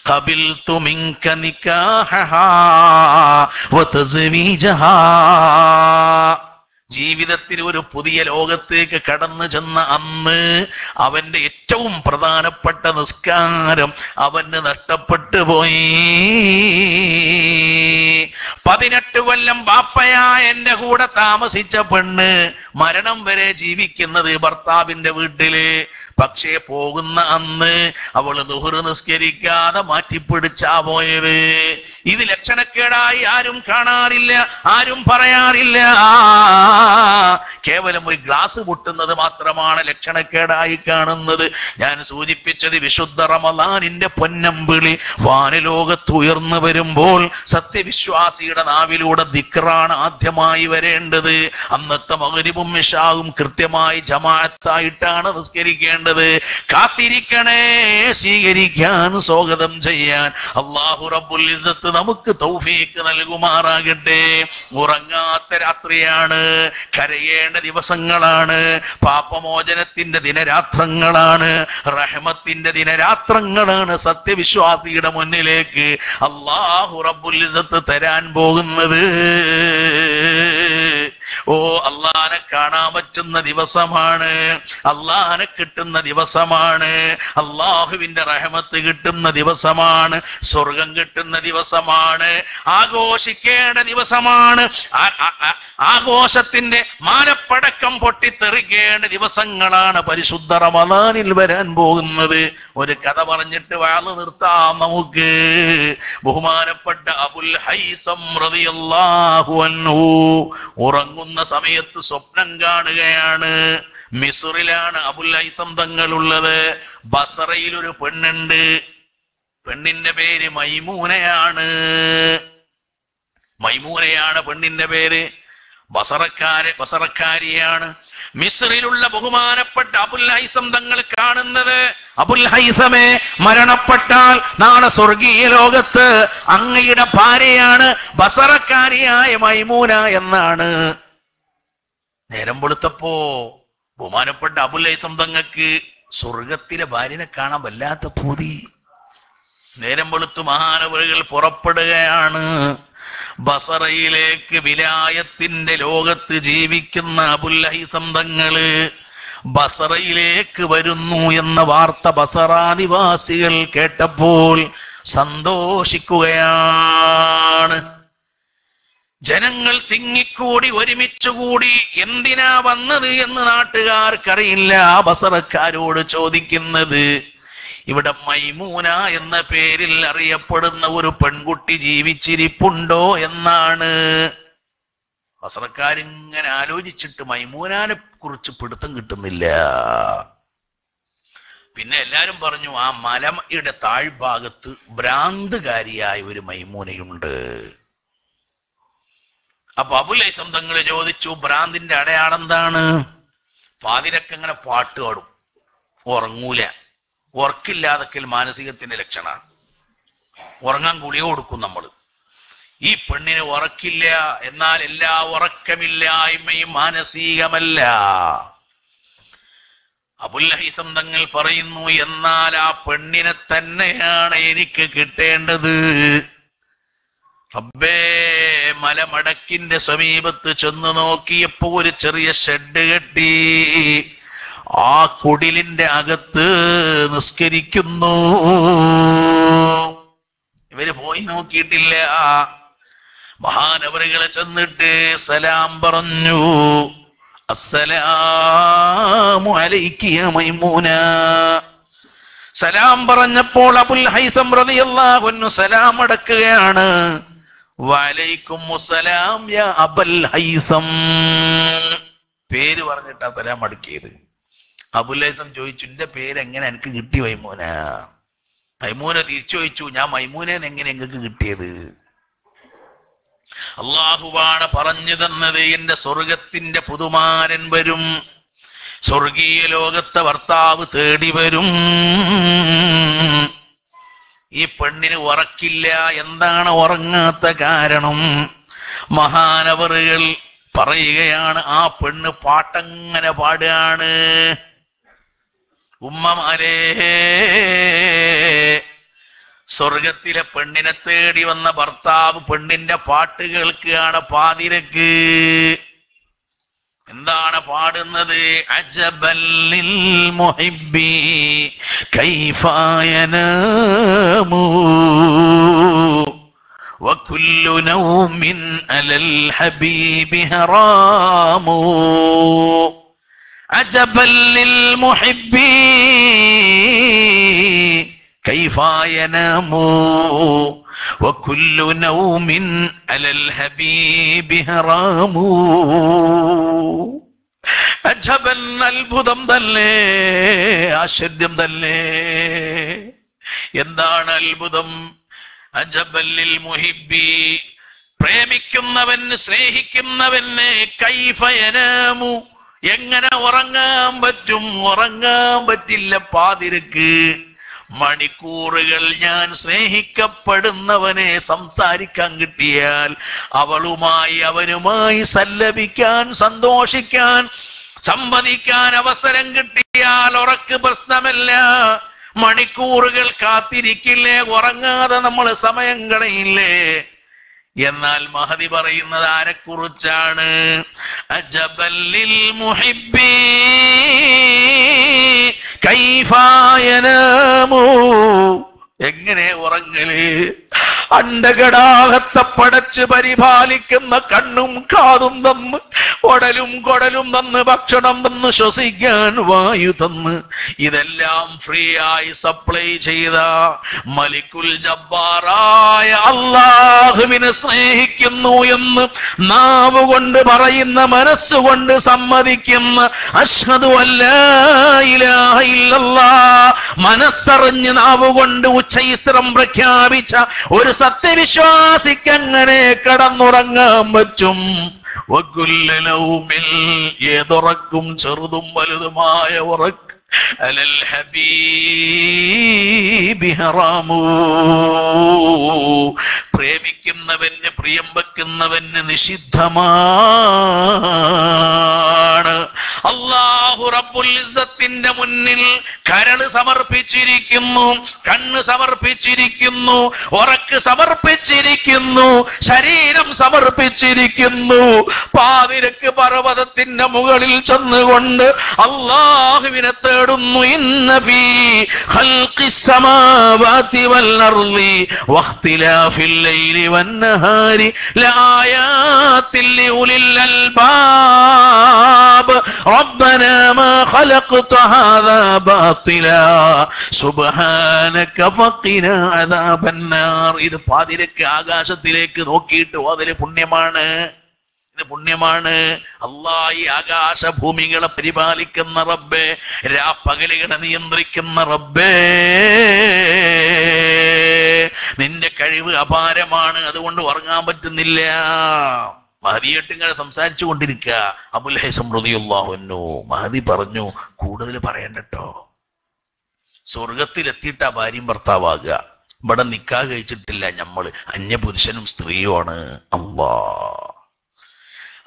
ഖബിൽതു മിൻക നിക്കാഹഹാ വതസ്വീജഹാ. ജീവിതത്തിൽ ഒരു പുതിയ ലോകത്തേക്ക് കടന്നു ചെന്ന അന്ന് അവന്റെ ഏറ്റവും പ്രധാനപ്പെട്ട നിസ്കാരം അവന് നഷ്ടപ്പെട്ടു പോയി. 18 കൊല്ലം ബാപ്പയായ എന്റെ കൂടെ താമസിച്ച പെണ്ണ് മരണം വരെ ജീവിക്കുന്നത് ഭർത്താവിന്റെ വീട്ടില്. പക്ഷേ പോകുന്ന അന്ന് അവള് ദുഹ്റ് നിസ്കരിക്കാതെ മാറ്റിപ്പിടിച്ചാ പോയത്. ഇത് ലക്ഷണക്കേടായി ആരും കാണാറില്ല, ആരും പറയാറില്ല. കേവലം ഒരു ഗ്ലാസ് പൊട്ടുന്നത് മാത്രമാണ് ലക്ഷണക്കേടായി കാണുന്നത്. ഞാൻ സൂചിപ്പിച്ചത് വിശുദ്ധ റമളാനിന്റെ പൊന്നമ്പിളി വാനലോകത്ത് ഉയർന്നു വരുമ്പോൾ സത്യവിശ്വാസിയുടെ നാവിലൂടെ ദിക്റാണ് ആദ്യമായി വരേണ്ടത്. അന്നത്തെ മഗ്രിബും ഇശാഉം കൃത്യമായി ജമാഅത്തായിട്ടാണ് നിസ്കരിക്കേണ്ടത്. കാത്തിരിക്കണേ സ്വീകരിക്കാൻ, സ്വാഗതം ചെയ്യാൻ. അല്ലാഹു റബ്ബുൽ ഇസ്സത്ത് നമുക്ക് തൗഫീഖ് നൽകുമാറാകട്ടെ. ഉറങ്ങാത്ത രാത്രിയാണ്, കരയേണ്ട ദിവസങ്ങളാണ്, പാപമോചനത്തിന്റെ ദിനരാത്രങ്ങളാണ്, റഹ്മത്തിന്റെ ദിനരാത്രങ്ങളാണ് സത്യവിശ്വാസിയുടെ മുന്നിലേക്ക് അല്ലാഹു റബ്ബുൽ ഇസ്സത്ത് തരാൻ പോകുന്നത്. ഓ, അള്ളാനെ കാണാൻ പറ്റുന്ന ദിവസമാണ്, അള്ളാനെ കിട്ടുന്ന ദിവസമാണ്, അള്ളാഹുവിന്റെ റഹ്മത്ത് കിട്ടുന്ന ദിവസമാണ്, സ്വർഗം കിട്ടുന്ന ദിവസമാണ്, ആഘോഷിക്കേണ്ട ദിവസമാണ്, ആഘോഷത്തിന്റെ മാനപ്പടക്കം പൊട്ടിത്തെറിക്കേണ്ട ദിവസങ്ങളാണ് പരിശുദ്ധ റമളാനിൽ വരാൻ പോകുന്നത്. ഒരു കഥ പറഞ്ഞിട്ട് വാള് നിർത്താം നമുക്ക്. ബഹുമാനപ്പെട്ട അബുൽ ഹൈസം റളിയല്ലാഹു അൻഹു ഉറങ്ങുന്ന സമയത്ത് സ്വപ്നം കാണുകയാണ്. മിസ്റിലാണ് അബുൽ ഹൈസം തങ്ങളുള്ളത്. ബസറയിൽ ഒരു പെണ്ണുണ്ട്. പെണ്ണിന്റെ പേര് മൈമൂനയാണ്. മൈമൂനയാണ് പെണ്ണിന്റെ പേര്. ബസറക്കാരിയാണ്. മിസ്റിലുള്ള ബഹുമാനപ്പെട്ട അബുൽ ഹൈസം തങ്ങൾ കാണുന്നത്, അബുൽ ഹൈസമേ, മരണപ്പെട്ടാൽ നാളെ സ്വർഗീയ ലോകത്ത് അങ്ങയുടെ ഭാര്യയാണ് ബസറക്കാരിയായ മൈമൂന എന്നാണ്. നേരം വെളുത്തപ്പോ ബഹുമാനപ്പെട്ട അബുൽ ഹൈസം തങ്ങൾക്ക് സ്വർഗത്തിലെ ഭാര്യനെ കാണാൻ വല്ലാത്ത പൂതി. നേരം വെളുത്തു മഹാനവറുകൾ പുറപ്പെടുകയാണ്. ബസറയിലേക്ക് വിലായത്തിന്റെ ലോകത്ത് ജീവിക്കുന്ന അബുൽ ഹൈസം തങ്ങള് ബസറയിലേക്ക് വരുന്നു എന്ന വാർത്ത ബസറാനിവാസികൾ കേട്ടപ്പോൾ സന്തോഷിക്കുകയാണ്. ജനങ്ങൾ തിങ്ങിക്കൂടി ഒരുമിച്ചുകൂടി. എന്തിനാ വന്നത് എന്ന് നാട്ടുകാർക്കറിയില്ല. ബസറക്കാരോട് ചോദിക്കുന്നത്, ഇവിടെ മൈമൂന എന്ന പേരിൽ അറിയപ്പെടുന്ന ഒരു പെൺകുട്ടി ജീവിച്ചിരിപ്പുണ്ടോ എന്നാണ്. ബസറക്കാരിങ്ങനെ ആലോചിച്ചിട്ട് മൈമൂനാനെ കുറിച്ച് പിടുത്തം കിട്ടുന്നില്ല. പിന്നെ എല്ലാരും പറഞ്ഞു, ആ മലയുടെ താഴ്ഭാഗത്ത് ഭ്രാന്തുകാരിയായ ഒരു മൈമൂനയുണ്ട്. അപ്പൊ അബുൽ ഹൈസം തങ്ങൾ ചോദിച്ചു, ഭ്രാന്തിന്റെ അടയാളം എന്താണ്? പാതിരക്ക് അങ്ങനെ പാട്ട് പാടും, ഉറങ്ങൂല. ഉറക്കില്ലാതൊക്കെ മാനസികത്തിന്റെ ലക്ഷണമാണ്. ഉറങ്ങാൻ ഗുളിക കൊടുക്കും നമ്മൾ. ഈ പെണ്ണിന് ഉറക്കില്ല. എന്നാൽ എല്ലാ ഉറക്കമില്ലായ്മയും മാനസികമല്ല. അബുൽ ഹൈസം തങ്ങൾ പറയുന്നു, എന്നാൽ ആ പെണ്ണിനെ തന്നെയാണ് എനിക്ക് കിട്ടേണ്ടത്. റബ്ബേ, മലമടക്കിന്റെ സമീപത്ത് ചെന്ന് നോക്കിയപ്പോ ഒരു ചെറിയ ഷെഡ് കെട്ടി. ആ കുടിലിന്റെ അകത്ത് നിസ്കരിക്കുന്നു. ഇവര് പോയി നോക്കിയിട്ടില്ല. മഹാനവറുകളെ ചെന്നിട്ട് സലാം പറഞ്ഞു. അസ്സലാമു അലൈക്കി യാ മൈമൂന. സലാം പറഞ്ഞപ്പോൾ അബുൽ ഹൈസം റളിയല്ലാഹു അൻഹു സലാം അടക്കുകയാണ്. വഅലൈക്കും അസ്സലാം യാ അബുൽ ഹൈസം. പേര് പറഞ്ഞിട്ടാ സലാം അടക്കിയത്. അബുൽ ഹൈസം ചോദിച്ചു, എന്റെ പേര് എങ്ങനെ എനിക്ക് കിട്ടി മൈമൂന? മൈമൂന തിരിച്ചു ചോദിച്ചു, ഞാൻ മൈമൂനെന്ന് എങ്ങനെ നിങ്ങൾക്ക് കിട്ടിയത്? അള്ളാഹുവാണ് പറഞ്ഞു തന്നത്, എന്റെ സ്വർഗത്തിന്റെ പുതുമാരൻ വരും, സ്വർഗീയ ലോകത്തെ ഭർത്താവ് തേടി വരും. ഈ പെണ്ണിന് ഉറക്കില്ല. എന്താണ് ഉറങ്ങാത്ത കാരണം? മഹാനവറുകൾ പറയുകയാണ്, ആ പെണ്ണ് പാട്ടങ്ങനെ പാടുകയാണ്. ഉമ്മമാരേ, സ്വർഗത്തിലെ പെണ്ണിനെ തേടി വന്ന ഭർത്താവ് പെണ്ണിന്റെ പാട്ട് കേൾക്കുകയാണ് പാതിരക്ക്. എന്താണ് പാടുന്നത്? അജബല്ലിൽ മുഹിബ്ബി കൈഫ യനാമു വകുല്ലു നൗമിൻ അലൽ ഹബീബി ഹറാമു. അജബല്ലിൽ മുഹിബ്ബി കൈഫ യനാമു വകുല്ലു നൗമിൻ അലൽ ഹബീബി ഹറാമു. അജബൻ, അത്ഭുതം തന്നെ, ആശ്ചര്യം തന്നെ. എന്താണ് അത്ഭുതം? അജബല്ലിൽ മുഹിബ്ബി, പ്രേമിക്കുന്നവന് സ്നേഹിക്കുന്നവന് കൈഫ യനാമു, എങ്ങനെ ഉറങ്ങാൻ പറ്റും? ഉറങ്ങാൻ പറ്റില്ല പാതിരക്ക്. മണിക്കൂറുകൾ ഞാൻ സ്നേഹിക്കപ്പെടുന്നവനെ സംസാരിക്കാൻ കിട്ടിയാൽ, അവളുമായി അവനുമായി സല്ലപിക്കാൻ, സന്തോഷിക്കാൻ, സംവദിക്കാൻ അവസരം കിട്ടിയാൽ ഉറക്ക് പ്രശ്നമല്ല. മണിക്കൂറുകൾ കാത്തിരിക്കില്ലേ? ഉറങ്ങാതെ നമ്മൾ സമയം കളയില്ലേ? എന്നാൽ മഹദി പറയുന്നത് ആരെക്കുറിച്ചാണ്? അജബല്ലിൽ മുഹിബ്ബി കൈഫ യനാമു, എങ്ങനെ ഉറങ്ങല്? അണ്ടകടാഹത്തെ പടച്ച് പരിപാലിക്കുന്ന കണ്ണും കാതും തന്ന്, ഉടലും കൊടലും തന്ന്, ഭക്ഷണം തന്ന്, ശ്വസിക്കാൻ വായു തന്ന്, ഇതെല്ലാം ഫ്രീ ആയി സപ്ലൈ ചെയ്ത മലിക്കുൽ ജബ്ബാറായ അല്ലാഹുവിനെ സ്നേഹിക്കുന്നു എന്ന് നാവ് കൊണ്ട് പറയുന്ന, മനസ്സുകൊണ്ട് സമ്മതിക്കുന്ന, അശ്ഹദു അല്ലാ ഇലാഹ ഇല്ലല്ലാഹ്, മനസ്സറിഞ്ഞ് നാവ് കൊണ്ട് ഉച്ചൈസ്ത്രം പ്രഖ്യാപിച്ച ഒരു സത്യവിശ്വാസിക്ക് എങ്ങനെ കടന്നുറങ്ങാൻ പറ്റും? ഏതുറക്കും ചെറുതും വലുതുമായ ഉറക്ക് അലൽ ഹബീബി ഹറാമു, പ്രേമിക്കുന്നവന്, പ്രിയം വെക്കുന്നവന് നിഷിദ്ധമാണ്. അല്ലാഹു റബ്ബുൽ ഇസ്സത്തിന്റെ മുന്നിൽ കരൾ സമർപ്പിച്ചിരിക്കുന്നു, കണ്ണ് സമർപ്പിച്ചിരിക്കുന്നു, ഉറക്ക് സമർപ്പിച്ചിരിക്കുന്നു, ശരീരം സമർപ്പിച്ചിരിക്കുന്നു. പാതിരക്ക് പർവ്വതത്തിന്റെ മുകളിൽ ചെന്നുകൊണ്ട് അല്ലാഹുവിനെ തേടുന്നു. ഇന്ന ഫീ ഖൽഖിസ് സമാവാതി വൽ അർളി വഖ്തിലാഫിൽ ലൈലി വൻ നഹാരി ലആയാതിൽ ലിഉലിൽ അൽബാബ് റബ്ബനാ മാ ഖലഖ്ത ഹാദാ ബാതിലാ സുബ്ഹാനക ഫഖിനാ അദാബന്നാർ. ഇത് പാതിരക്ക് ആകാശത്തിലേക്ക് നോക്കിയിട്ട് അതിൽ പുണ്യമാണ്, ഇത് പുണ്യമാണ്. അല്ലാഹ് ഈ ആകാശഭൂമികളെ പരിപാലിക്കുന്ന റബ്ബേ, രാപ്പകലുകളെ നിയന്ത്രിക്കുന്ന റബ്ബേ, നിന്റെ കഴിവ് അപാരമാണ്, അതുകൊണ്ട് ഉറങ്ങാൻ പറ്റുന്നില്ല. മഹദിയായിട്ട് ഇങ്ങനെ സംസാരിച്ചു കൊണ്ടിരിക്കുക. അബുൽ ഹൈസം റളിയല്ലാഹു അൻഹു, മഹദി പറഞ്ഞു, കൂടുതൽ പറയണ്ടട്ടോ, സ്വർഗത്തിലെത്തിയിട്ടാ ഭാര്യയും ഭർത്താവാകുക. ഇവിടെ നിക്കാഹ് കഴിച്ചിട്ടില്ല, നമ്മള് അന്യപുരുഷനും സ്ത്രീയുമാണ്. അല്ലാഹ്,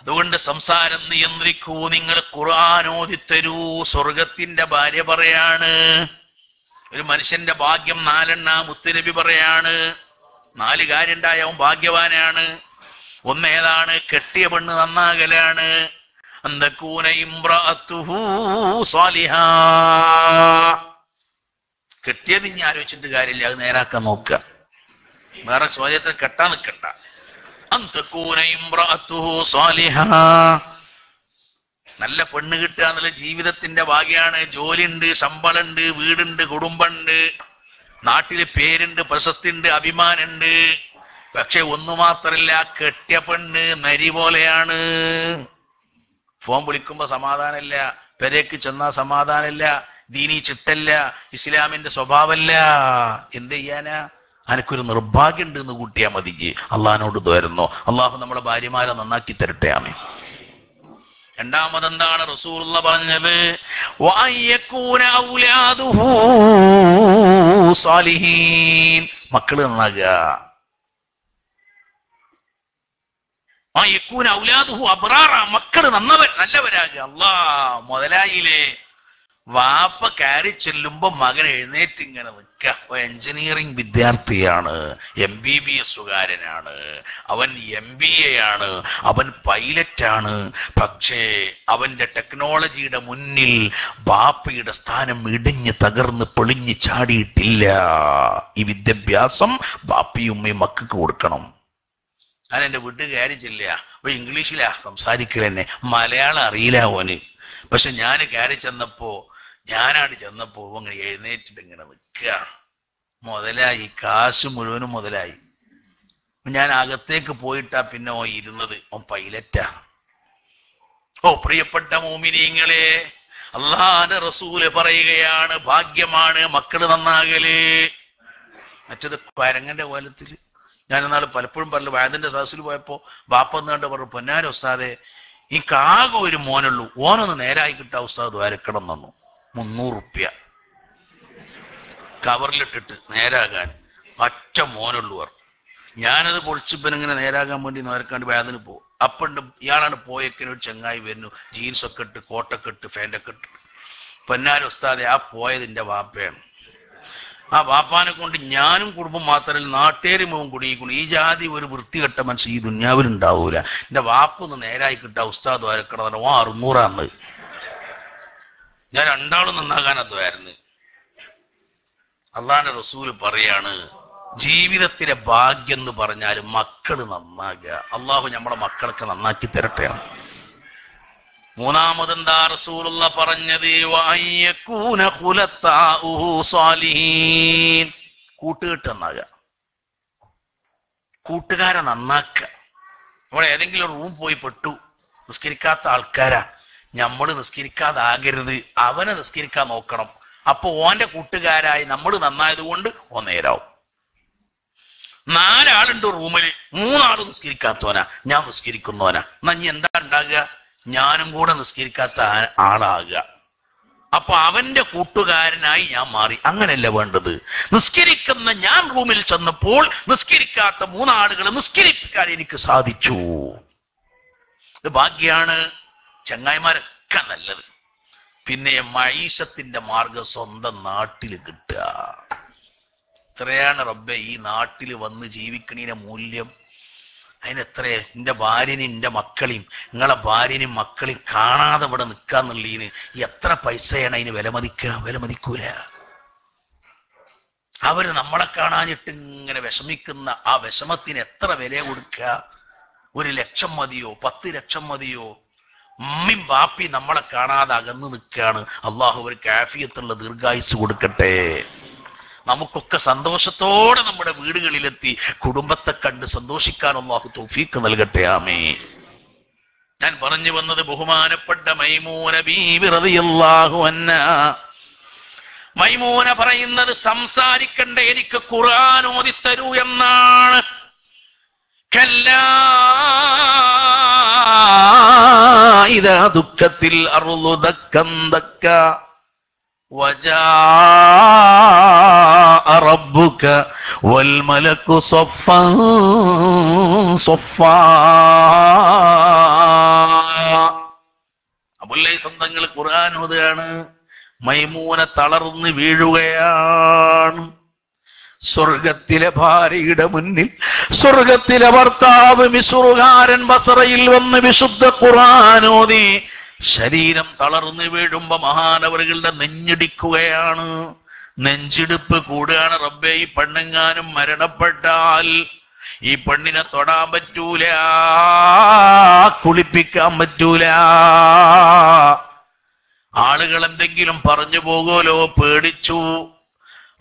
അതുകൊണ്ട് സംസാരം നിയന്ത്രിക്കൂ. നിങ്ങൾ ഖുർആൻ ഓതിത്തരൂ. സ്വർഗത്തിന്റെ ഭാര്യ പറയാണ്, ഒരു മനുഷ്യന്റെ ഭാഗ്യം 4 മുത്തുനബി പറയാണ്. 4 കാര്യം ഉണ്ടായ അവൻ ഭാഗ്യവാനാണ്. ഒന്ന് ഏതാണ്? കെട്ടിയ പെണ്ണ് നന്നാകലാണ്. അന്തകൂന ഇംറഅതുഹു സാലിഹാ. കെട്ടിയത് ഇനി ആലോചിച്ചിട്ട് കാര്യമില്ല, അത് നേരാക്കാൻ നോക്കുക. വേറെ സ്വജത്തെ കെട്ടാൻ നിൽക്കണ്ട. അന്തകൂന ഇംറഅതുഹു സാലിഹാ. നല്ല പെണ്ണ് കിട്ടുക എന്നുള്ള ജീവിതത്തിന്റെ ഭാഗ്യാണ്. ജോലിയുണ്ട്, ശമ്പളമുണ്ട്, വീടുണ്ട്, കുടുംബമുണ്ട്, നാട്ടില് പേരുണ്ട്, പ്രശസ്തിയുണ്ട്, അഭിമാനമുണ്ട്. പക്ഷെ ഒന്നു മാത്രല്ല, കെട്ടിയ പെണ്ണ് നരി പോലെയാണ്. ഫോൺ വിളിക്കുമ്പോ സമാധാനമില്ല, പെരേക്ക് ചെന്നാ സമാധാനമില്ല, ദീനി ചിട്ടല്ല, ഇസ്ലാമിന്റെ സ്വഭാവമല്ല. എന്ത് ചെയ്യാനാ? അനക്കൊരു നിർഭാഗ്യം ഉണ്ട് എന്ന് കൂട്ടിയാ മതി. അള്ളാഹിനോട് ദ്വാരുന്നോ, അള്ളാഹു നമ്മളെ ഭാര്യമാരെ നന്നാക്കി തരട്ടെ. ആമീൻ. രണ്ടാമതെന്താണ് റസൂലുള്ളാഹി പറഞ്ഞത്? വഅയ്യകൂന ഔലാദുഹു സാലിഹീൻ, മക്കള് നന്നാകുക. വഅയ്യകൂന ഔലാദുഹു അബ്റാറ, മക്കള് നല്ലവരാകുക. അല്ലാഹ് മുതലായില്ലേ, വാപ്പ കയറി ചെല്ലുമ്പോ മകൻ എഴുന്നേറ്റ് ഇങ്ങനെ നിൽക്കുക. എഞ്ചിനീയറിംഗ് വിദ്യാർത്ഥിയാണ്, MBBS-കാരനാണ്, അവൻ MBA ആണ്, അവൻ പൈലറ്റാണ്. പക്ഷേ അവന്റെ ടെക്നോളജിയുടെ മുന്നിൽ ബാപ്പയുടെ സ്ഥാനം ഇടിഞ്ഞ് തകർന്ന് പൊളിഞ്ഞ് ചാടിയിട്ടില്ല. ഈ വിദ്യാഭ്യാസം ബാപ്പയും ഉമ്മയും മക്കൾക്ക് കൊടുക്കണം. ഞാൻ എൻ്റെ വീട്ടിൽ കയറി ചെല്ലുക, അപ്പൊ ഇംഗ്ലീഷിലാ സംസാരിക്കലെന്നെ, മലയാളം അറിയില്ല ഓന്. പക്ഷെ ഞാൻ കയറി ചെന്നപ്പോ അങ്ങനെ എഴുന്നേറ്റിട്ട് ഇങ്ങനെ നിൽക്കുക. മുതലായി, കാശ് മുഴുവനും മുതലായി. ഞാൻ അകത്തേക്ക് പോയിട്ടാ പിന്നെ ഓൻ ഇരുന്നത്. ഓൻ പൈലറ്റാ. ഓ പ്രിയപ്പെട്ട മോമിനീങ്ങളെ, അല്ലാഹുവിന്റെ റസൂല് പറയുകയാണ്, ഭാഗ്യമാണ് മക്കള് നന്നാകല്. മറ്റത് പരങ്ങന്റെ കോലത്തില്. ഞാൻ എന്നാൾ പലപ്പോഴും പറഞ്ഞു, വയതിന്റെ സദസ്സിൽ പോയപ്പോ ബാപ്പ എന്നാണ്ട് പറഞ്ഞു, പൊന്നാര ഉസ്താദെ, ഈ കാകെ ഒരു മോനുള്ളൂ, ഓനൊന്ന് നേരായി കിട്ടാ ഉസ്താദ് ദ്വാരക്കണം തന്നു. 300 റുപ്യ കവറിലിട്ടിട്ട് നേരാകാൻ. ഒറ്റ മോനുള്ളൂ പറഞ്ഞു. ഞാനത് പൊളിച്ചിപ്പനിങ്ങനെ നേരാകാൻ വേണ്ടി നേരക്കാണ്ട് വേദന പോകും. അപ്പണ്ട് ഇയാളാണ് പോയേക്കിന് ഒരു ചെങ്ങായി വരുന്നു, ജീൻസൊക്കെ ഇട്ട്, കോട്ടൊക്കെ ഇട്ട്, ഫാൻ്റൊക്കെ ഇട്ട്. പൊന്നാര ഉസ്താദെ, ആ പോയതിൻ്റെ വാപ്പയാണ്. ആ വാപ്പാനെ കൊണ്ട് ഞാനും കുടുംബം മാത്രമല്ല നാട്ടേരി മുഖം കുടുങ്ങിക്കുന്നു. ഈ ജാതി ഒരു വൃത്തികെട്ട മനുഷ്യൻ ഈ ദുന്യാവിലുണ്ടാവൂല. എന്റെ വാപ്പൊന്ന് നേരായി കിട്ടാ ഉസ്താദ് വരക്കണം. 600 ഞാൻ രണ്ടാളും നന്നാകാനത്തുമായിരുന്നു. അള്ളാന്റെ റസൂല് പറയാണ്, ജീവിതത്തിലെ ഭാഗ്യം എന്ന് പറഞ്ഞാൽ മക്കള് നന്നാകുക. അള്ളാഹു നമ്മളെ മക്കളൊക്കെ നന്നാക്കി തരട്ടെ. മൂന്നാമതെന്താ റസൂലുള്ളാഹി പറഞ്ഞത്? വഅയ്യകൂന ഖുലത്താഉഹു സാലിഹീൻ, കൂട്ടുകെട്ട് നന്നാകുക, കൂട്ടുകാരെ നന്നാക്കുക. നമ്മൾ ഏതെങ്കിലും റൂം പോയി പെട്ടു, നിസ്കരിക്കാത്ത ആൾക്കാരാ, നമ്മള് നിസ്കരിക്കാതാകരുത്, അവനെ നിസ്കരിക്കാൻ നോക്കണം. അപ്പൊ ഓന്റെ കൂട്ടുകാരായി നമ്മൾ നന്നായത് കൊണ്ട് ഓൻ നേരാവും. 4 ആളുണ്ട് റൂമില്, 3 ആള് നിസ്കരിക്കാത്തവനാ, ഞാൻ നിസ്കരിക്കുന്നവനാ. എന്നാ ഇനി എന്താ ഉണ്ടാകുക? ഞാനും കൂടെ നിസ്കരിക്കാത്ത ആളാകുക. അപ്പൊ അവന്റെ കൂട്ടുകാരനായി ഞാൻ മാറി. അങ്ങനെയല്ല വേണ്ടത്. നിസ്കരിക്കുന്ന ഞാൻ റൂമിൽ ചെന്നപ്പോൾ നിസ്കരിക്കാത്ത 3 ആളുകളെ നിസ്കരിപ്പിക്കാൻ എനിക്ക് സാധിച്ചു. ഇത് ഭാഗ്യാണ്. ചങ്ങായിമാരൊക്കെ നല്ലത്. പിന്നെ മഈശത്തിന്റെ മാർഗം സ്വന്തം നാട്ടിൽ കിട്ടുക. എത്രയാണ് റബ്ബെ ഈ നാട്ടിൽ വന്ന് ജീവിക്കണീന്റെ മൂല്യം. അതിനെത്രേ. എൻ്റെ ഭാര്യനും എൻ്റെ മക്കളെയും നിങ്ങളെ ഭാര്യനും മക്കളെയും കാണാതെ ഇവിടെ നിൽക്കാന്നുള്ളതിന് എത്ര പൈസയാണ് അതിന് വിലമതിക്കൂല. അവര് നമ്മളെ കാണാനിട്ട് ഇങ്ങനെ വിഷമിക്കുന്ന ആ വിഷമത്തിന് എത്ര വില കൊടുക്കുക? 1 ലക്ഷം മതിയോ? 10 ലക്ഷം മതിയോ? ഉമ്മയും ബാപ്പി നമ്മളെ കാണാതെ അകന്നു നിൽക്കുകയാണ്. അള്ളാഹു ഒരു കാഫിയത്തുള്ള ദീർഘായുസ് കൊടുക്കട്ടെ. നമുക്കൊക്കെ സന്തോഷത്തോടെ നമ്മുടെ വീടുകളിലെത്തി കുടുംബത്തെ കണ്ട് സന്തോഷിക്കാൻ അല്ലാഹു തൗഫീഖ് നൽകട്ടെ. ആമീൻ. ഞാൻ പറഞ്ഞു വന്നത് ബഹുമാനപ്പെട്ട മൈമൂന ബീവി റളിയല്ലാഹു അൻഹാ, മൈമൂന പറയുന്നത്, സംസാരിക്കണ്ട, എനിക്ക് ഖുർആൻ ഓതിത്തരൂ എന്നാണ്. കല്ലാ ഇദാ ദുക്കത്തിൽ അർളു ദക്കൻ ദക്ക وجاء ربك والملك صفا صفا. അബുല്ലൈ സ്വന്തങ്ങൾ ഖുർആൻ ഓതുകയാണ്. മൈമൂന തളർന്ന് വീഴുകയാണ്. സ്വർഗത്തിലെ ഭാര്യയുടെ മുന്നിൽ സ്വർഗത്തിലെ ഭർത്താവ് മിസ്റുകാരൻ ബസറയിൽ വന്ന് വിശുദ്ധ ഖുർആൻ ഓതി ശരീരം തളർന്നു വീഴുമ്പോ മഹാനവറുകളുടെ നെഞ്ചിടിക്കുകയാണ്. നെഞ്ചിടിപ്പ് കൂടുകയാണ്. റബ്ബേ, ഈ പെണ്ണെങ്ങാനും മരണപ്പെട്ടാൽ ഈ പെണ്ണിനെ തൊടാൻ പറ്റൂല, കുളിപ്പിക്കാൻ പറ്റൂല. ആളുകൾ എന്തെങ്കിലും പറഞ്ഞു പോകുമല്ലോ, പേടിച്ചു.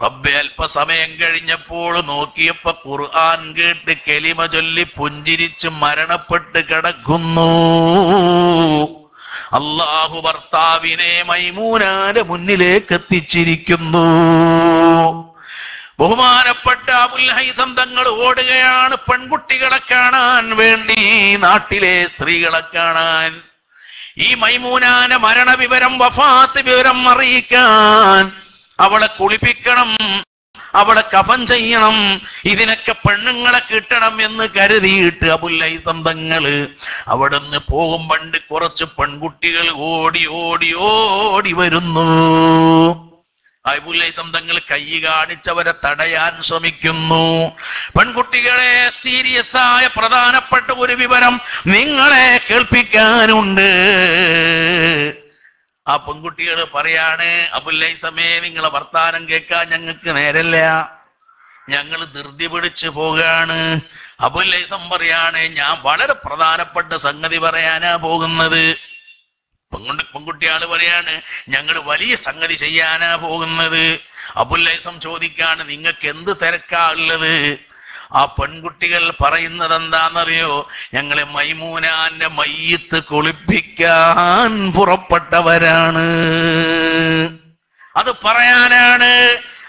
റബ്ബേ അല്പസമയം കഴിഞ്ഞപ്പോൾ നോക്കിയപ്പോ ഖുർആൻ കേട്ട് കലിമ ചൊല്ലി പുഞ്ചിരിച്ച് മരണപ്പെട്ട് കിടക്കുന്നു. അല്ലാഹു ഭർത്താവിനെ മൈമൂനാന്റെ മുന്നിലേക്ക് എത്തിച്ചിരിക്കുന്നു. ബഹുമാനപ്പെട്ട അബുൽ ഹൈസം തങ്ങൾ ഓടുകയാണ് പെൺകുട്ടികളെ കാണാൻ വേണ്ടി, നാട്ടിലെ സ്ത്രീകളെ കാണാൻ. ഈ മൈമൂനാന്റെ മരണ വിവരം, വഫാത്ത് വിവരം അറിയിക്കാൻ. അവളെ കുളിപ്പിക്കണം, അവളെ കഫൻ ചെയ്യണം, ഇതിനൊക്കെ പെണ്ണുങ്ങളെ കിട്ടണം എന്ന് കരുതിയിട്ട് അബുൽ ഹൈസം തങ്ങള് അവിടുന്ന് പോകും. പണ്ട് കുറച്ച് പെൺകുട്ടികൾ ഓടി ഓടി ഓടി വരുന്നു. അബുൽ ഹൈസം തങ്ങൾ കൈ കാണിച്ചവരെ തടയാൻ ശ്രമിക്കുന്നു. പെൺകുട്ടികളെ, സീരിയസ് ആയ പ്രധാനപ്പെട്ട ഒരു വിവരം നിങ്ങളെ കേൾപ്പിക്കാനുണ്ട്. ആ പെൺകുട്ടികൾ പറയാണ്, അബുൽ ഹൈസമേ, നിങ്ങളെ വർത്താനം കേൾക്കാൻ ഞങ്ങൾക്ക് നേരല്ല, ഞങ്ങൾ ധൃതി പിടിച്ചു പോകാണ്. അബുൽ ഹൈസം പറയാണ്, ഞാൻ വളരെ പ്രധാനപ്പെട്ട സംഗതി പറയാനാ പോകുന്നത്. പെൺകുട്ടിയാള് പറയാണ്, ഞങ്ങൾ വലിയ സംഗതി ചെയ്യാനാ പോകുന്നത്. അബുൽ ഹൈസം ചോദിക്കാണ്, നിങ്ങൾക്ക് എന്ത് തിരക്കാ ഉള്ളത്? ആ പെൺകുട്ടികൾ പറയുന്നത് എന്താണെന്നറിയോ? ഞങ്ങളെ മൈമൂനാന്റെ മയ്യിത്ത് കുളിപ്പിക്കാൻ പുറപ്പെട്ടവരാണ്. അത് പറയാനാണ്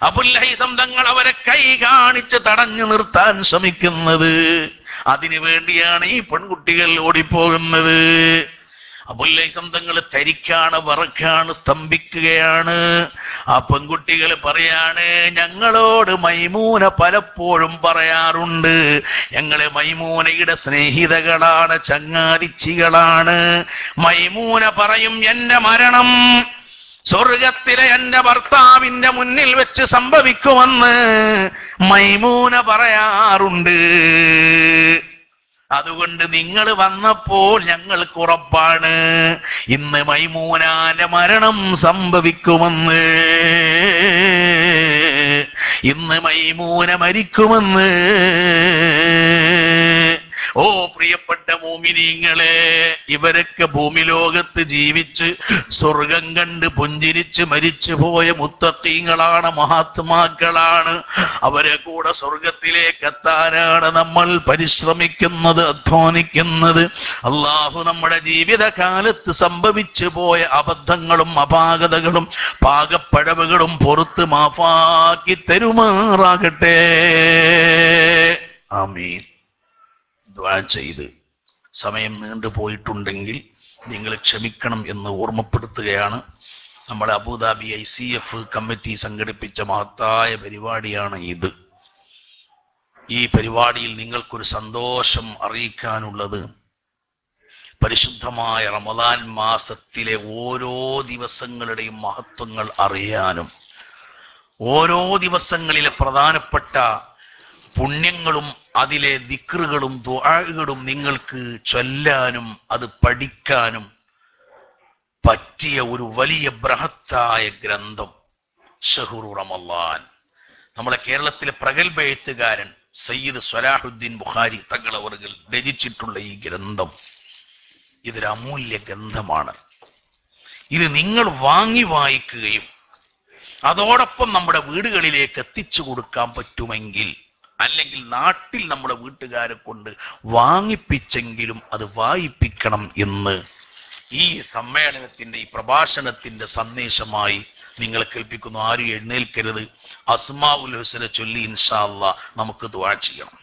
അബുൽ ഹൈസം തങ്ങൾ അവരെ കൈ കാണിച്ച് തടഞ്ഞു നിർത്താൻ ശ്രമിക്കുന്നത്. അതിനു വേണ്ടിയാണ് ഈ പെൺകുട്ടികൾ ഓടിപ്പോകുന്നത്. അബുൽ ഹൈസം തങ്ങൾ തരിക്കാണ്, വറക്കാണ്, സ്തംഭിക്കുകയാണ്. ആ പെൺകുട്ടികൾ പറയാണ്, ഞങ്ങളോട് മൈമൂന പലപ്പോഴും പറയാറുണ്ട്, ഞങ്ങളെ മൈമൂനയുടെ സ്നേഹിതകളാണ്, ചങ്ങാതിച്ചികളാണ്. മൈമൂന പറയും, എന്റെ മരണം സ്വർഗത്തിലെ എന്റെ ഭർത്താവിന്റെ മുന്നിൽ വെച്ച് സംഭവിക്കുമെന്ന് മൈമൂന പറയാറുണ്ട്. അതുകൊണ്ട് നിങ്ങൾ വന്നപ്പോൾ ഞങ്ങൾക്ക് ഉറപ്പാണ് ഇന്ന് മൈമൂനാന്റെ മരണം സംഭവിക്കുമെന്ന്, ഇന്ന് മൈമൂന മരിക്കുമെന്ന്. ഓ പ്രിയപ്പെട്ട മോമിനീങ്ങളെ, ഇവരൊക്കെ ഭൂമി ലോകത്ത് ജീവിച്ച് സ്വർഗം കണ്ട് പുഞ്ചിരിച്ച് മരിച്ചു പോയ മുത്തഖീങ്ങളാണ്, മഹാത്മാക്കളാണ്. അവരെ കൂടെ സ്വർഗത്തിലേക്ക് എത്താനാണ് നമ്മൾ പരിശ്രമിക്കുന്നത്, അധ്വാനിക്കുന്നത്. അള്ളാഹു നമ്മുടെ ജീവിതകാലത്ത് സംഭവിച്ചു പോയ അബദ്ധങ്ങളും അപാകതകളും പാകപ്പഴവുകളും പുറത്ത് മാഫാക്കി തരുമാറാകട്ടെ. ആമീൻ. ദുആ ചെയ്ത് സമയം നീണ്ടുപോയിട്ടുണ്ടെങ്കിൽ നിങ്ങൾ ക്ഷമിക്കണം എന്ന് ഓർമ്മപ്പെടുത്തുകയാണ്. നമ്മളെ അബുദാബി ICF കമ്മിറ്റി സംഘടിപ്പിച്ച മഹത്തായ പരിപാടിയാണ് ഇത്. ഈ പരിപാടിയിൽ നിങ്ങൾക്കൊരു സന്തോഷം അറിയിക്കാനുള്ളത്, പരിശുദ്ധമായ റമദാൻ മാസത്തിലെ ഓരോ ദിവസങ്ങളുടെയും മഹത്വങ്ങൾ അറിയാനും ഓരോ ദിവസങ്ങളിലെ പ്രധാനപ്പെട്ട പുണ്യങ്ങളും അതിലെ ദിക്റുകളും ദുആകളും നിങ്ങൾക്ക് ചൊല്ലാനും അത് പഠിക്കാനും പറ്റിയ ഒരു വലിയ ബൃഹത്തായ ഗ്രന്ഥം ശഹ്റു റമളാൻ. നമ്മളെ കേരളത്തിലെ പ്രഗൽഭ എഴുത്തുകാരൻ സയ്യിദ് സ്വലാഹുദ്ദീൻ ബുഖാരി തങ്ങളവർകൾ രചിച്ചിട്ടുള്ള ഈ ഗ്രന്ഥം ഇതൊരു അമൂല്യ ഗ്രന്ഥമാണ്. ഇത് നിങ്ങൾ വാങ്ങി വായിക്കുകയും അതോടൊപ്പം നമ്മുടെ വീടുകളിലേക്ക് എത്തിച്ചു കൊടുക്കാൻ പറ്റുമെങ്കിൽ, അല്ലെങ്കിൽ നാട്ടിൽ നമ്മുടെ വീട്ടുകാരെ കൊണ്ട് വാങ്ങിപ്പിച്ചെങ്കിലും അത് വായിപ്പിക്കണം എന്ന് ഈ സമ്മേളനത്തിന്റെ, ഈ പ്രഭാഷണത്തിന്റെ സന്ദേശമായി നിങ്ങൾ കേൾപ്പിക്കുന്നു. ആരും എഴുന്നേൽക്കരുത്. അസ്മാഉൽ ഹുസ്ന ചൊല്ലി ഇൻഷാ അല്ലാഹ് നമുക്ക് ദുആ ചെയ്യണം.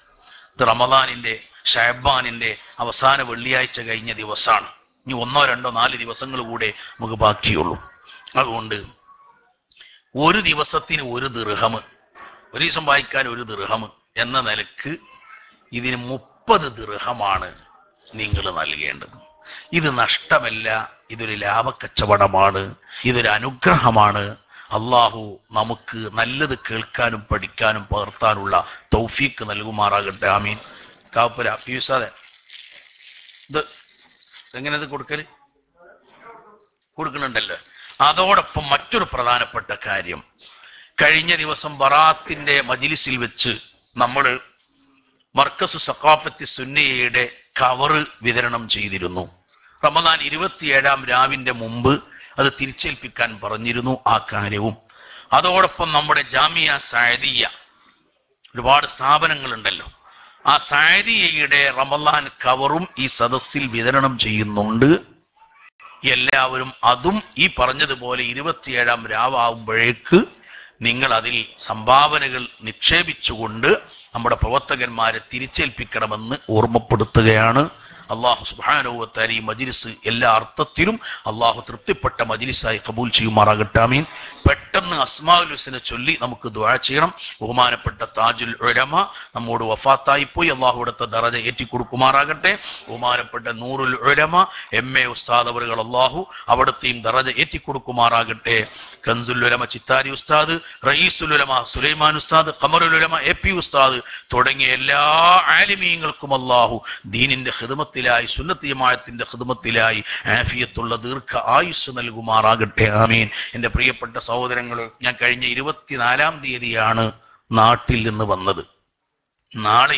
ഇത് റമദാനിന്റെ, ഷഅബാനിന്റെ അവസാന വെള്ളിയാഴ്ച കഴിഞ്ഞ ദിവസമാണ്. ഇനി 1, 2, 4 ദിവസങ്ങൾ കൂടെ നമുക്ക് ബാക്കിയുള്ളൂ. അതുകൊണ്ട് ഒരു ദിവസത്തിന് 1 ദിർഹം, ഒരു ദിവസം വായിക്കാൻ 1 ദിർഹം എന്ന നിലക്ക് ഇതിന് 30 ദിർഹമാണ് നിങ്ങൾ നൽകേണ്ടത്. ഇത് നഷ്ടമല്ല, ഇതൊരു ലാഭക്കച്ചവടമാണ്, ഇതൊരു അനുഗ്രഹമാണ്. അള്ളാഹു നമുക്ക് നല്ലത് കേൾക്കാനും പഠിക്കാനും പകർത്താനുള്ള തൗഫീക്ക് നൽകുമാറാകട്ടെ. ആമീൻ. കാപ്പുര ഫീസാതെ ഇത് എങ്ങനെ കൊടുക്കുന്നുണ്ടല്ലോ. അതോടൊപ്പം മറ്റൊരു പ്രധാനപ്പെട്ട കാര്യം, കഴിഞ്ഞ ദിവസം ബറാത്തിന്റെ മജ്ലിസിൽ വെച്ച് നമ്മൾ മർക്കസു സഖാഫത്തി സുന്നിയയുടെ കവറ് വിതരണം ചെയ്തിരുന്നു. റമദാൻ 27-ാം രാവിന്റെ മുമ്പ് അത് തിരിച്ചേൽപ്പിക്കാൻ പറഞ്ഞിരുന്നു. ആ കാര്യവും അതോടൊപ്പം നമ്മുടെ ജാമിയ സഅദിയ്യ, ഒരുപാട് സ്ഥാപനങ്ങളുണ്ടല്ലോ, ആ സഅദിയ്യയുടെ റമദാൻ കവറും ഈ സദസ്സിൽ വിതരണം ചെയ്യുന്നുണ്ട്. എല്ലാവരും അതും ഈ പറഞ്ഞതുപോലെ 27-ാം രാവാകുമ്പോഴേക്ക് നിങ്ങൾ അതിൽ സംഭാവനകൾ നിക്ഷേപിച്ചുകൊണ്ട് നമ്മുടെ പ്രവർത്തകന്മാരെ തിരിച്ചേൽപ്പിക്കണമെന്ന് ഓർമ്മപ്പെടുത്തുകയാണ്. അള്ളാഹു സുബ്ഹാനഹു വ തആല ഈ മജ്ലിസ് എല്ലാ അർത്ഥത്തിലും അള്ളാഹു തൃപ്തിപ്പെട്ട മജ്ലിസായി കബൂൽ ചെയ്യുമാറാകട്ടെ. ആമീൻ. പെട്ടെന്ന് അസ്മാഉൽ ഹുസ്ന ചൊല്ലി നമുക്ക് ദുആ ചെയ്യണം. ബഹുമാനപ്പെട്ട താജുൽ ഉലമ നമ്മോട് വഫാത്തായി പോയി, അള്ളാഹു അവിടുത്തെ ദറജ ഏറ്റിക്കൊടുക്കുമാറാകട്ടെ. ബഹുമാനപ്പെട്ട നൂറുൽ ഉലമ MA ഉസ്താദ് അവറുകൾ അള്ളാഹു അവിടുത്തെയും ദറജ ഏറ്റിക്കൊടുക്കുമാറാകട്ടെ. കൻസുൽ ഉലമ ചിത്താരി ഉസ്താദ്, റയീസുൽ ഉലമ സുലൈമാൻ ഉസ്താദ്, ഖമറുൽ ഉലമ AP ഉസ്താദ് തുടങ്ങിയ എല്ലാ ആലിമീങ്ങൾക്കും അള്ളാഹു ദീനിന്റെ ഖിദ്മത്തിലായി, സുന്നത്ത് ജമാഅത്തിന്റെ ഖിദ്മത്തിലായി ആഫിയത്തുള്ള ദീർഘ ആയുസ് നൽകുമാറാകട്ടെ. ആമീൻ. എൻ്റെ പ്രിയപ്പെട്ട സഹോദരങ്ങളെ, ഞാൻ കഴിഞ്ഞ 24-ാം തീയതിയാണ് നാട്ടിൽ നിന്ന് വന്നത്. നാളെ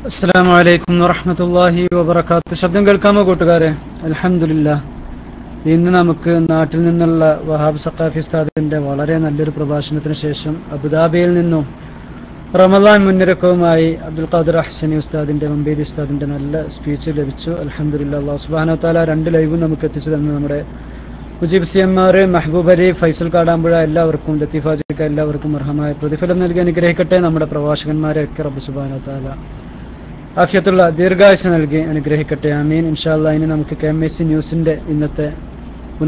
അസ്സലാമു അലൈക്കും വറഹ്മത്തുള്ളാഹി വബറകാതുഹു. ശബ്ദം കേൾക്കാമോ കൂട്ടുകാരെ? അൽഹംദുലില്ലാഹ്. ഇന്ന് നമുക്ക് നാട്ടിൽ നിന്നുള്ള വഹാബ് സഖാഫി ഉസ്താദിന്റെ വളരെ നല്ലൊരു പ്രഭാഷണത്തിന് ശേഷം അബുദാബിയിൽ നിന്നും റമദാൻ മുന്നൊരുക്കവുമായി അബ്ദുൽ ഖാദിർ അഹ്സനി ഉസ്താദിന്റെ, മമ്പേരി ഉസ്താദിന്റെ നല്ല സ്പീച്ച് ലഭിച്ചു. അൽഹംദുലില്ലാഹ്. അല്ലാഹു സുബ്ഹാനഹു വ തആല 2 ലൈവും നമുക്ക് എത്തിച്ചു തന്നു. നമ്മുടെ മുജീബ് CMR, മെഹബൂബ് അലി, ഫൈസൽ കാടാമ്പുഴ എല്ലാവർക്കും, ലത്തീഫാജിക്ക എല്ലാവർക്കും അർഹമായ പ്രതിഫലം നൽകി അനുഗ്രഹിക്കട്ടെ. നമ്മുടെ പ്രഭാഷകന്മാരെ ഒക്കെ റബ്ബ് സുബ്ഹാനഹു വ തആല ആഫിയത്തുള്ള ദീർഘായുസ് നൽകി അനുഗ്രഹിക്കട്ടെ. ആമീൻ. ഇൻഷാ അല്ലാഹ്. ഇനി നമുക്ക് KMIC ന്യൂസിന്റെ ഇന്നത്തെ